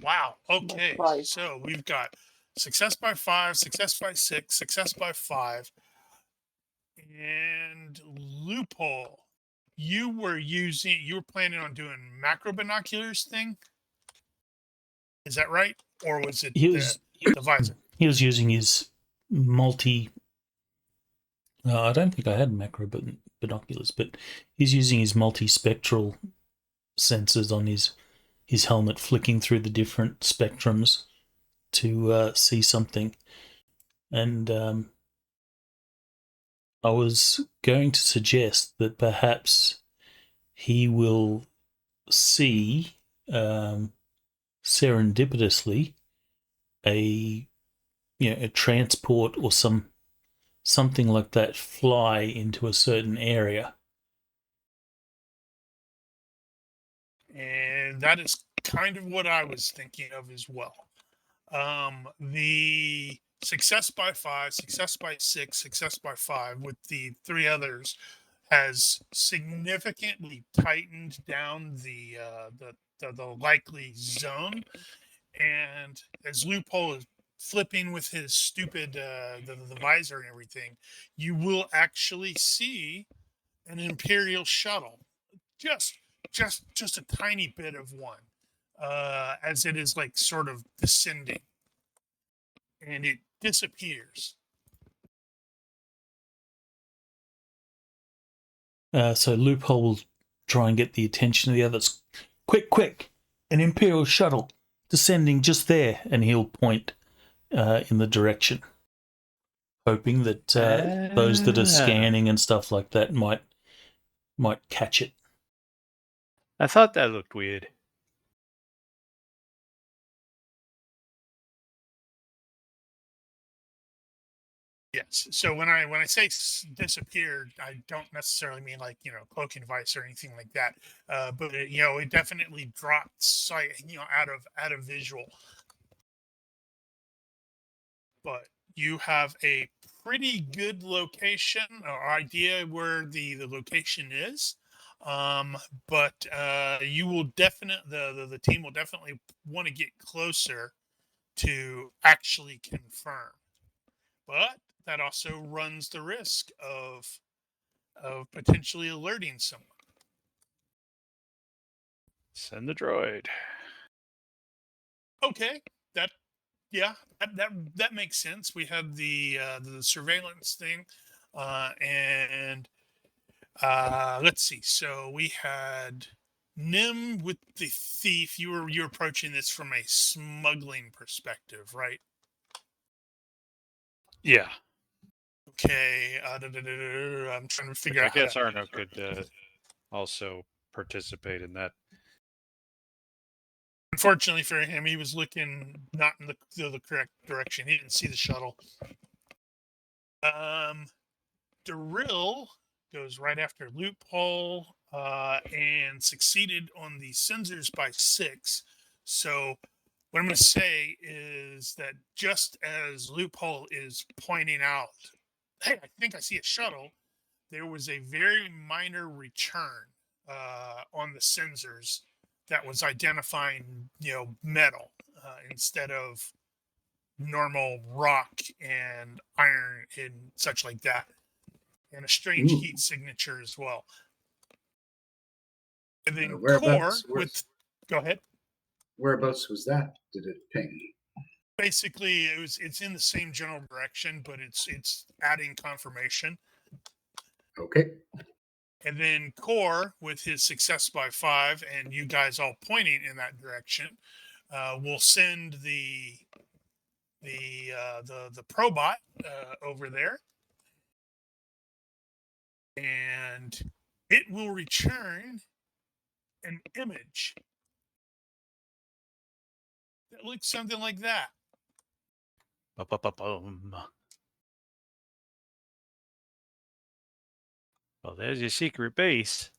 Wow. Okay. By 5. So we've got success by 5, success by 6, success by 5, and loophole. You were planning on doing macro binoculars thing. Is that right? Or was it the visor? He was using his multi. I don't think I had macro binoculars, but he's using his multispectral sensors on his helmet, flicking through the different spectrums to see something. And I was going to suggest that perhaps he will see serendipitously a transport or something like that fly into a certain area. And that is kind of what I was thinking of as well. The success by 5, success by 6, success by 5 with the 3 others has significantly tightened down the likely zone. And as Loophole is flipping with his stupid the visor and everything, you will actually see an Imperial shuttle, just a tiny bit of one, as it is like sort of descending, and it disappears. So Loophole will try and get the attention of the others. Quick! An Imperial shuttle descending just there, and he'll point in the direction, hoping that those that are scanning and stuff like that might catch it. I thought that looked weird. Yes. So when I say disappeared, I don't necessarily mean like cloaking device or anything like that. But it definitely dropped sight, out of visual. but you have a pretty good location or idea where the location is. But you will the team will definitely want to get closer to actually confirm. But that also runs the risk of potentially alerting someone. Send the droid. Okay, that makes sense. We have the surveillance thing, and let's see. So we had Nim with the thief. You're approaching this from a smuggling perspective, right? Yeah. Okay. I'm trying to figure I out how guess to. Arno could also participate in that. Unfortunately for him, he was looking not in the correct direction. He didn't see the shuttle. Derill goes right after Loophole and succeeded on the sensors by 6. So what I'm going to say is that just as Loophole is pointing out, hey, I think I see a shuttle, there was a very minor return on the sensors that was identifying, metal instead of normal rock and iron and such like that, and a strange Ooh. heat signature as well. And then Whereabouts? Go ahead. Whereabouts was that? Did it ping? Basically, it's in the same general direction, but it's adding confirmation. Okay. And then Core, with his success by 5, and you guys all pointing in that direction, will send the probot over there, and it will return an image that looks something like that. Ba-ba-ba-boom. Well, there's your secret base.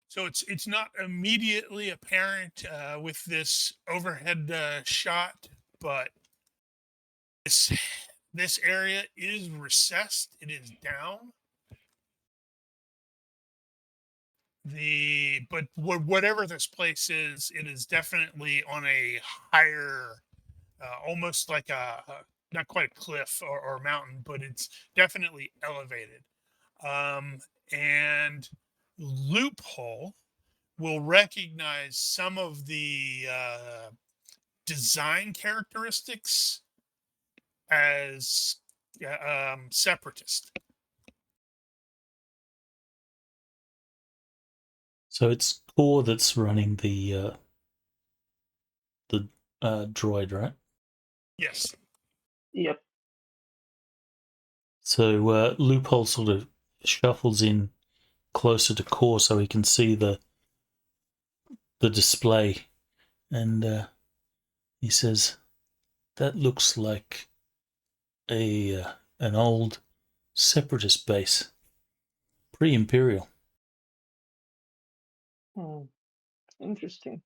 So it's not immediately apparent with this overhead shot, but this area is recessed. It is down. But whatever this place is, it is definitely on a higher, almost like not quite a cliff or mountain, but it's definitely elevated. And Loophole will recognize some of the design characteristics as separatist. So it's Core that's running the droid, right? Yes. Yep. So Loophole sort of shuffles in closer to Core so he can see the display, and he says, "That looks like an old separatist base, pre-Imperial." Interesting.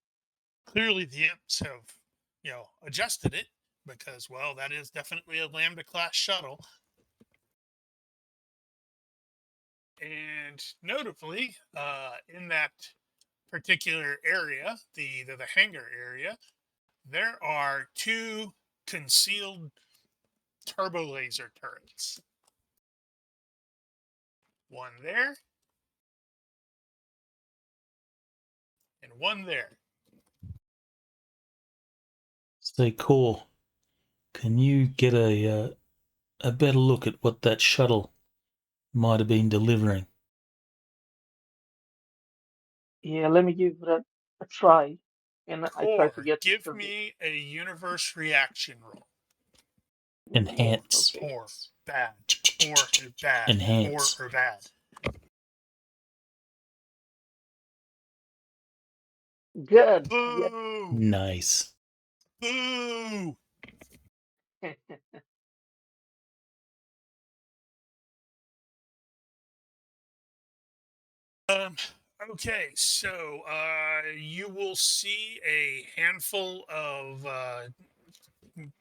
Clearly, the imps have, adjusted it because, well, that is definitely a Lambda class shuttle. And notably, in that particular area, the hangar area, there are 2 concealed turbo laser turrets. One there, and one there. Say, Core, can you get a better look at what that shuttle might have been delivering? Yeah, let me give that a try. And I try to Core, get give me a universe reaction roll. Enhance. Okay. Or bad. Or bad. Enhance. Or bad. Good. Yes. Boo! Nice. Boo! Okay, so you will see a handful of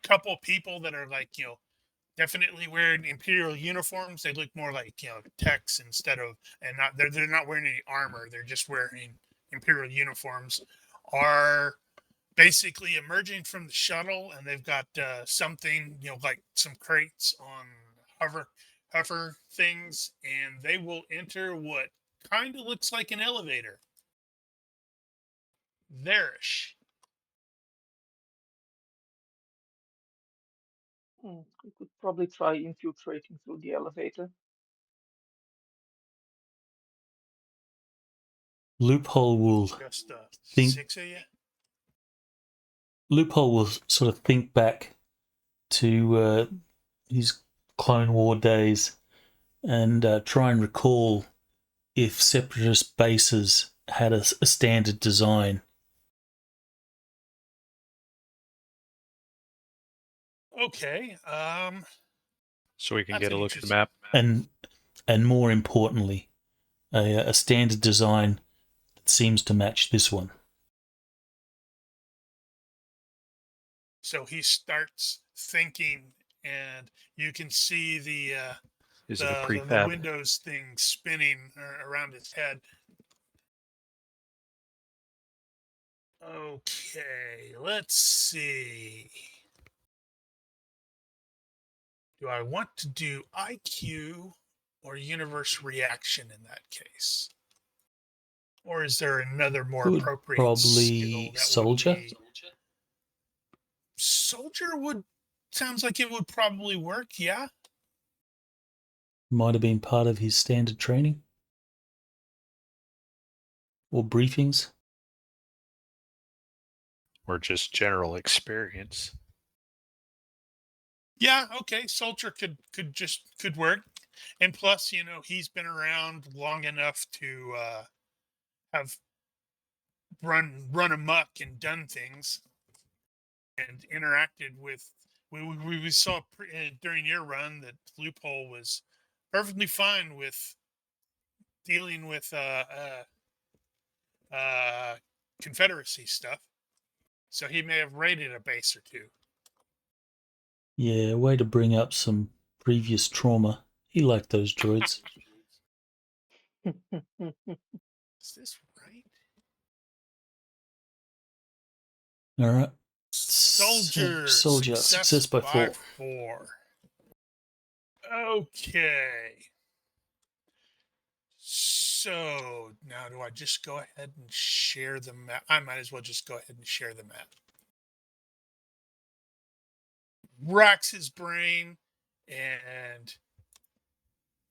couple people that are like, definitely wearing Imperial uniforms. They look more like, techs instead of, and not, they're not wearing any armor. They're just wearing Imperial uniforms, are basically emerging from the shuttle, and they've got something, like some crates on hover things, and they will enter what kind of looks like an elevator. Therish. We could probably try infiltrating through the elevator. Loophole will Just think. 6 a.m. Loophole will sort of think back to his Clone War days and try and recall if Separatist bases had a standard design. Okay. So we can That's get a an look at the interesting- map. And more importantly, a standard design that seems to match this one. So he starts thinking, and you can see the Is it a the prefab? Windows thing spinning around his head. Okay, let's see. Do I want to do IQ or universe reaction in that case? Or is there another more Would appropriate probably skill that soldier. would be... Soldier would... Sounds like it would probably work, yeah. Might have been part of his standard training or briefings. Or just general experience. Yeah, okay. Soldier could work. And plus, he's been around long enough to have run amok and done things and interacted with. We saw during your run that Loophole was perfectly fine with dealing with Confederacy stuff. So he may have raided a base or two. Yeah, way to bring up some previous trauma. He liked those droids. Is this right? All right. Soldier. Success by 4. 4. Okay. So now do I just go ahead and share the map? I might as well just go ahead and share the map. Racks his brain and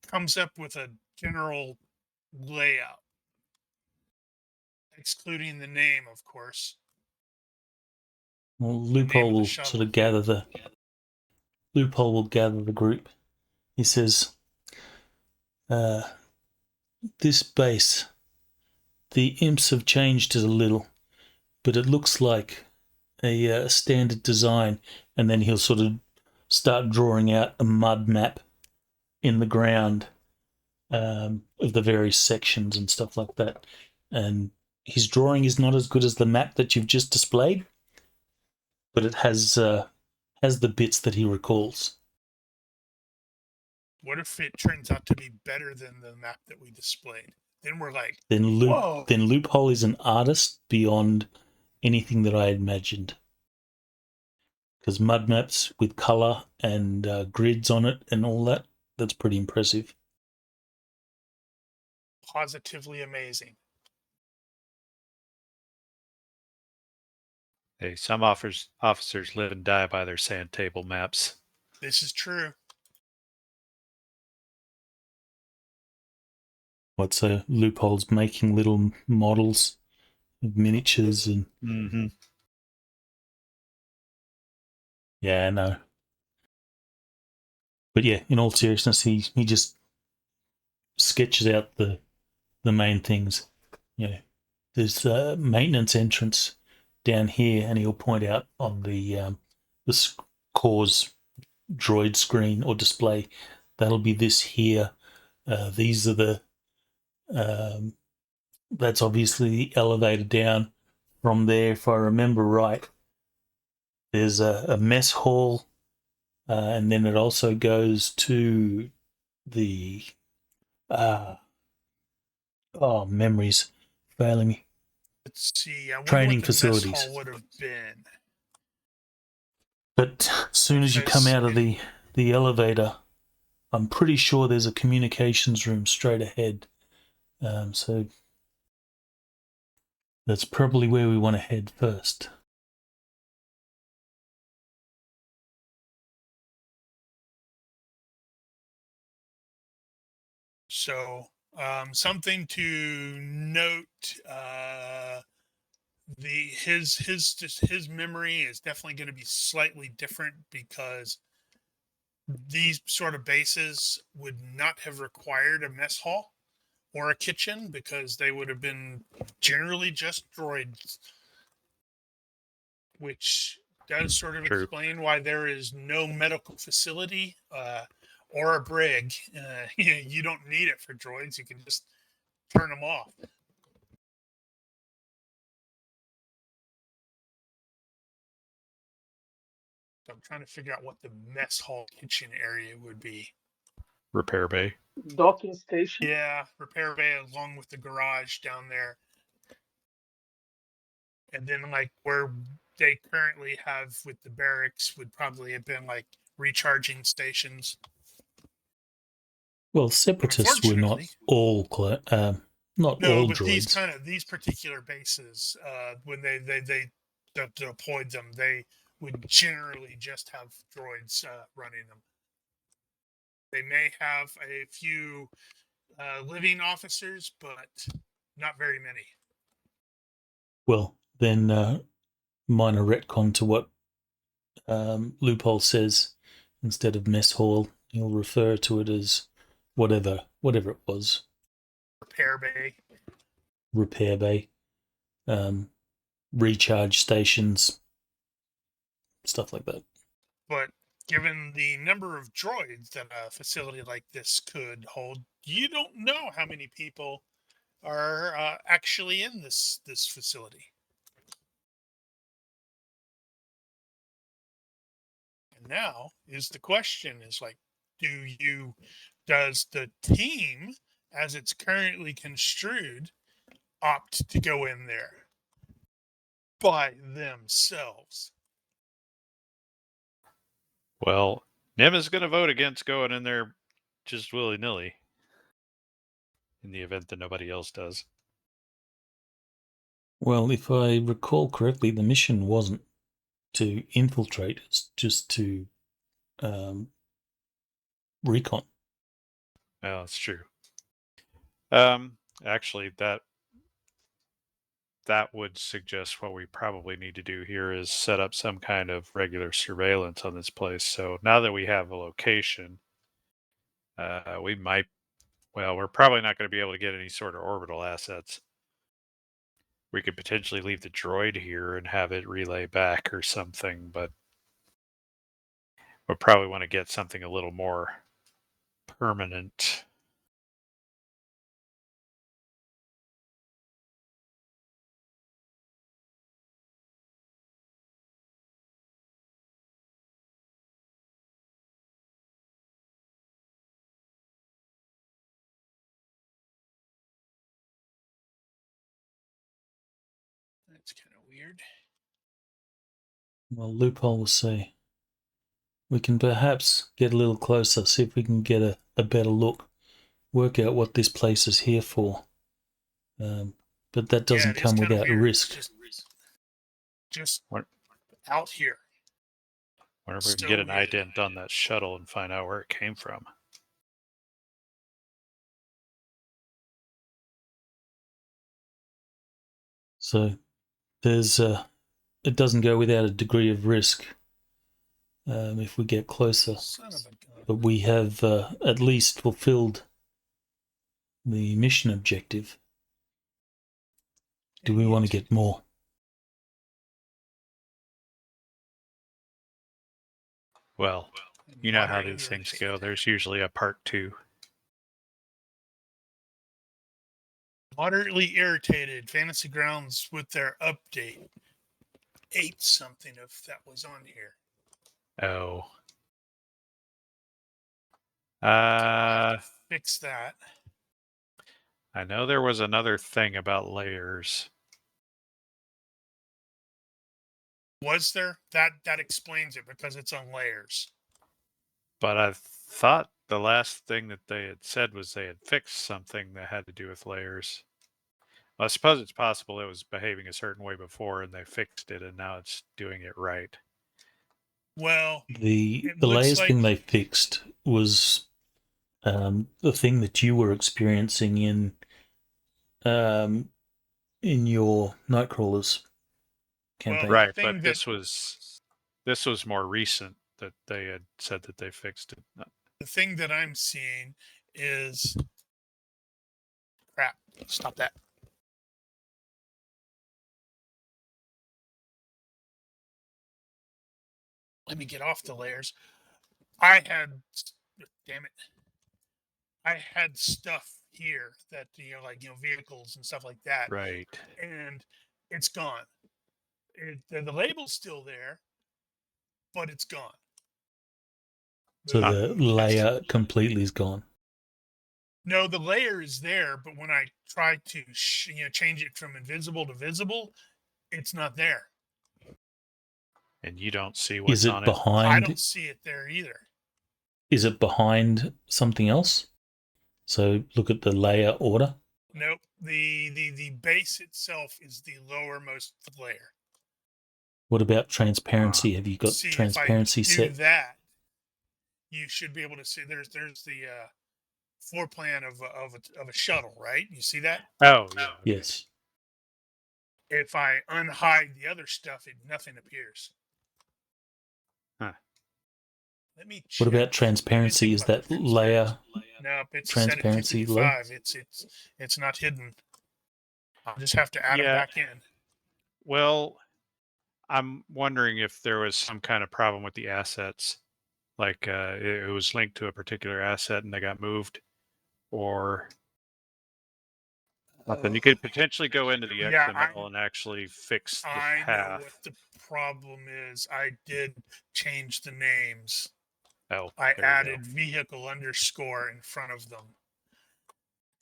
comes up with a general layout, excluding the name, of course. Well, Loophole will sort of gather the group. He says, this base, the imps have changed it a little, but it looks like a standard design. And then he'll sort of start drawing out a mud map in the ground of the various sections and stuff like that. And his drawing is not as good as the map that you've just displayed, but it has the bits that he recalls. What if it turns out to be better than the map that we displayed? Then we're like, then whoa. Then Loophole is an artist beyond anything that I imagined. Because mud maps with color and grids on it and all that, that's pretty impressive. Positively amazing. Hey, some officers live and die by their sand table maps. This is true. What's Loophole's making little models of miniatures and... Mm-hmm. Yeah, I know. But yeah, in all seriousness, he just sketches out the main things. There's a maintenance entrance down here, and he'll point out on the cause droid screen or display, that'll be this here. These are the that's obviously the elevator down from there. If I remember right, There's a mess hall, and then it also goes to the memories failing me. Let's see. I wonder Training what the facilities. mess hall would have been. But as soon as you come out of the elevator, I'm pretty sure there's a communications room straight ahead. So that's probably where we want to head first. So something to note: his memory is definitely going to be slightly different because these sort of bases would not have required a mess hall or a kitchen because they would have been generally just droids, which does sort of explain why there is no medical facility or a brig. You don't need it for droids. You can just turn them off. So I'm trying to figure out what the mess hall kitchen area would be. Repair bay. Docking station. Yeah, repair bay along with the garage down there. And then like where they currently have with the barracks would probably have been like recharging stations. Well, separatists were not all not no, all but droids. these particular bases, when they deployed them, they would generally just have droids running them. They may have a few living officers, but not very many. Well, then minor retcon to what Loophole says. Instead of mess hall, he'll refer to it as whatever it was. Repair bay. Recharge stations, stuff like that. But given the number of droids that a facility like this could hold, you don't know how many people are actually in this facility. And now is the question: is like, does the team, as it's currently construed, opt to go in there by themselves? Well, Nim is going to vote against going in there just willy-nilly in the event that nobody else does. Well, if I recall correctly, the mission wasn't to infiltrate, it's just to recon. Yeah, that's true. Actually, that would suggest what we probably need to do here is set up some kind of regular surveillance on this place. So now that we have a location, we might, well, we're probably not going to be able to get any sort of orbital assets. We could potentially leave the droid here and have it relay back or something, but we'll probably want to get something a little more permanent. That's kind of weird. Well, Loophole will say we can perhaps get a little closer, see if we can get a better look, work out what this place is here for. But that doesn't come without a risk. Just out here. Wonder if we can get an ident on that shuttle and find out where it came from. So there's it doesn't go without a degree of risk if we get closer. But we have at least fulfilled the mission objective. Do we want to get more? Well, you know how these things go. There's usually a part 2. Moderately irritated. Fantasy Grounds with their update. ate something if that was on here. Oh. I'll have to fix that. I know there was another thing about layers. Was there? That explains it because it's on layers. But I thought the last thing that they had said was they had fixed something that had to do with layers. I suppose it's possible it was behaving a certain way before and they fixed it and now it's doing it right. Well, The it looks layers like thing they fixed was the thing that you were experiencing in your Nightcrawlers campaign. Right, thing but that- this was more recent that they had said that they fixed it. the thing that I'm seeing is crap. Stop that. Let me get off the layers. Damn it. I had stuff here that, vehicles and stuff like that. Right. And it's gone. The label's still there, but it's gone. So the layer completely is gone. No, the layer is there, but when I try to change it from invisible to visible, it's not there. And you don't see what's Is it on it? behind? I don't see it there either. Is it behind something else? So look at the layer order. Nope. The base itself is the lowermost layer. What about transparency? Have you got See, transparency if I do set? that, you should be able to see. There's the floor plan of a shuttle, right? You see that? Oh, yeah. Okay. Yes. If I unhide the other stuff, nothing appears. Huh. Let me check. What about transparency? Is that layer? Nope, it's transparency set at 255. It's not hidden. I'll just have to add them back in. Well, I'm wondering if there was some kind of problem with the assets, like it was linked to a particular asset and they got moved, or something. You could potentially go into the XML and actually fix the path. I know what the problem is. I did change the names. Oh, I added vehicle underscore in front of them.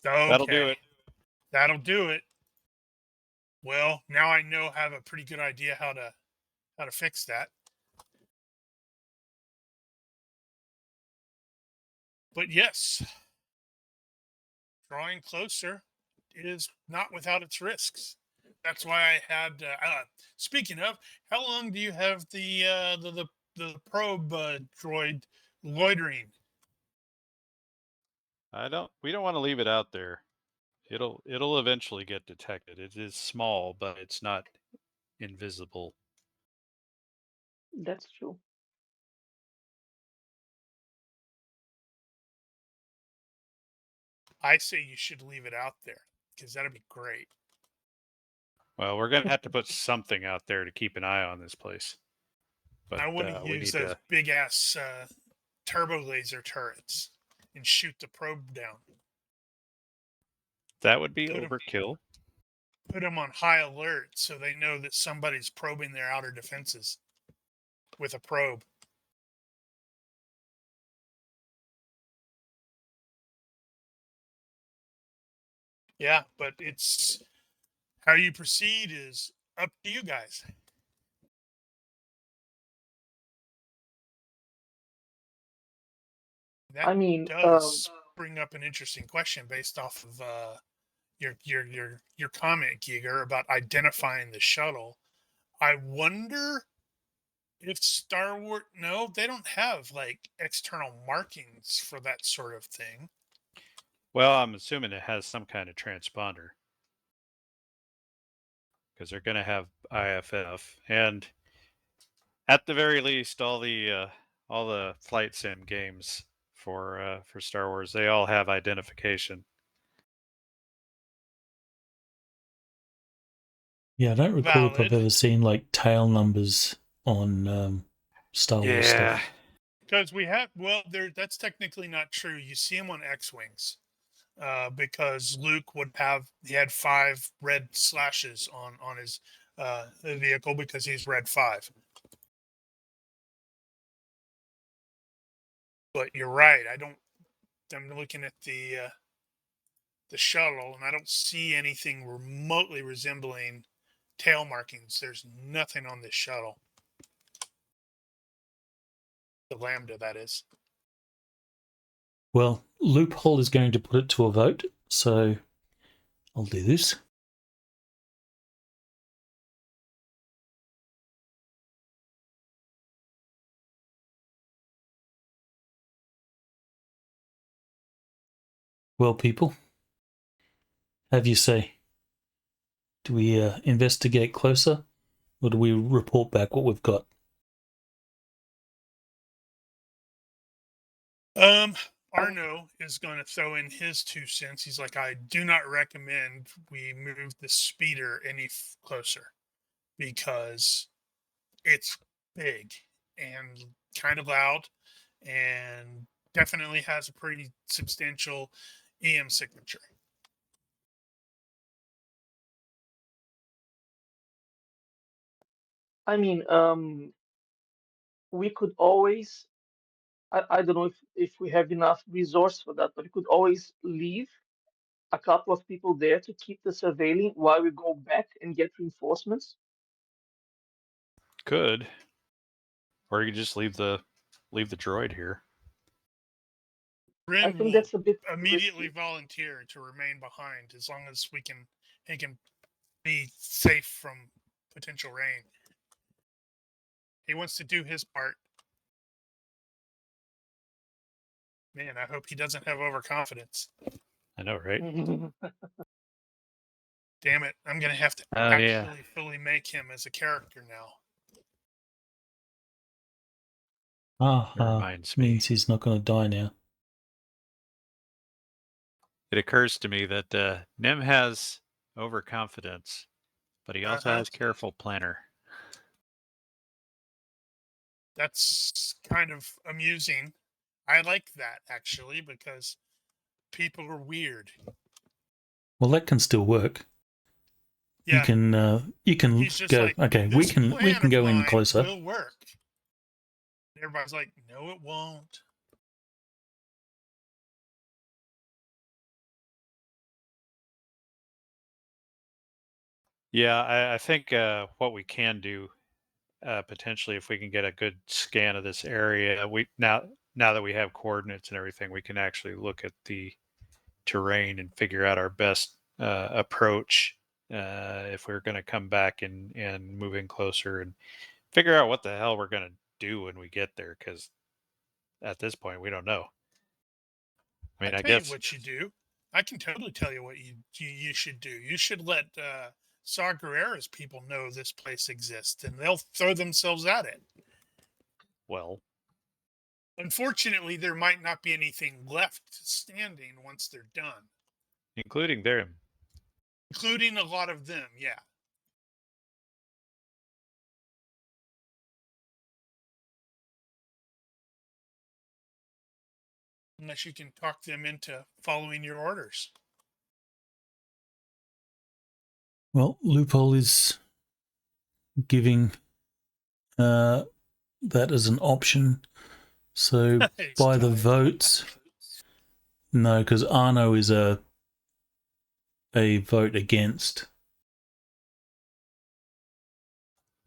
Okay. That'll do it. That'll do it. Well, now I have a pretty good idea how to fix that. But yes, drawing closer is not without its risks. That's why I had. Speaking of, how long do you have the probe droid loitering? We don't want to leave it out there. It'll eventually get detected. It is small, but it's not invisible. That's true. I say you should leave it out there because that'd be great. Well, we're gonna have to put something out there to keep an eye on this place. But I want to use those big ass turbo laser turrets and shoot the probe down. That would be overkill. Put them on high alert so they know that somebody's probing their outer defenses with a probe. Yeah, but it's how you proceed is up to you guys. That does bring up an interesting question based off of your comment, Giger, about identifying the shuttle. I wonder if Star Wars. No, they don't have like external markings for that sort of thing. Well, I'm assuming it has some kind of transponder because they're going to have IFF, and at the very least, all the flight sim games for Star Wars, they all have identification. Yeah, I don't recall if I've ever seen like tail numbers on Star Wars stuff. Because we have, that's technically not true. You see them on X-Wings because Luke he had 5 red slashes on his the vehicle because he's red 5. But you're right. I'm looking at the shuttle, and I don't see anything remotely resembling tail markings. There's nothing on this shuttle. The Lambda, that is. Well, Loophole is going to put it to a vote, so I'll do this. Well, people, have you say? Do we investigate closer, or do we report back what we've got? Arno is going to throw in his 2 cents. He's like, I do not recommend we move the speeder any closer because it's big and kind of loud and definitely has a pretty substantial EM signature. I mean, we could always, I don't know if we have enough resource for that, but we could always leave a couple of people there to keep the surveilling while we go back and get reinforcements. Could, or you could just leave the droid here. I Ren think will that's a bit immediately risky. volunteer to remain behind as long as he can be safe from potential rain. He wants to do his part. Man, I hope he doesn't have overconfidence. I know, right? Damn it, I'm going to have to actually fully make him as a character now. Reminds me. Means he's not going to die now. It occurs to me that Nim has overconfidence, but he also has careful planner. That's kind of amusing. I like that, actually, because people are weird. Well, that can still work. Yeah. You can He's just go. like, Okay, we can go in closer. Will work. Everybody's like, no, it won't. Yeah, I think what we can do potentially, if we can get a good scan of this area, we now that we have coordinates and everything, we can actually look at the terrain and figure out our best approach if we're going to come back and move in closer and figure out what the hell we're going to do when we get there, because at this point we don't know. I mean, I guess what you do. I can totally tell you what you should do. You should let Saw Gerrera's people know this place exists, and they'll throw themselves at it. Well, unfortunately, there might not be anything left standing once they're done. Including them. Including a lot of them, yeah. Unless you can talk them into following your orders. Well, Loophole is giving that as an option. So by the votes, no, because Arno is a vote against.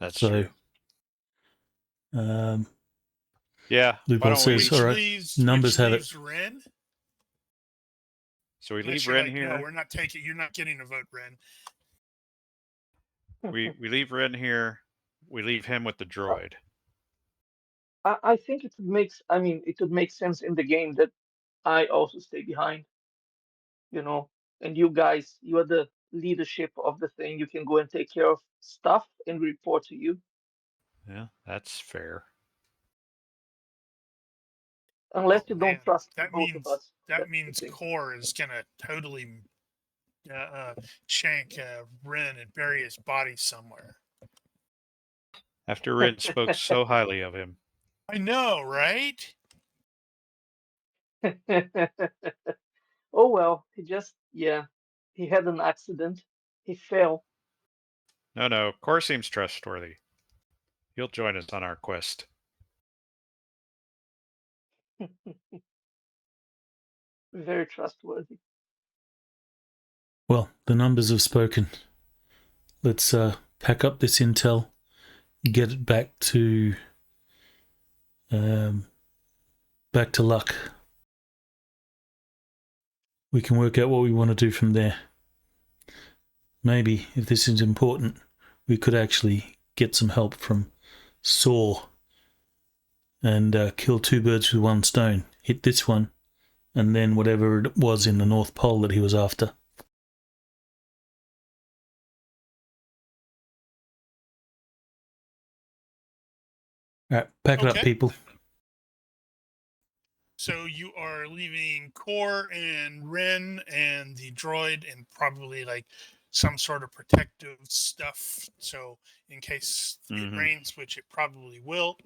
That's true. Yeah. Loophole says, all right, numbers have it. Ren? So we leave Ren here. No, we're not taking. You're not getting a vote, Ren. we leave Ren here. We leave him with the droid. I think it would make sense in the game that I also stay behind. You know, and you guys, you are the leadership of the thing. You can go and take care of stuff and report to you. Yeah, that's fair. Unless you don't trust both of us. That means Core is gonna totally shank Ren and bury his body somewhere. After Ren spoke so highly of him. I know, right? Oh well, he had an accident. He fell. No. Core seems trustworthy. He'll join us on our quest. Very trustworthy. Well, the numbers have spoken. Let's pack up this intel, get it back to luck. We can work out what we want to do from there. Maybe, if this is important, we could actually get some help from Saw and kill two birds with one stone. Hit this one, and then whatever it was in the North Pole that he was after. All right, pack it up, people. So you are leaving Core and Ren and the droid and probably like some sort of protective stuff. So in case it rains, which it probably will.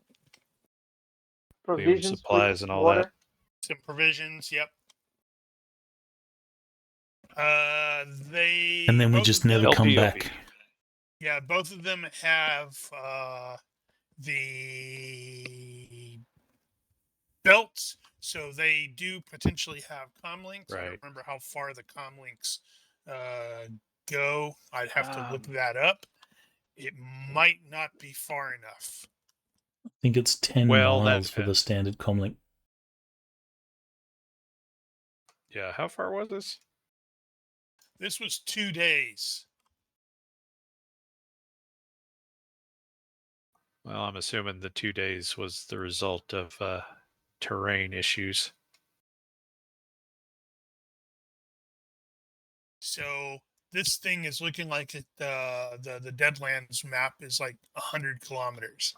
Provisions, supplies food, and all water. that. Some provisions, yep. They And then we just never come back. Yeah, both of them have the belts, so they do potentially have comm links. I don't remember how far the comm links go. I'd have to look that up. It might not be far enough. I think it's 10 miles for the standard comlink. Yeah, how far was this? This was 2 days. Well, I'm assuming the 2 days was the result of terrain issues. So this thing is looking like the Deadlands map is like 100 kilometers.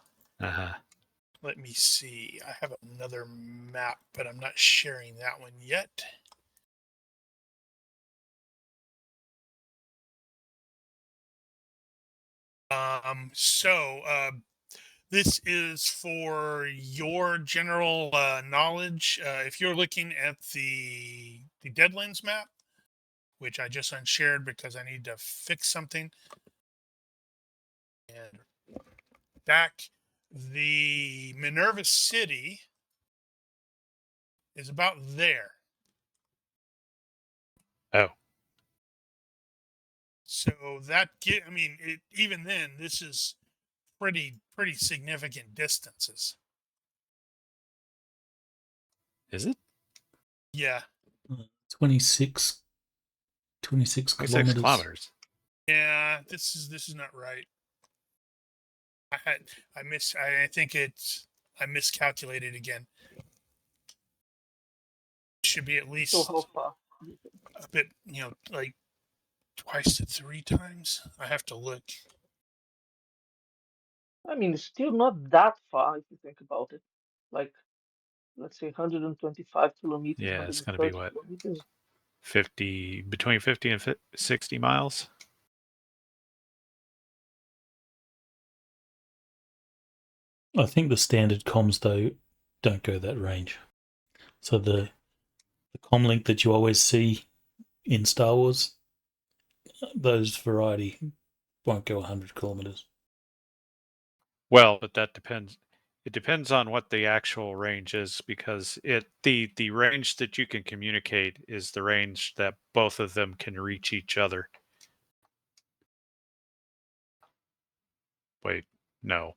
Let me see. I have another map, but I'm not sharing that one yet. This is for your general knowledge. If you're looking at the Deadlands map, which I just unshared because I need to fix something, and back, the Minerva City is about there. Oh. So even then, this is pretty significant distances. Is it? Yeah. 26 kilometers. Yeah, this is not right. I miscalculated again. It should be at least So how far? a bit, like twice to 3 times. I have to look. I mean, it's still not that far if you think about it. Like, let's say 125 kilometers, Yeah, it's going to be 130 what? kilometers. 50, between 50 and 60 miles? I think the standard comms, though, don't go that range. So the comlink that you always see in Star Wars, those variety won't go 100 kilometers. Well, but that depends. It depends on what the actual range is, because the range that you can communicate is the range that both of them can reach each other. Wait, no.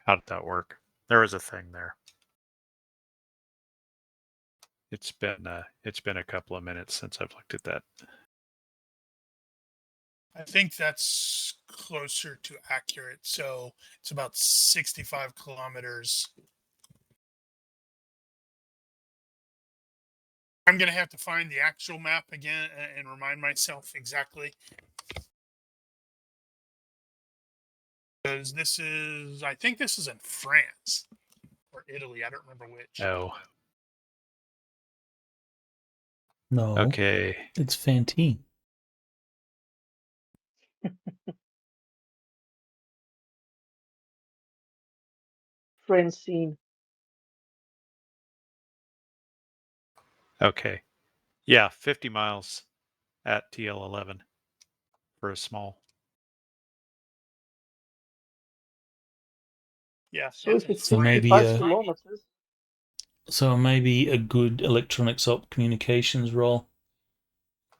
How did that work? There was a thing there. It's been a couple of minutes since I've looked at that. I think that's closer to accurate. So it's about 65 kilometers. I'm going to have to find the actual map again and remind myself exactly. Because I think this is in France or Italy. I don't remember which. Oh. No. Okay. It's Fantine. Francine. Okay. Yeah, 50 miles at TL11 for a small. Yeah. So if it's So maybe 65 kilometers, a good electronics op communications role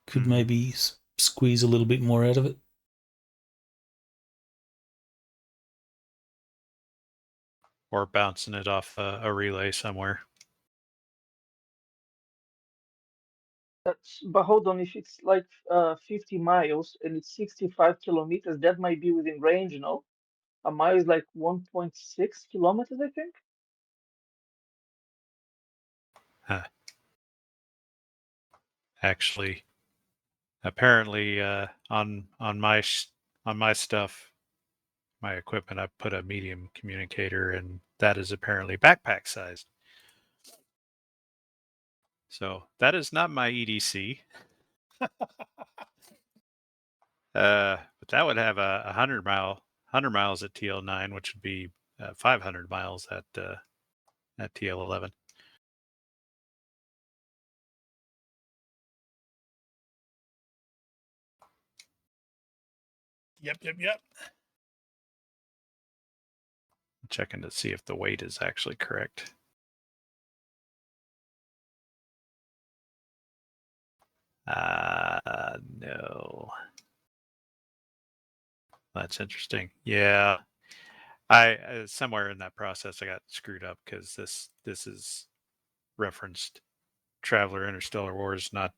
could maybe squeeze a little bit more out of it. Or bouncing it off a relay somewhere. but hold on, if it's like 50 miles and it's 65 kilometers, that might be within range, no? A mile is like 1.6 kilometers, I think. Huh. Actually, apparently, on my stuff, my equipment, I put a medium communicator, and that is apparently backpack sized. So that is not my EDC. But that would have a 100 miles at TL9, which would be 500 miles at TL11. Yep. Checking to see if the weight is actually correct. No. That's interesting. Yeah. I somewhere in that process I got screwed up because this is referenced Traveler Interstellar Wars, not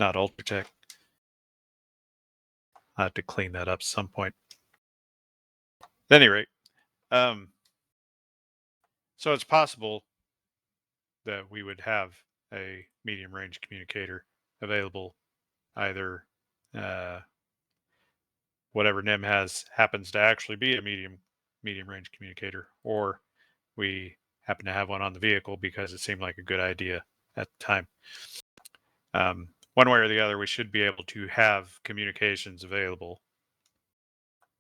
Ultratech. I have to clean that up at some point. At any rate, so it's possible that we would have a medium range communicator available, either whatever NIM has happens to actually be a medium range communicator, or we happen to have one on the vehicle because it seemed like a good idea at the time. One way or the other, we should be able to have communications available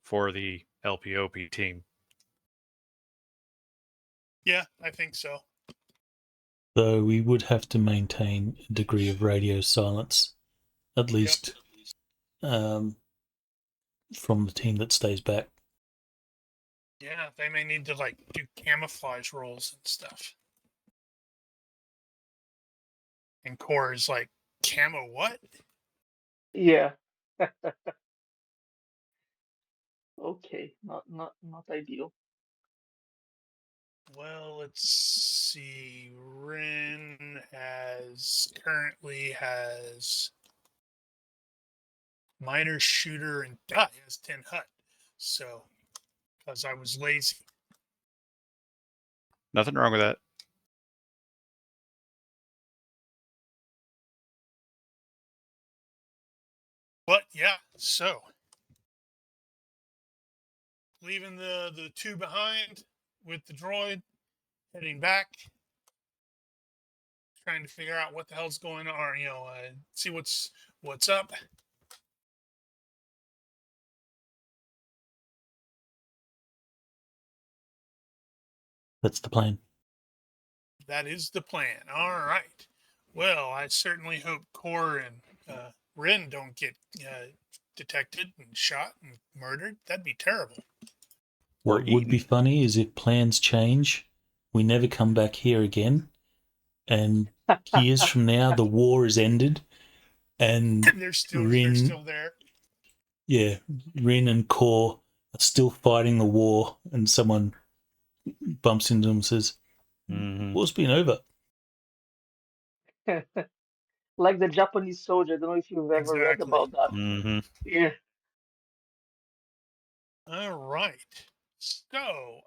for the LPOP team. Yeah, I think so. Though we would have to maintain a degree of radio silence, at least from the team that stays back. Yeah, they may need to like do camouflage roles and stuff. And Core is like, camo what? Yeah. Okay, not ideal. Well, let's see. Rin currently has miner, shooter, and he has 10 hut. So, because I was lazy. Nothing wrong with that. But yeah, so leaving the two behind with the droid, heading back, trying to figure out what the hell's going on, or see what's up. That's the plan. That is the plan. All right. Well, I certainly hope Core and Rin don't get detected and shot and murdered. That'd be terrible. What would be funny is if plans change, we never come back here again, and years from now the war is ended, and they're still there. Yeah, Rin and Core are still fighting the war, and someone bumps into them and says, "War's been over." Like the Japanese soldier. I don't know if you've ever read Exactly. about that. Mm-hmm. Yeah. All right. So,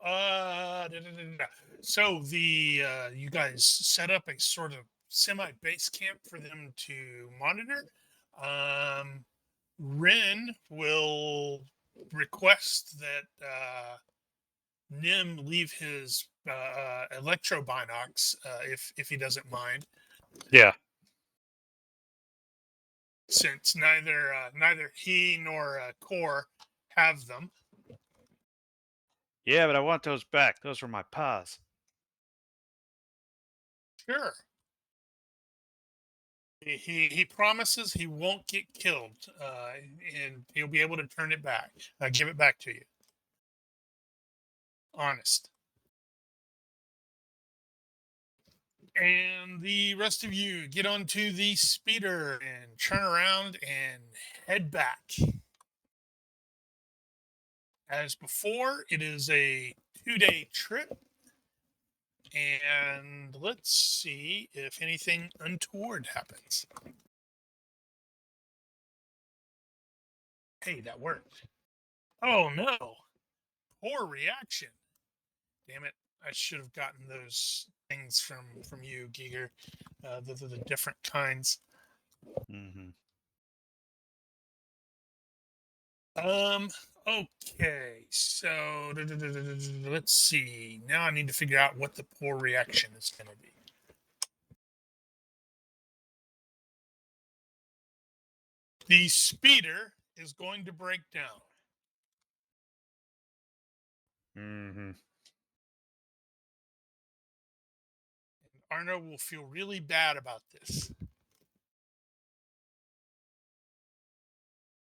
so the you guys set up a sort of semi base camp for them to monitor. Rin will request that Nim leave his electro binocs if he doesn't mind, Yeah. since neither he nor Core have them. Yeah, but I want those back. Those were my paws. Sure. He promises he won't get killed, and he'll be able to turn it back, give it back to you. honest. And the rest of you get onto the speeder and turn around and head back. As before, it is a 2-day trip. And let's see if anything untoward happens. Hey, that worked. Oh no. Poor reaction. Damn it. I should have gotten those things from you, Giger. The different kinds. Mm-hmm. Okay, so let's see. Now I need to figure out what the poor reaction is going to be. The speeder is going to break down. Mm-hmm. And Arno will feel really bad about this.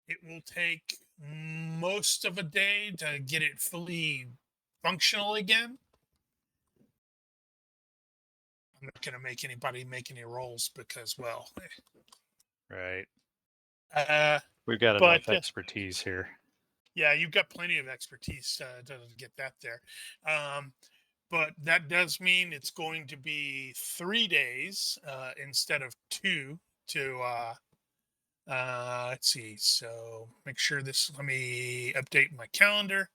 It will take most of a day to get it fully functional again. I'm not going to make anybody make any rolls because, well, Right. uh, We've got But, enough expertise here. yeah, you've got plenty of expertise to get that there. But that does mean it's going to be 3 days instead of 2 to, let's see. So make sure this, let me update my calendar.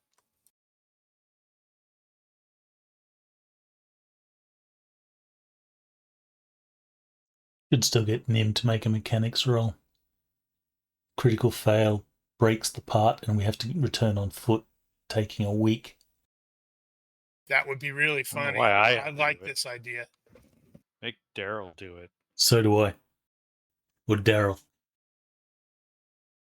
Could still get Nim to make a mechanics roll. Critical fail breaks the part, and we have to return on foot, taking a week. That would be really I don't know funny. why I I have to like do it. this idea. Make Daryl do it. So do I. Or Daryl.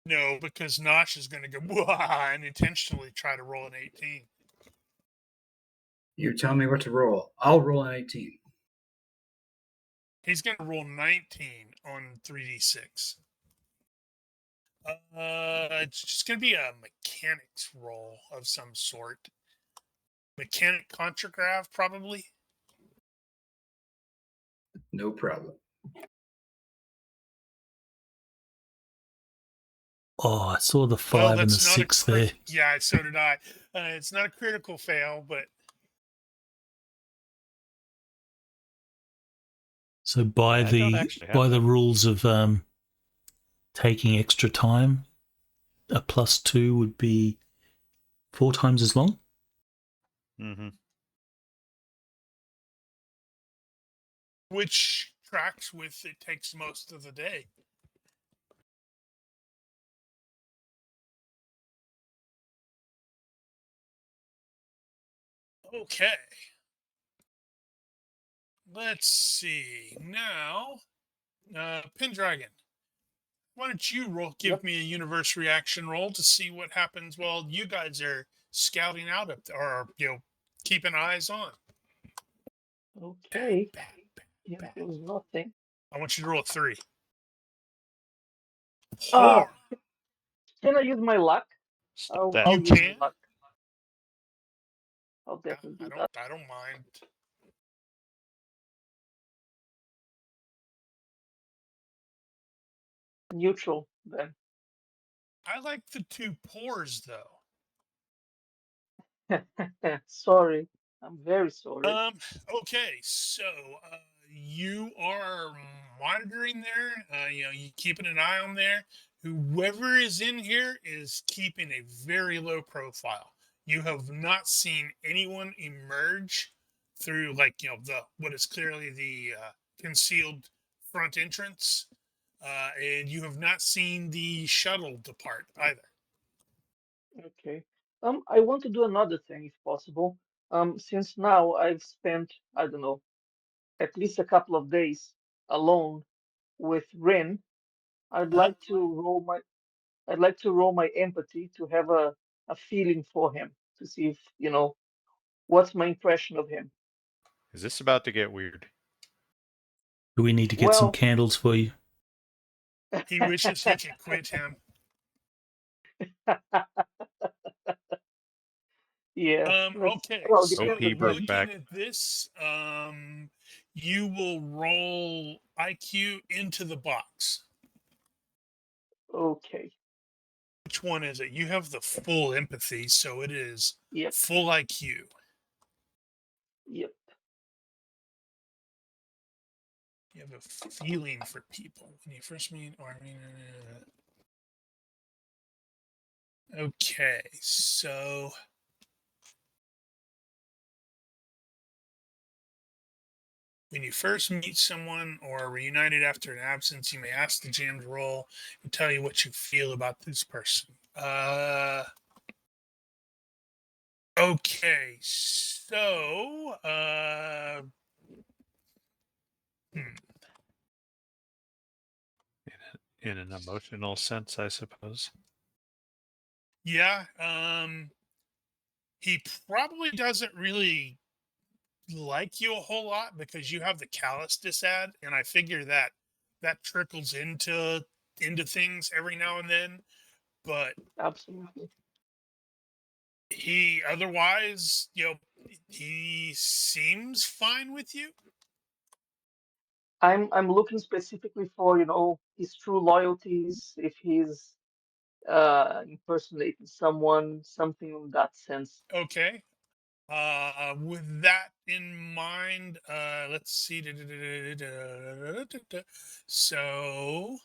No, because Nosh is going to go "Wah," and intentionally try to roll an 18. You tell me what to roll. I'll roll an 18. He's going to roll 19 on 3d6. It's just going to be a mechanics roll of some sort. Mechanic contragraph, probably. No problem. Oh, I saw the 5 and the that's not 6 there. Yeah, so did I. It's not a critical fail, but So by I don't actually have the that. rules of taking extra time, a +2 would be 4 times as long. Mm-hmm. which tracks with it takes most of the day. Okay. Let's see. Now, Pendragon, why don't you give Yep. me a universe reaction roll to see what happens while you guys are scouting out up there, or keeping eyes on. Okay. Bad. Here goes nothing. I want you to roll a 3. Ah, Poor. can I use my luck? Stop that. I'll You use my can? luck. I'll Yeah, definitely do that. I don't mind. Neutral then. I like the 2 pours though. Sorry. I'm very sorry. Okay, so you are monitoring there. You keeping an eye on there. Whoever is in here is keeping a very low profile. You have not seen anyone emerge through the what is clearly the concealed front entrance, and you have not seen the shuttle depart either. Okay. I want to do another thing if possible. Since now I've spent, I don't know, at least a couple of days alone with Rin, I'd Uh-huh. like to roll my empathy to have a feeling for him, to see if, what's my impression of him. Is this about to get weird? Do we need to get some Well, candles for you? He wishes he could quit him. Yeah. Okay. Well, So depends OP on him. broke back. looking at this, you will roll IQ into the box. Okay. Which one is it? You have the full empathy, so it is Yep. full IQ. Yep. You have a feeling for people when you first meet, okay, so when you first meet someone or are reunited after an absence, you may ask the GM to roll and tell you what you feel about this person. Okay, so In an emotional sense, I suppose. yeah, he probably doesn't really like you a whole lot because you have the callous disad, and I figure that that trickles into things every now and then. But Absolutely. he otherwise, he seems fine with you. I'm looking specifically for, his true loyalties, if he's impersonating someone, something in that sense. Okay. With that in mind, let's see. So,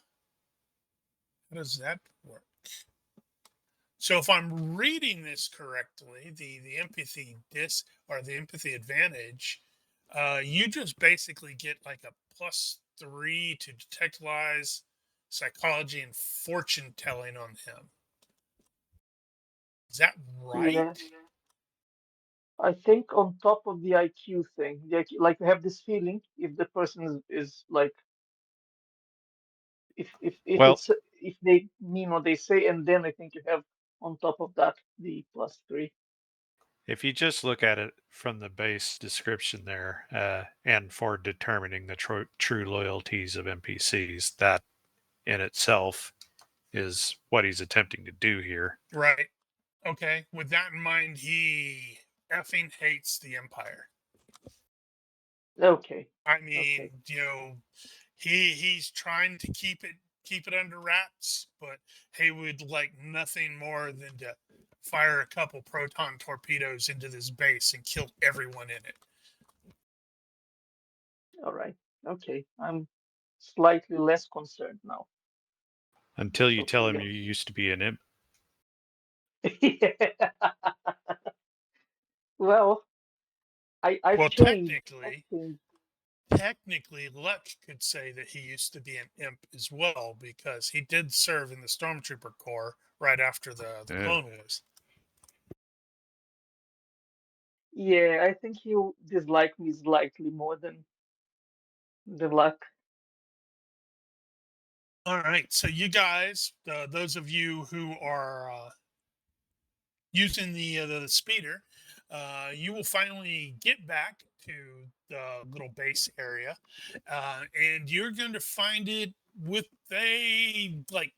how does that work? So, if I'm reading this correctly, the empathy or the empathy advantage, you just basically get like a +3 to detect lies, psychology, and fortune telling on him. Is that right? Yeah. I think on top of the IQ thing, the IQ, like you have this feeling if the person is like if Well, it's if they mean what they say, and then I think you have on top of that the +3. if you just look at it from the base description there, and for determining the true loyalties of NPCs, that in itself is what he's attempting to do here. Right. Okay. With that in mind, he effing hates the Empire. Okay. I Okay. mean, he's trying to keep it under wraps, but he would like nothing more than to fire a couple proton torpedoes into this base and kill everyone in it. All right. Okay. I'm slightly less concerned now. Until you So tell him yeah. you used to be an imp. Well, I've Well, changed. I've changed. technically, Luck could say that he used to be an imp as well because he did serve in the Stormtrooper Corps right after the Clone Wars. Yeah, I think he'll dislike me slightly more than the Luck. All right, so you guys, those of you who are using the speeder, you will finally get back to the little base area, and you're going to find it with a like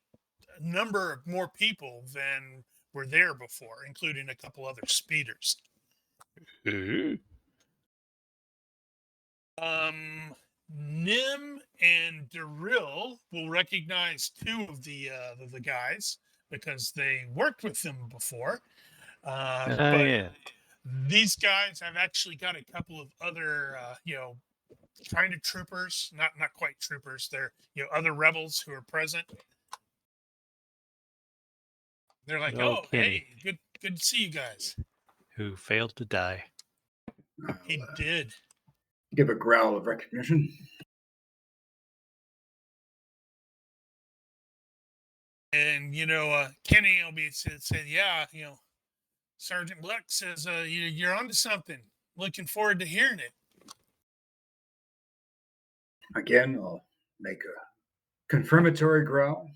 a number of more people than were there before, including a couple other speeders. Nim and Daril will recognize two of the guys because they worked with them before. But Yeah. these guys have actually got a couple of other, kind of troopers, not quite troopers. They're other rebels who are present. They're like, Oh, oh, Kenny, hey, good to see you guys. who failed to die. I'll He did. give a growl of recognition. And Kenny will be said, yeah, Sergeant Luck says you're onto something. Looking forward to hearing it. Again, I'll make a confirmatory growl.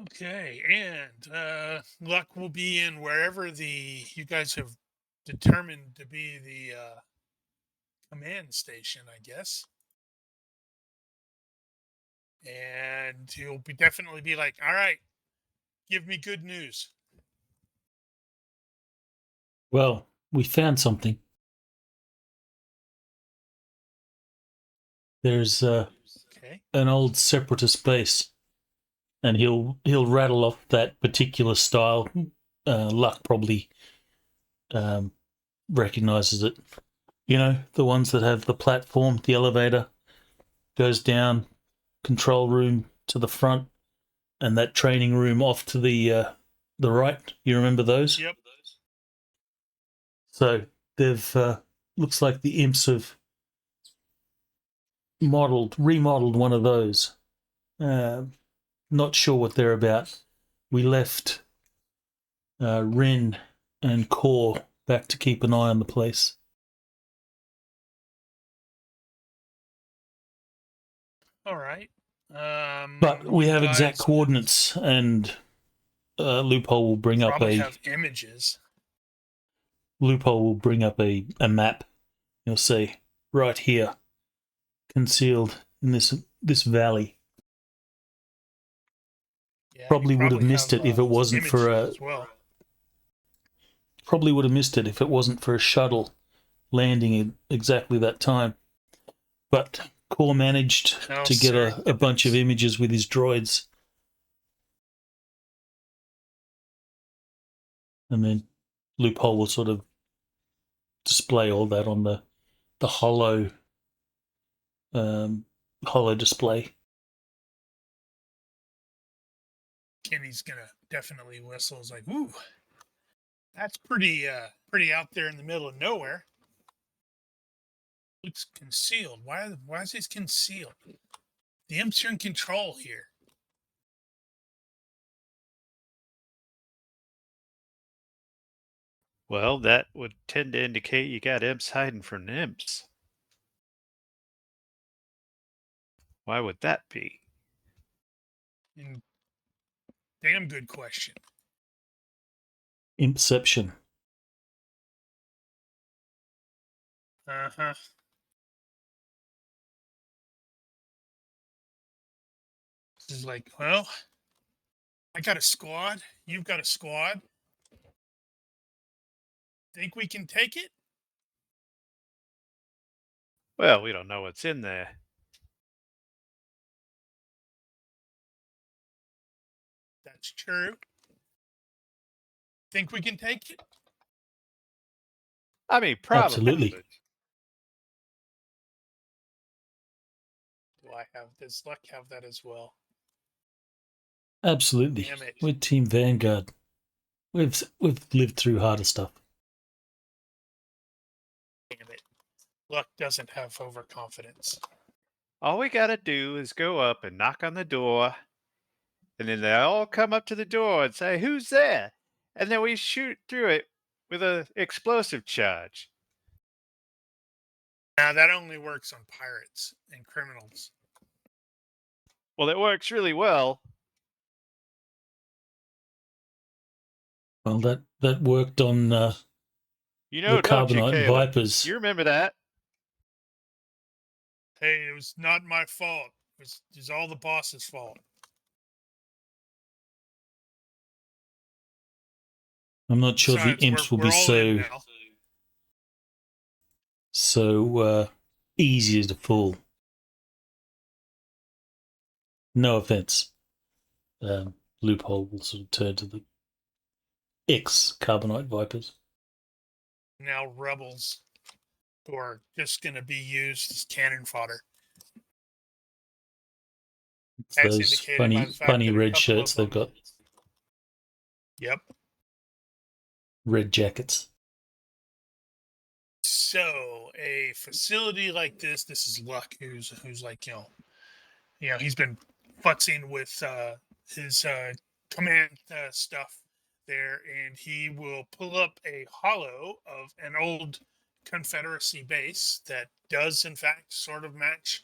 Okay, and Luck will be in wherever you guys have determined to be the command station, I guess. And he'll definitely be like, all right, give me good news. Well, we found something. There's Okay. an old separatist base, and he'll rattle off that particular style. Luck probably recognizes it. You know, the ones that have the platform, the elevator goes down, control room to the front, and that training room off to the right. You remember those? Yep. So they've looks like the imps have remodeled one of those. Not sure what they're about. We left Ren and Core back to keep an eye on the place. All right. But we you have exact guys coordinates, and Loophole will bring up probably have images. a map. You'll see right here, concealed in this valley. Yeah, Probably you would have missed it if it wasn't for images a. as well. Probably would have missed it if it wasn't for a shuttle landing at exactly that time. But Core managed Oh, to get a bunch of images with his droids. And then Loophole will sort of display all that on the hollow display. Kenny's gonna definitely whistle. It's like, ooh, that's pretty out there in the middle of nowhere. Looks concealed. Why is this concealed? The imps are in control here. Well, that would tend to indicate you got imps hiding from imps. Why would that be? And damn good question. Impception. Uh-huh. This is like, well, I got a squad. You've got a squad. Think we can take it? Well, we don't know what's in there. That's true. Think we can take it? I mean, probably. Absolutely. But Does Luck have that as well? Absolutely. Damn it. We're Team Vanguard. We've lived through harder stuff. Damn it. Luck doesn't have overconfidence. all we got to do is go up and knock on the door. And then they all come up to the door and say, "Who's there?" And then we shoot through it with an explosive charge. Now, that only works on pirates and criminals. Well, it works really well. Well, that worked on You know, the don't you, Carbonite Caleb? Vipers. You remember that? Hey, it was not my fault. It was all the boss's fault. I'm not sure Besides, the imps will we're be all in now. so easy to fool. No offense. Loophole will sort of turn to the ex-Carbonite Vipers. Now rebels who are just going to be used as cannon fodder. It's As those indicated by funny, the fact funny that a red couple shirts of they've them- got. Yep. Red jackets. So a facility like this is Luck, who's like he's been futzing with his command stuff there, and he will pull up a hollow of an old Confederacy base that does in fact sort of match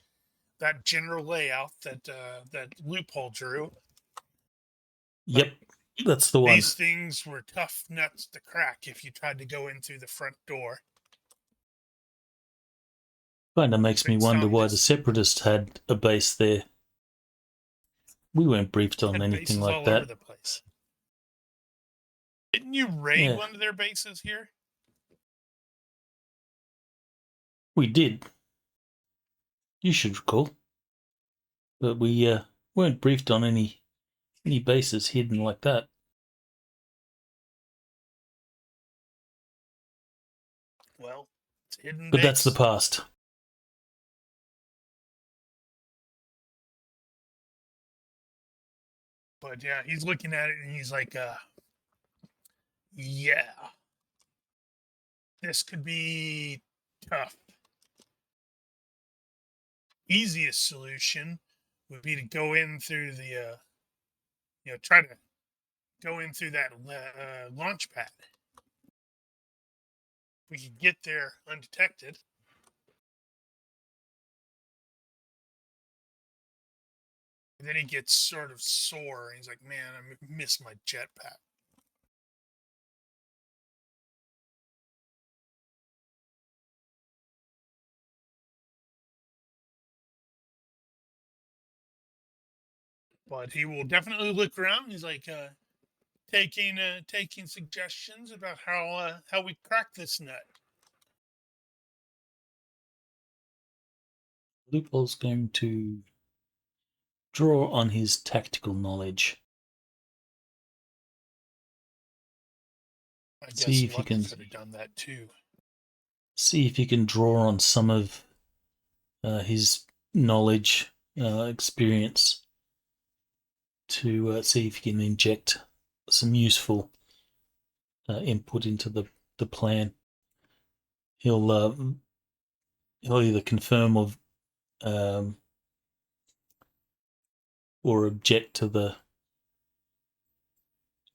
that general layout that Loophole drew. Yep, that's the one. These things were tough nuts to crack if you tried to go in through the front door. Kind of makes me Based wonder on why this- the Separatists had a base there. We weren't briefed on Had anything bases like all over that. the place. Didn't you raid Yeah. one of their bases here? We did. You should recall. But we weren't briefed on any bases hidden like that. Well, it's a hidden But base. that's the past. But yeah, he's looking at it and he's like, yeah, this could be tough. Easiest solution would be to go in through the, try to go in through that launch pad. We could get there undetected. And then he gets sort of sore. And he's like, man, I miss my jetpack. But he will definitely look around. He's like taking suggestions about how we crack this nut. Loophole's going to draw on his tactical knowledge. I See guess if you Lucky can could have done that too. see if you can draw on some of his knowledge, experience to see if you can inject some useful input into the plan. He'll either confirm or object to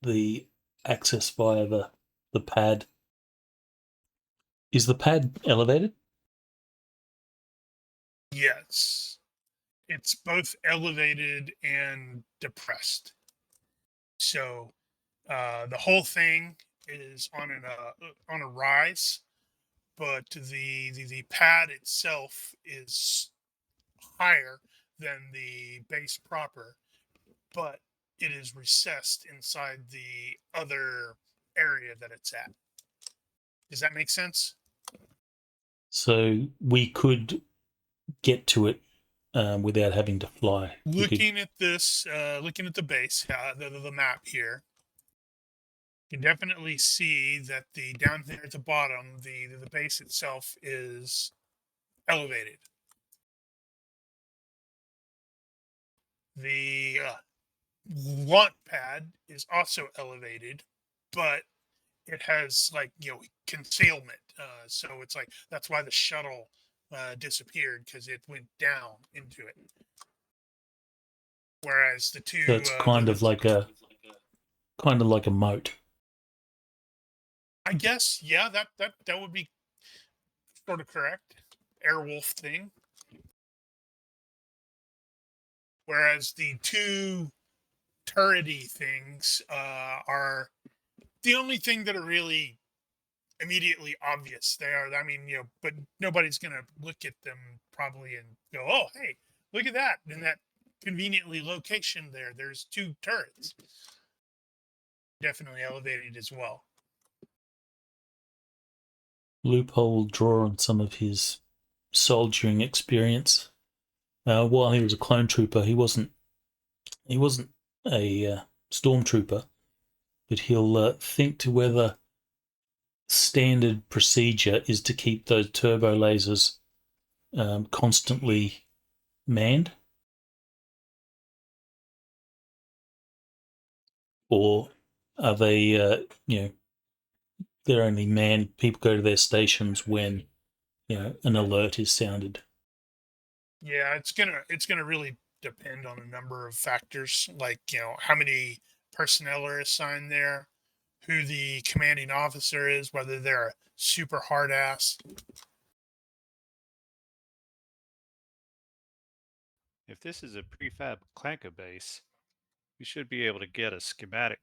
the access via the pad. Is the pad elevated? Yes. It's both elevated and depressed. So the whole thing is on a rise, but the pad itself is higher than the base proper, but it is recessed inside the other area that it's at. Does that make sense? So we could get to it without having to fly. Looking at this, looking at the base, the map here, you can definitely see that the down there at the bottom, the base itself is elevated. The launch pad is also elevated, but it has concealment. So it's like that's why the shuttle disappeared, because it went down into it. Whereas the two, So it's kind of like a moat. I guess, yeah, that would be sort of correct. Airwolf thing. Whereas the two turrety things are the only thing that are really immediately obvious. They are, I mean, but nobody's going to look at them probably and go, oh, hey, look at that. In that conveniently location there's two turrets. Definitely elevated as well. Loophole draw on some of his soldiering experience. While he was a clone trooper, he wasn't a stormtrooper, but he'll think to whether standard procedure is to keep those turbo lasers constantly manned, or are they they're only manned, people go to their stations when an alert is sounded. Yeah, it's gonna really depend on a number of factors, like how many personnel are assigned there, who the commanding officer is, whether they're a super hard ass. If this is a prefab Clanka base, we should be able to get a schematic.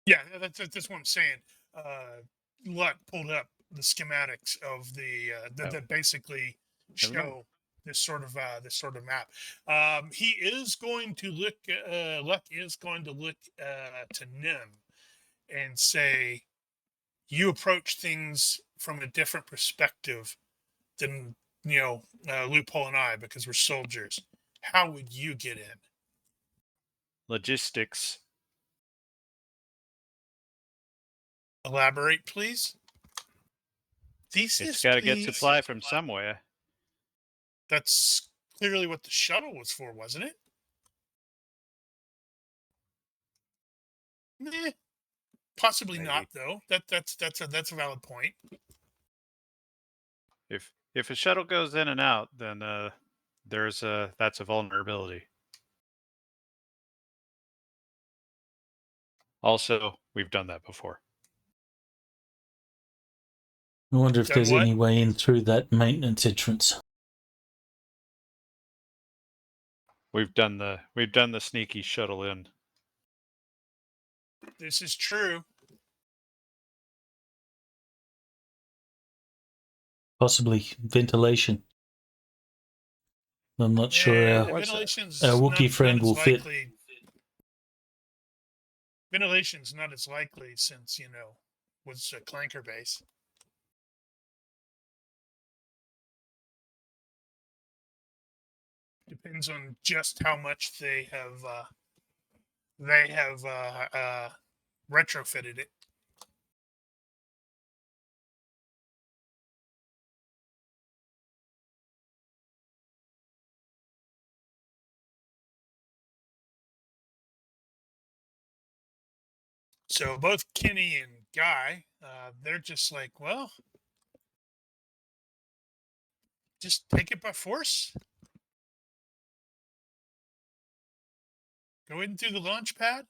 Yeah, that's what I'm saying. Luck pulled up the schematics of the that basically show this sort of map. He is going to look. Luck is going to look to Nim and say, "You approach things from a different perspective than Loophole and I, because we're soldiers. How would you get in?" Logistics. Elaborate, please. Thesis, It's got to get please. supply from somewhere. That's clearly what the shuttle was for, wasn't it? Possibly Maybe. not, though. That's a valid point. If a shuttle goes in and out, then that's a vulnerability. Also, we've done that before. I wonder if Done there's what? any way in through that maintenance entrance. We've done the sneaky shuttle in. This is true. Possibly ventilation. I'm not sure Yeah, our ventilation's Wookiee not friend as will fit. likely. Ventilation's not as likely since, was a clanker base. Depends on just how much they have retrofitted it. So both Kenny and Guy, they're just like, well, just take it by force. Go in through the launch pad,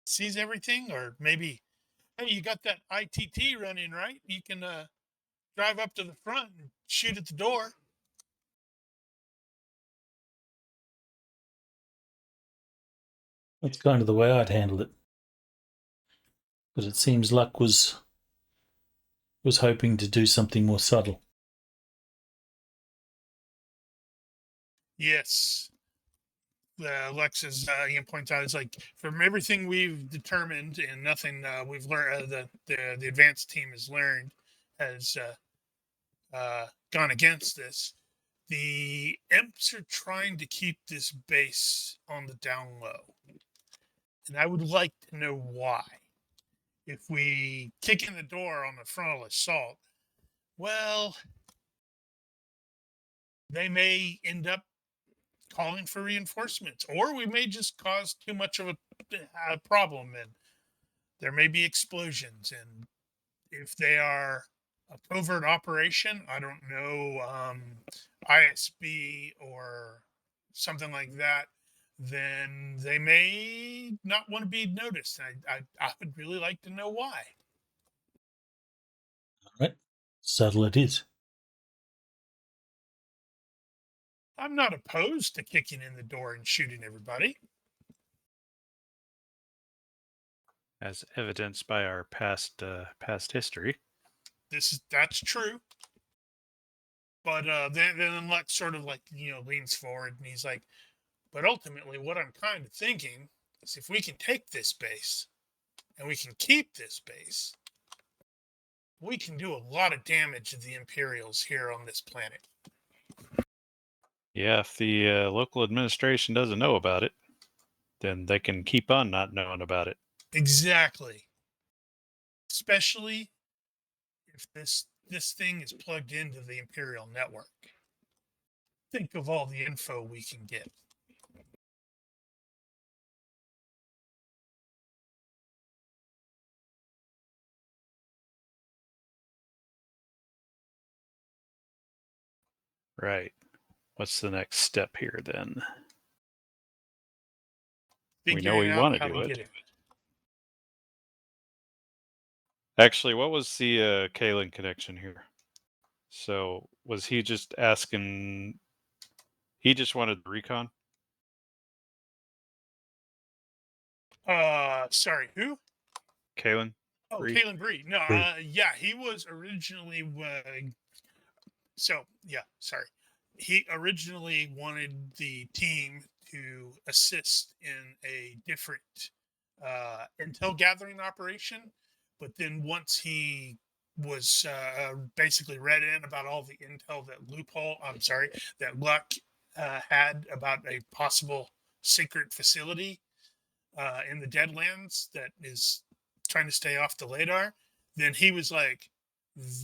seize everything, or maybe, hey, you got that ITT running, right? You can drive up to the front and shoot at the door. That's kind of the way I'd handle it. But it seems Luck was hoping to do something more subtle. Yes. Alexis points out, it's like, from everything we've determined and nothing we've learned, the advanced team has learned, has gone against this. The imps are trying to keep this base on the down low, and I would like to know why. If we kick in the door on the frontal assault, well, they may end up calling for reinforcements, or we may just cause too much of a problem, and there may be explosions. And if they are a covert operation, I don't know, ISB or something like that, then they may not want to be noticed. I would really like to know why. All right. Subtle it is. I'm not opposed to kicking in the door and shooting everybody. As evidenced by our past history. That's true. But then Lex sort of leans forward and he's like, but ultimately what I'm kind of thinking is, if we can take this base and we can keep this base, we can do a lot of damage to the Imperials here on this planet. Yeah, if the local administration doesn't know about it, then they can keep on not knowing about it. Exactly. Especially if this thing is plugged into the Imperial network. Think of all the info we can get. Right. What's the next step here then? We know we want to do it. Actually, what was the Kalen connection here? So was he just asking? He just wanted the recon. Sorry, who? Kalen. Oh, Bree? Kalen Bree. No, Bree. yeah, he was originally. Sorry. he originally wanted the team to assist in a different intel gathering operation, but then once he was basically read in about all the intel that Luck had about a possible secret facility in the Deadlands that is trying to stay off the radar, then he was like,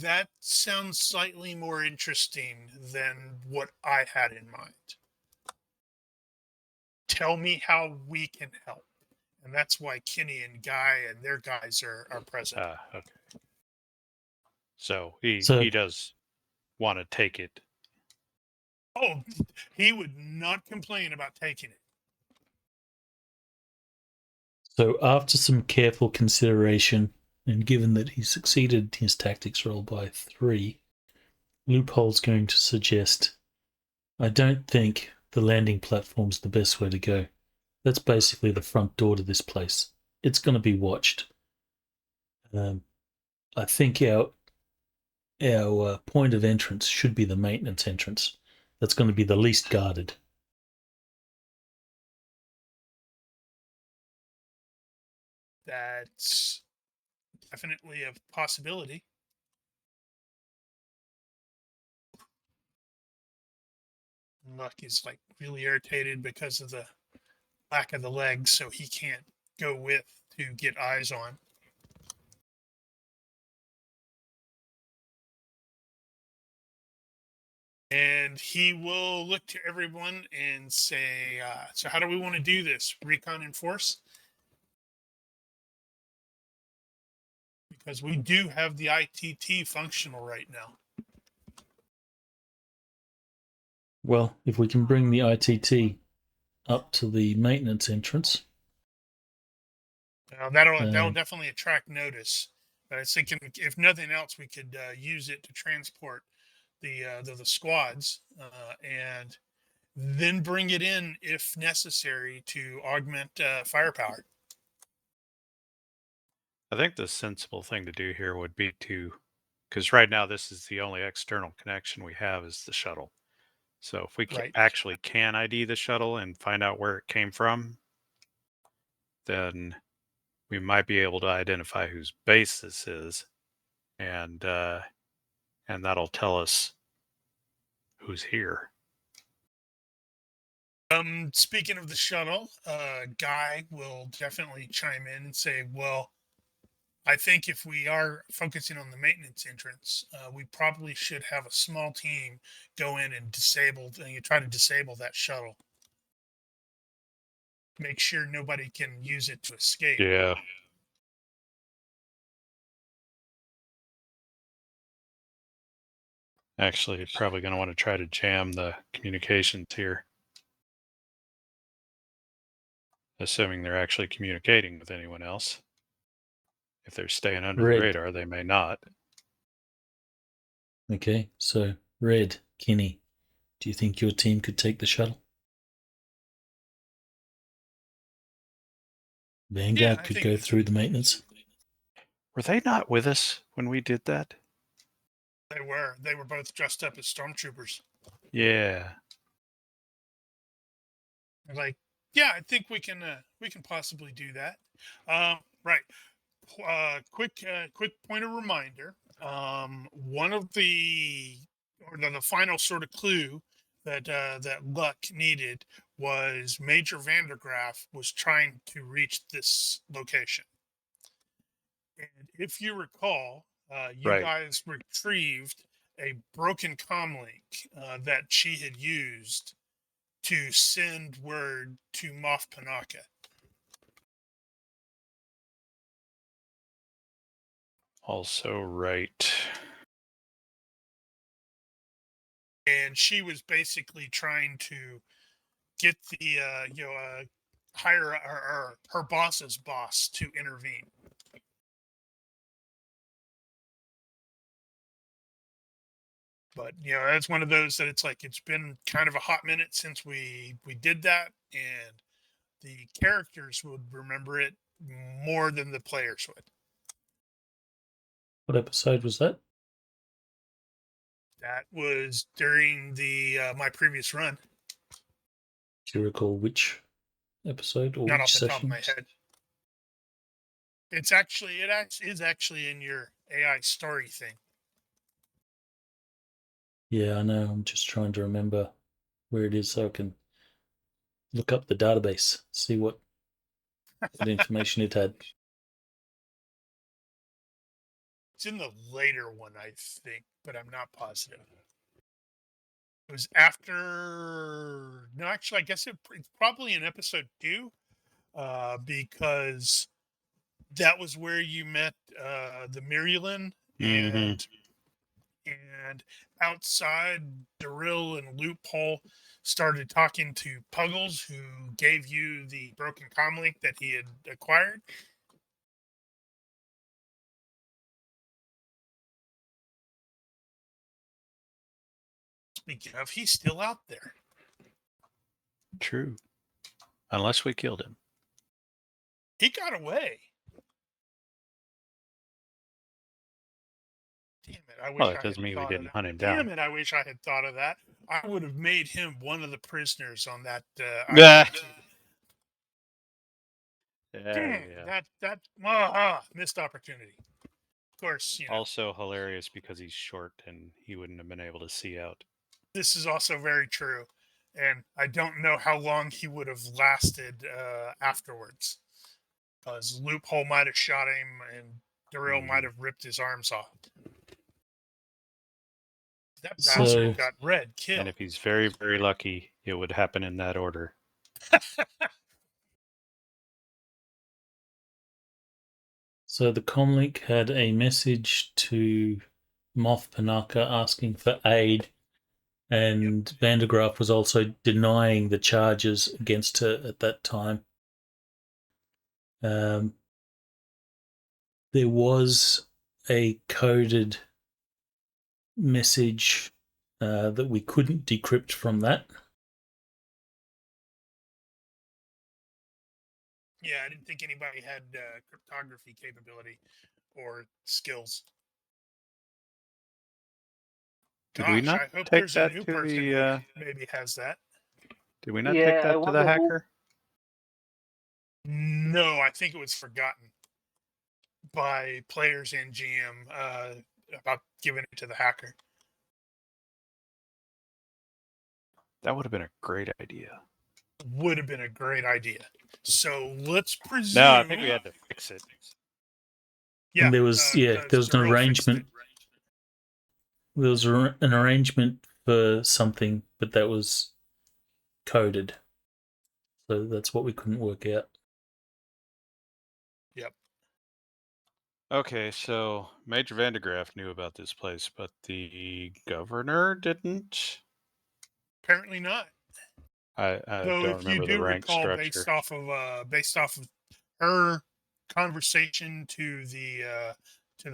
that sounds slightly more interesting than what I had in mind. Tell me how we can help. And that's why Kenny and Guy and their guys are present. Okay. So he does want to take it. Oh, he would not complain about taking it. So after some careful consideration, and given that he succeeded his tactics roll by 3, Loophole's going to suggest, I don't think the landing platform's the best way to go. That's basically the front door to this place. It's going to be watched. I think our point of entrance should be the maintenance entrance. That's going to be the least guarded. That's definitely a possibility. Luck is like really irritated because of the lack of the legs, so he can't go with to get eyes on. And he will look to everyone and say, so how do we want to do this? Recon and force? Because we do have the ITT functional right now. Well, if we can bring the ITT up to the maintenance entrance. That'll definitely attract notice. But I was thinking, if nothing else, we could use it to transport the squads and then bring it in if necessary to augment firepower. I think the sensible thing to do here would be because right now this is the only external connection we have is the shuttle. So if we actually can ID the shuttle and find out where it came from, then we might be able to identify whose base this is, and that'll tell us who's here. Speaking of the shuttle, Guy will definitely chime in and say, well, I think if we are focusing on the maintenance entrance, we probably should have a small team go in and try to disable that shuttle. Make sure nobody can use it to escape. Yeah. Actually, you're probably going to want to try to jam the communications here. Assuming they're actually communicating with anyone else. If they're staying under the radar, they may not. Okay, so Red, Kenny, do you think your team could take the shuttle? Vanguard could go through the maintenance. Were they not with us when we did that? They were. They were both dressed up as stormtroopers. Yeah. They're like, yeah, I think we can possibly do that. Right. Quick point of reminder. One of the final sort of clue that Luck needed was Major Vandergraaf was trying to reach this location. And if you recall, you guys retrieved a broken comlink that she had used to send word to Moff Panaka. Also right. And she was basically trying to get the hire her boss's boss to intervene. But that's one of those that it's like it's been kind of a hot minute since we did that, and the characters would remember it more than the players would. What episode was that? That was during the my previous run. Do you recall which episode or Not which off the top of my session? head. It is actually in your AI story thing. Yeah, I know. I'm just trying to remember where it is so I can look up the database, see what information it had. It's in the later one, I think, but I'm not positive. It was after. No, actually, I guess it's probably in episode 2, because that was where you met the Mirielin, Mhm. and outside, Darryl and Loophole started talking to Puggles, who gave you the broken comlink that he had acquired. Speaking of, he's still out there. True. Unless we killed him. He got away. Damn it! I wish Well, I that had doesn't mean we thought of didn't that. hunt him Damn down. it! I wish I had thought of that. I would have made him one of the prisoners on that. Yeah. Damn, that missed opportunity. Of course, Also hilarious because he's short and he wouldn't have been able to see out. this is also very true, and I don't know how long he would have lasted afterwards, because Loophole might have shot him, and Darryl might have ripped his arms off. That bastard So- got red And killed. if he's very, very lucky, it would happen in that order. So the comlink had a message to Moff Panaka asking for aid, and Vandergraaf was also denying the charges against her at that time. There was a coded message that we couldn't decrypt from that. Yeah, I didn't think anybody had cryptography capability or skills. Did we not I hope take there's that a new to person the? who maybe has that. Did we not Yeah, take I that to the wonder who- hacker? No, I think it was forgotten by players and GM about giving it to the hacker. That would have been a great idea. Would have been a great idea. So let's presume. No, I think we had to fix it. Yeah, And there was there was an Darryl fixed arrangement. it. There was an arrangement for something, but that was coded. So that's what we couldn't work out. Yep. Okay, so Major Vandergraaf knew about this place, but the governor didn't. Apparently not. I Though, don't if you remember the do rank recall, structure. based off of her conversation to the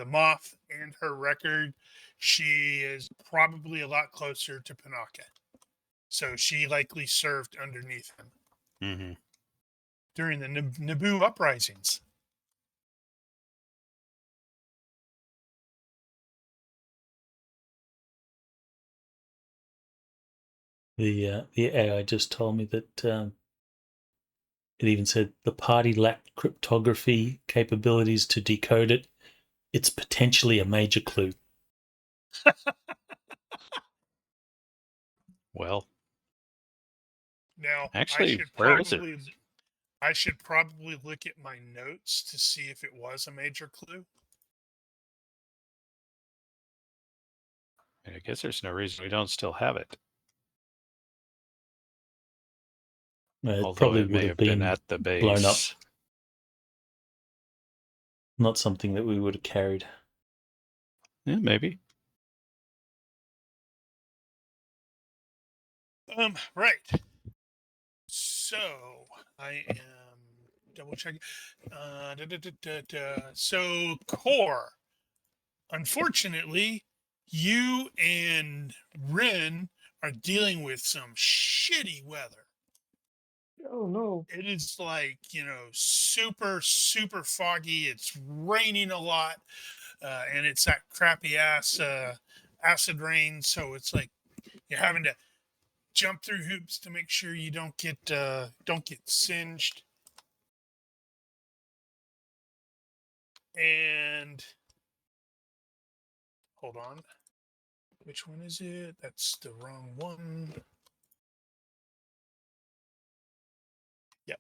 Moth and her record, she is probably a lot closer to Panaka. So she likely served underneath him Mm-hmm. during the Naboo uprisings. The AI just told me that it even said the party lacked cryptography capabilities to decode it. It's potentially a major clue. Well, Now, actually, where is it? I should probably look at my notes to see if it was a major clue. I guess there's no reason we don't still have it. It Although probably it would may have have been been at the base. blown up. Not something that we would have carried. Yeah, maybe. Right. So I am double checking. So Core, unfortunately, you and Rin are dealing with some shitty weather. Oh no. It is like, super, super foggy. It's raining a lot. And it's that crappy ass acid rain, so it's like you're having to jump through hoops to make sure you don't get singed. And hold on, which one is it? That's the wrong one. Yep.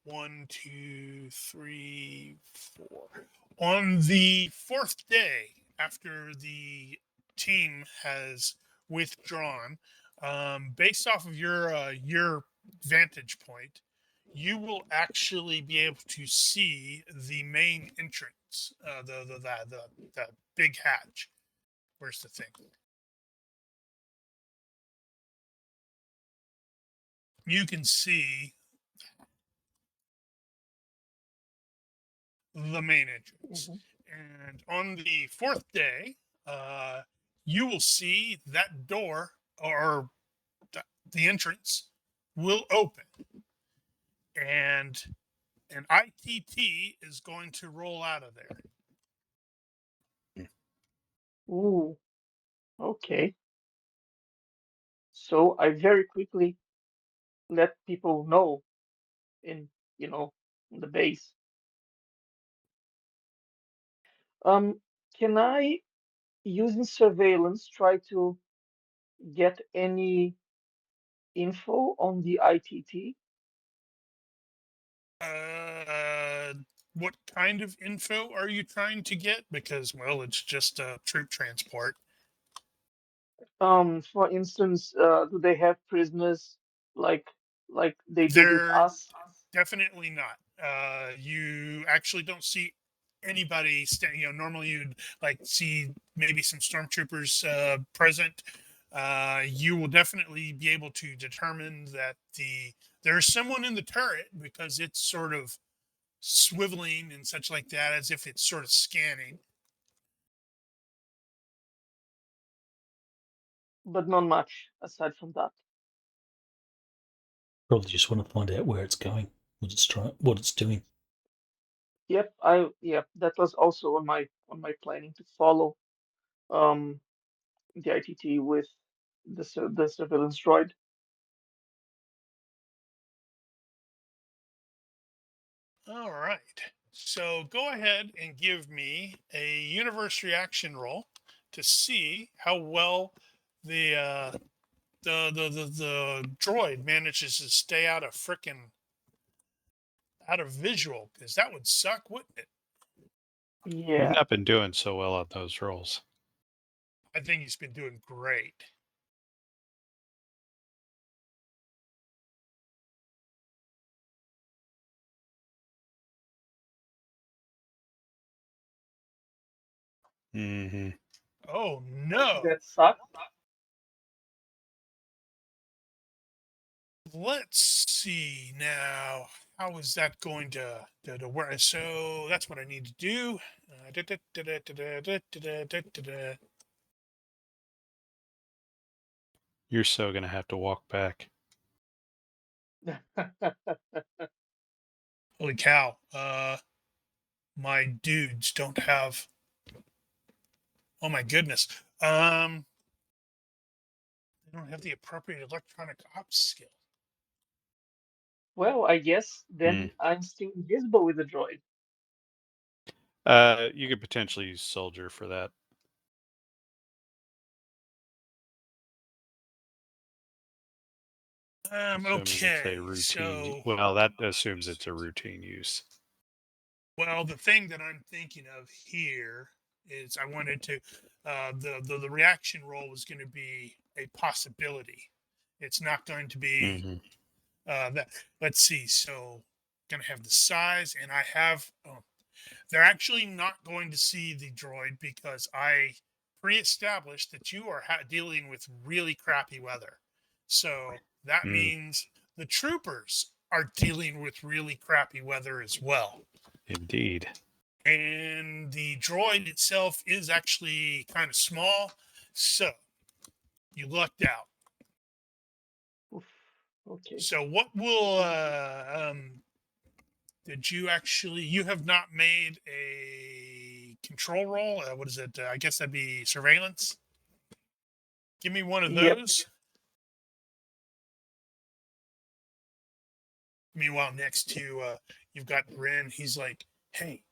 1, 2, 3, 4. On the fourth day after the team has withdrawn, based off of your vantage point, you will actually be able to see the main entrance, the big hatch. Where's the thing? You can see the main entrance. And on the fourth day, you will see that door or the entrance will open. And an ITT is going to roll out of there. Ooh, okay. So I very quickly let people know in, the base. Um, can I, using surveillance, try to get any info on the ITT? What kind of info are you trying to get? Because, well, it's just a troop transport. For instance, do they have prisoners like they did with They're us? definitely not. You actually don't see anybody normally you'd like see maybe some stormtroopers present. You will definitely be able to determine that there's someone in the turret because it's sort of swiveling and such like that, as if it's sort of scanning. But not much aside from that. Probably just want to find out where it's going, what it's doing. Yep, that was also on my planning to follow the ITT with the surveillance droid. All right. So go ahead and give me a universe reaction roll to see how well the the droid manages to stay out of visual, because that would suck, wouldn't it? You've Yeah. not been doing so well on those rolls. I think he's been doing great. Mm-hmm. Oh no. That sucked. Let's see now. How is that going to work? So that's what I need to do. You're so going to have to walk back. Holy cow. My dudes don't have. Oh my goodness. They don't have the appropriate electronic ops skill. Well, I guess then I'm still invisible with the droid. You could potentially use soldier for that. Assuming it's Okay. a routine. So, well, that assumes it's a routine use. well, the thing that I'm thinking of here is I wanted to the reaction roll was going to be a possibility. It's not going to be that. Let's see. So, going to have the size, and I have. They're actually not going to see the droid because I pre-established that you are dealing with really crappy weather. So that means the troopers are dealing with really crappy weather as well. Indeed. And the droid itself is actually kind of small. So you lucked out. Oof. Okay. So what will did you have not made a control roll. What is it? I guess that'd be surveillance. Give me one of Yep. those. Meanwhile, next to you've got Ren. He's like, "Hey,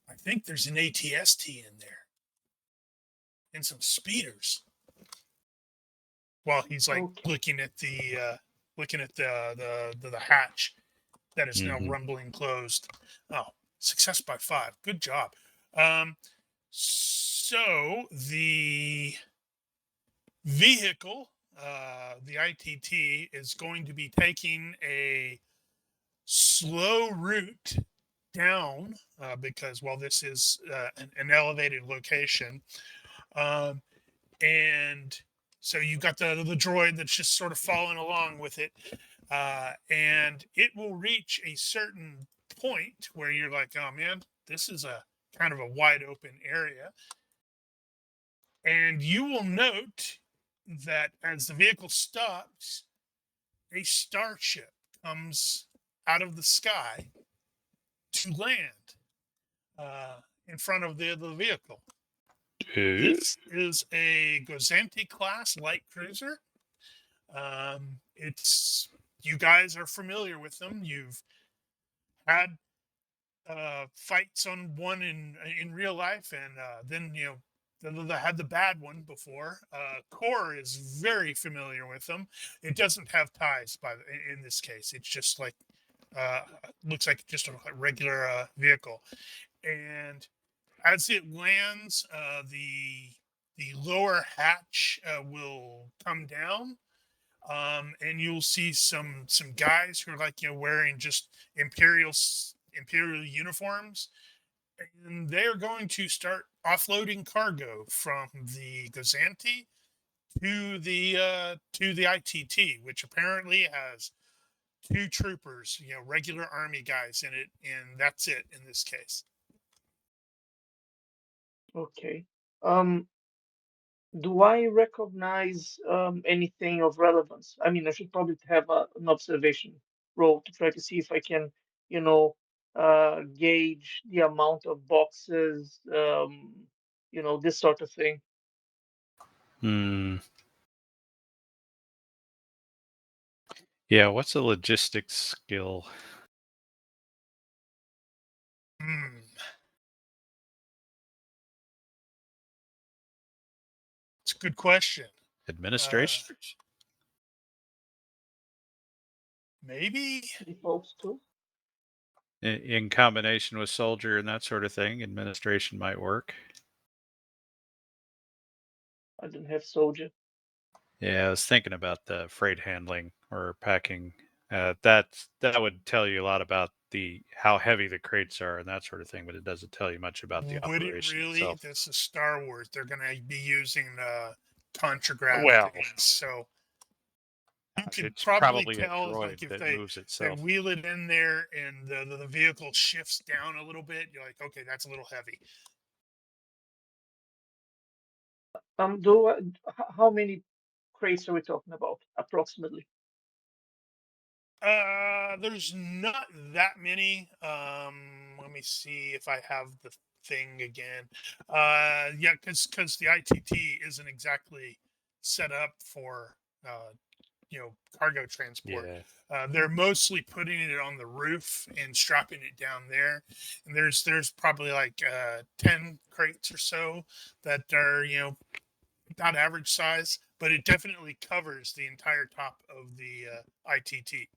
I think there's an ATST in there and some speeders." While he's like Okay. looking at the hatch that is now Mhm. rumbling closed. Oh, success by 5. Good job. So the vehicle, the ITT, is going to be taking a slow route down because, well, this is an elevated location. And so you got the droid that's just sort of following along with it. And it will reach a certain point where you're like, oh man, this is a kind of a wide open area. And you will note that as the vehicle stops, a starship comes out of the sky to land in front of the vehicle. This is a Gozanti class light cruiser. It's you guys are familiar with them. You've had fights on one in real life, and then they had the bad one before. Core is very familiar with them. It doesn't have ties in this case. It's just like looks like just a regular vehicle, and as it lands, the lower hatch will come down, and you'll see some guys who are like wearing just imperial uniforms, and they're going to start offloading cargo from the Gozanti to the ITT, which apparently has 2 troopers, regular army guys in it, and that's it in this case. Okay. Um, do I recognize anything of relevance? I mean, I should probably have an observation roll to try to see if I can, gauge the amount of boxes, this sort of thing. Hmm. Yeah, what's a logistics skill? It's a good question. Administration? Maybe. Defaults too. In combination with soldier and that sort of thing, administration might work. I don't have soldier. Yeah, I was thinking about the freight handling or packing. That would tell you a lot about how heavy the crates are and that sort of thing, but it doesn't tell you much about the Would it operation really? itself. This is Star Wars. They're going to be using contragrav Well, things, so you could it's probably probably a tell, like, droid if that they moves they itself. wheel it in there and the vehicle shifts down a little bit. You're like, okay, that's a little heavy. How many crates are we talking about, approximately? There's not that many. Let me see if I have the thing again. Yeah, because the ITT isn't exactly set up for cargo transport. Yeah. They're mostly putting it on the roof and strapping it down there. And there's probably like 10 crates or so that are about average size, but it definitely covers the entire top of the ITT.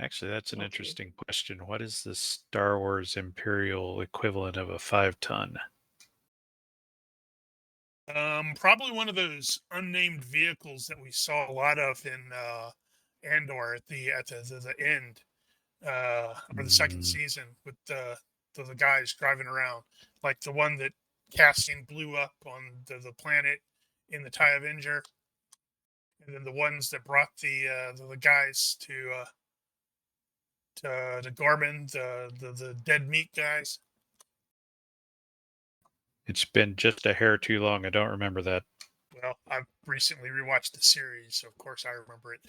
Actually, that's an Okay. interesting question. What is the Star Wars Imperial equivalent of a 5-ton? Probably one of those unnamed vehicles that we saw a lot of in Andor at the end, or the second season, with the guys driving around, like the one that Cassian blew up on the planet in the TIE Avenger, and then the ones that brought the guys to Gorman, the dead meat guys. It's been just a hair too long. I don't remember that. Well, I've recently rewatched the series, so of course I remember it.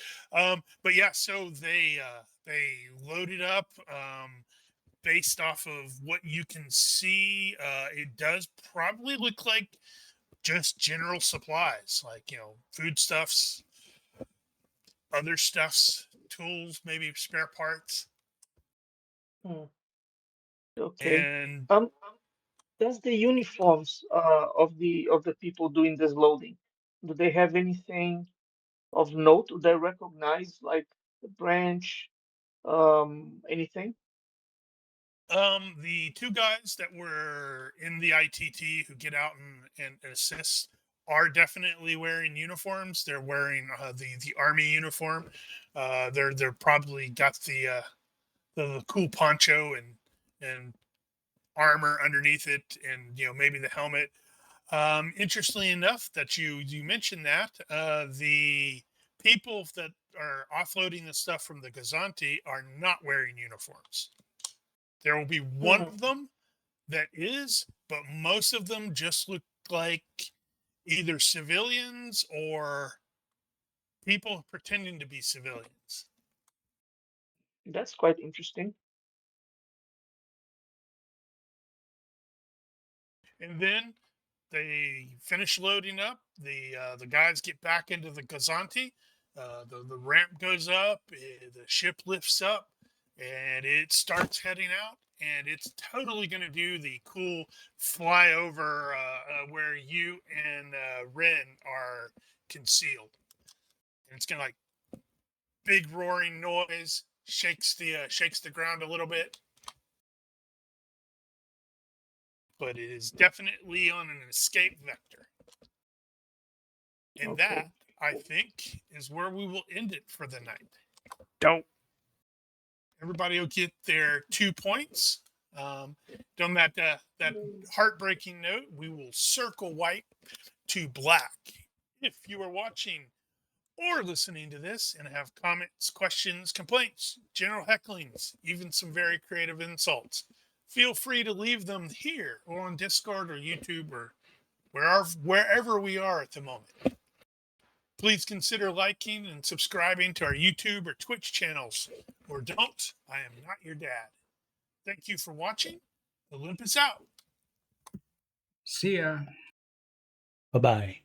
But yeah, so they loaded up. based off of what you can see, it does probably look like just general supplies, like, foodstuffs, other stuffs, tools, maybe spare parts. Hmm. Okay. And Does the uniforms of the people doing this loading, do they have anything of note that I recognize, like the branch, anything? the two guys that were in the ITT who get out and assist are definitely wearing uniforms. They're wearing the army uniform. They're probably got the cool poncho and armor underneath it, and maybe the helmet. Interestingly enough, that you mentioned that the people that are offloading the stuff from the Gazanti are not wearing uniforms. There will be one Hmm. of them that is, but most of them just look like either civilians or people pretending to be civilians. That's quite interesting. And then they finish loading up. The guys get back into the Gazanti. The ramp goes up. The ship lifts up, and it starts heading out. And it's totally going to do the cool flyover where you and Ren are concealed. And it's going to, like, big roaring noise, shakes the ground a little bit, but it is definitely on an escape vector. And that, Okay. I think, is where we will end it for the night. Don't. Everybody will get their 2 points. On that heartbreaking note, we will circle white to black. If you are watching or listening to this and have comments, questions, complaints, general hecklings, even some very creative insults, feel free to leave them here or on Discord or YouTube or wherever we are at the moment. Please consider liking and subscribing to our YouTube or Twitch channels, or don't. I am not your dad. Thank you for watching. Olympus out. See ya. Bye bye.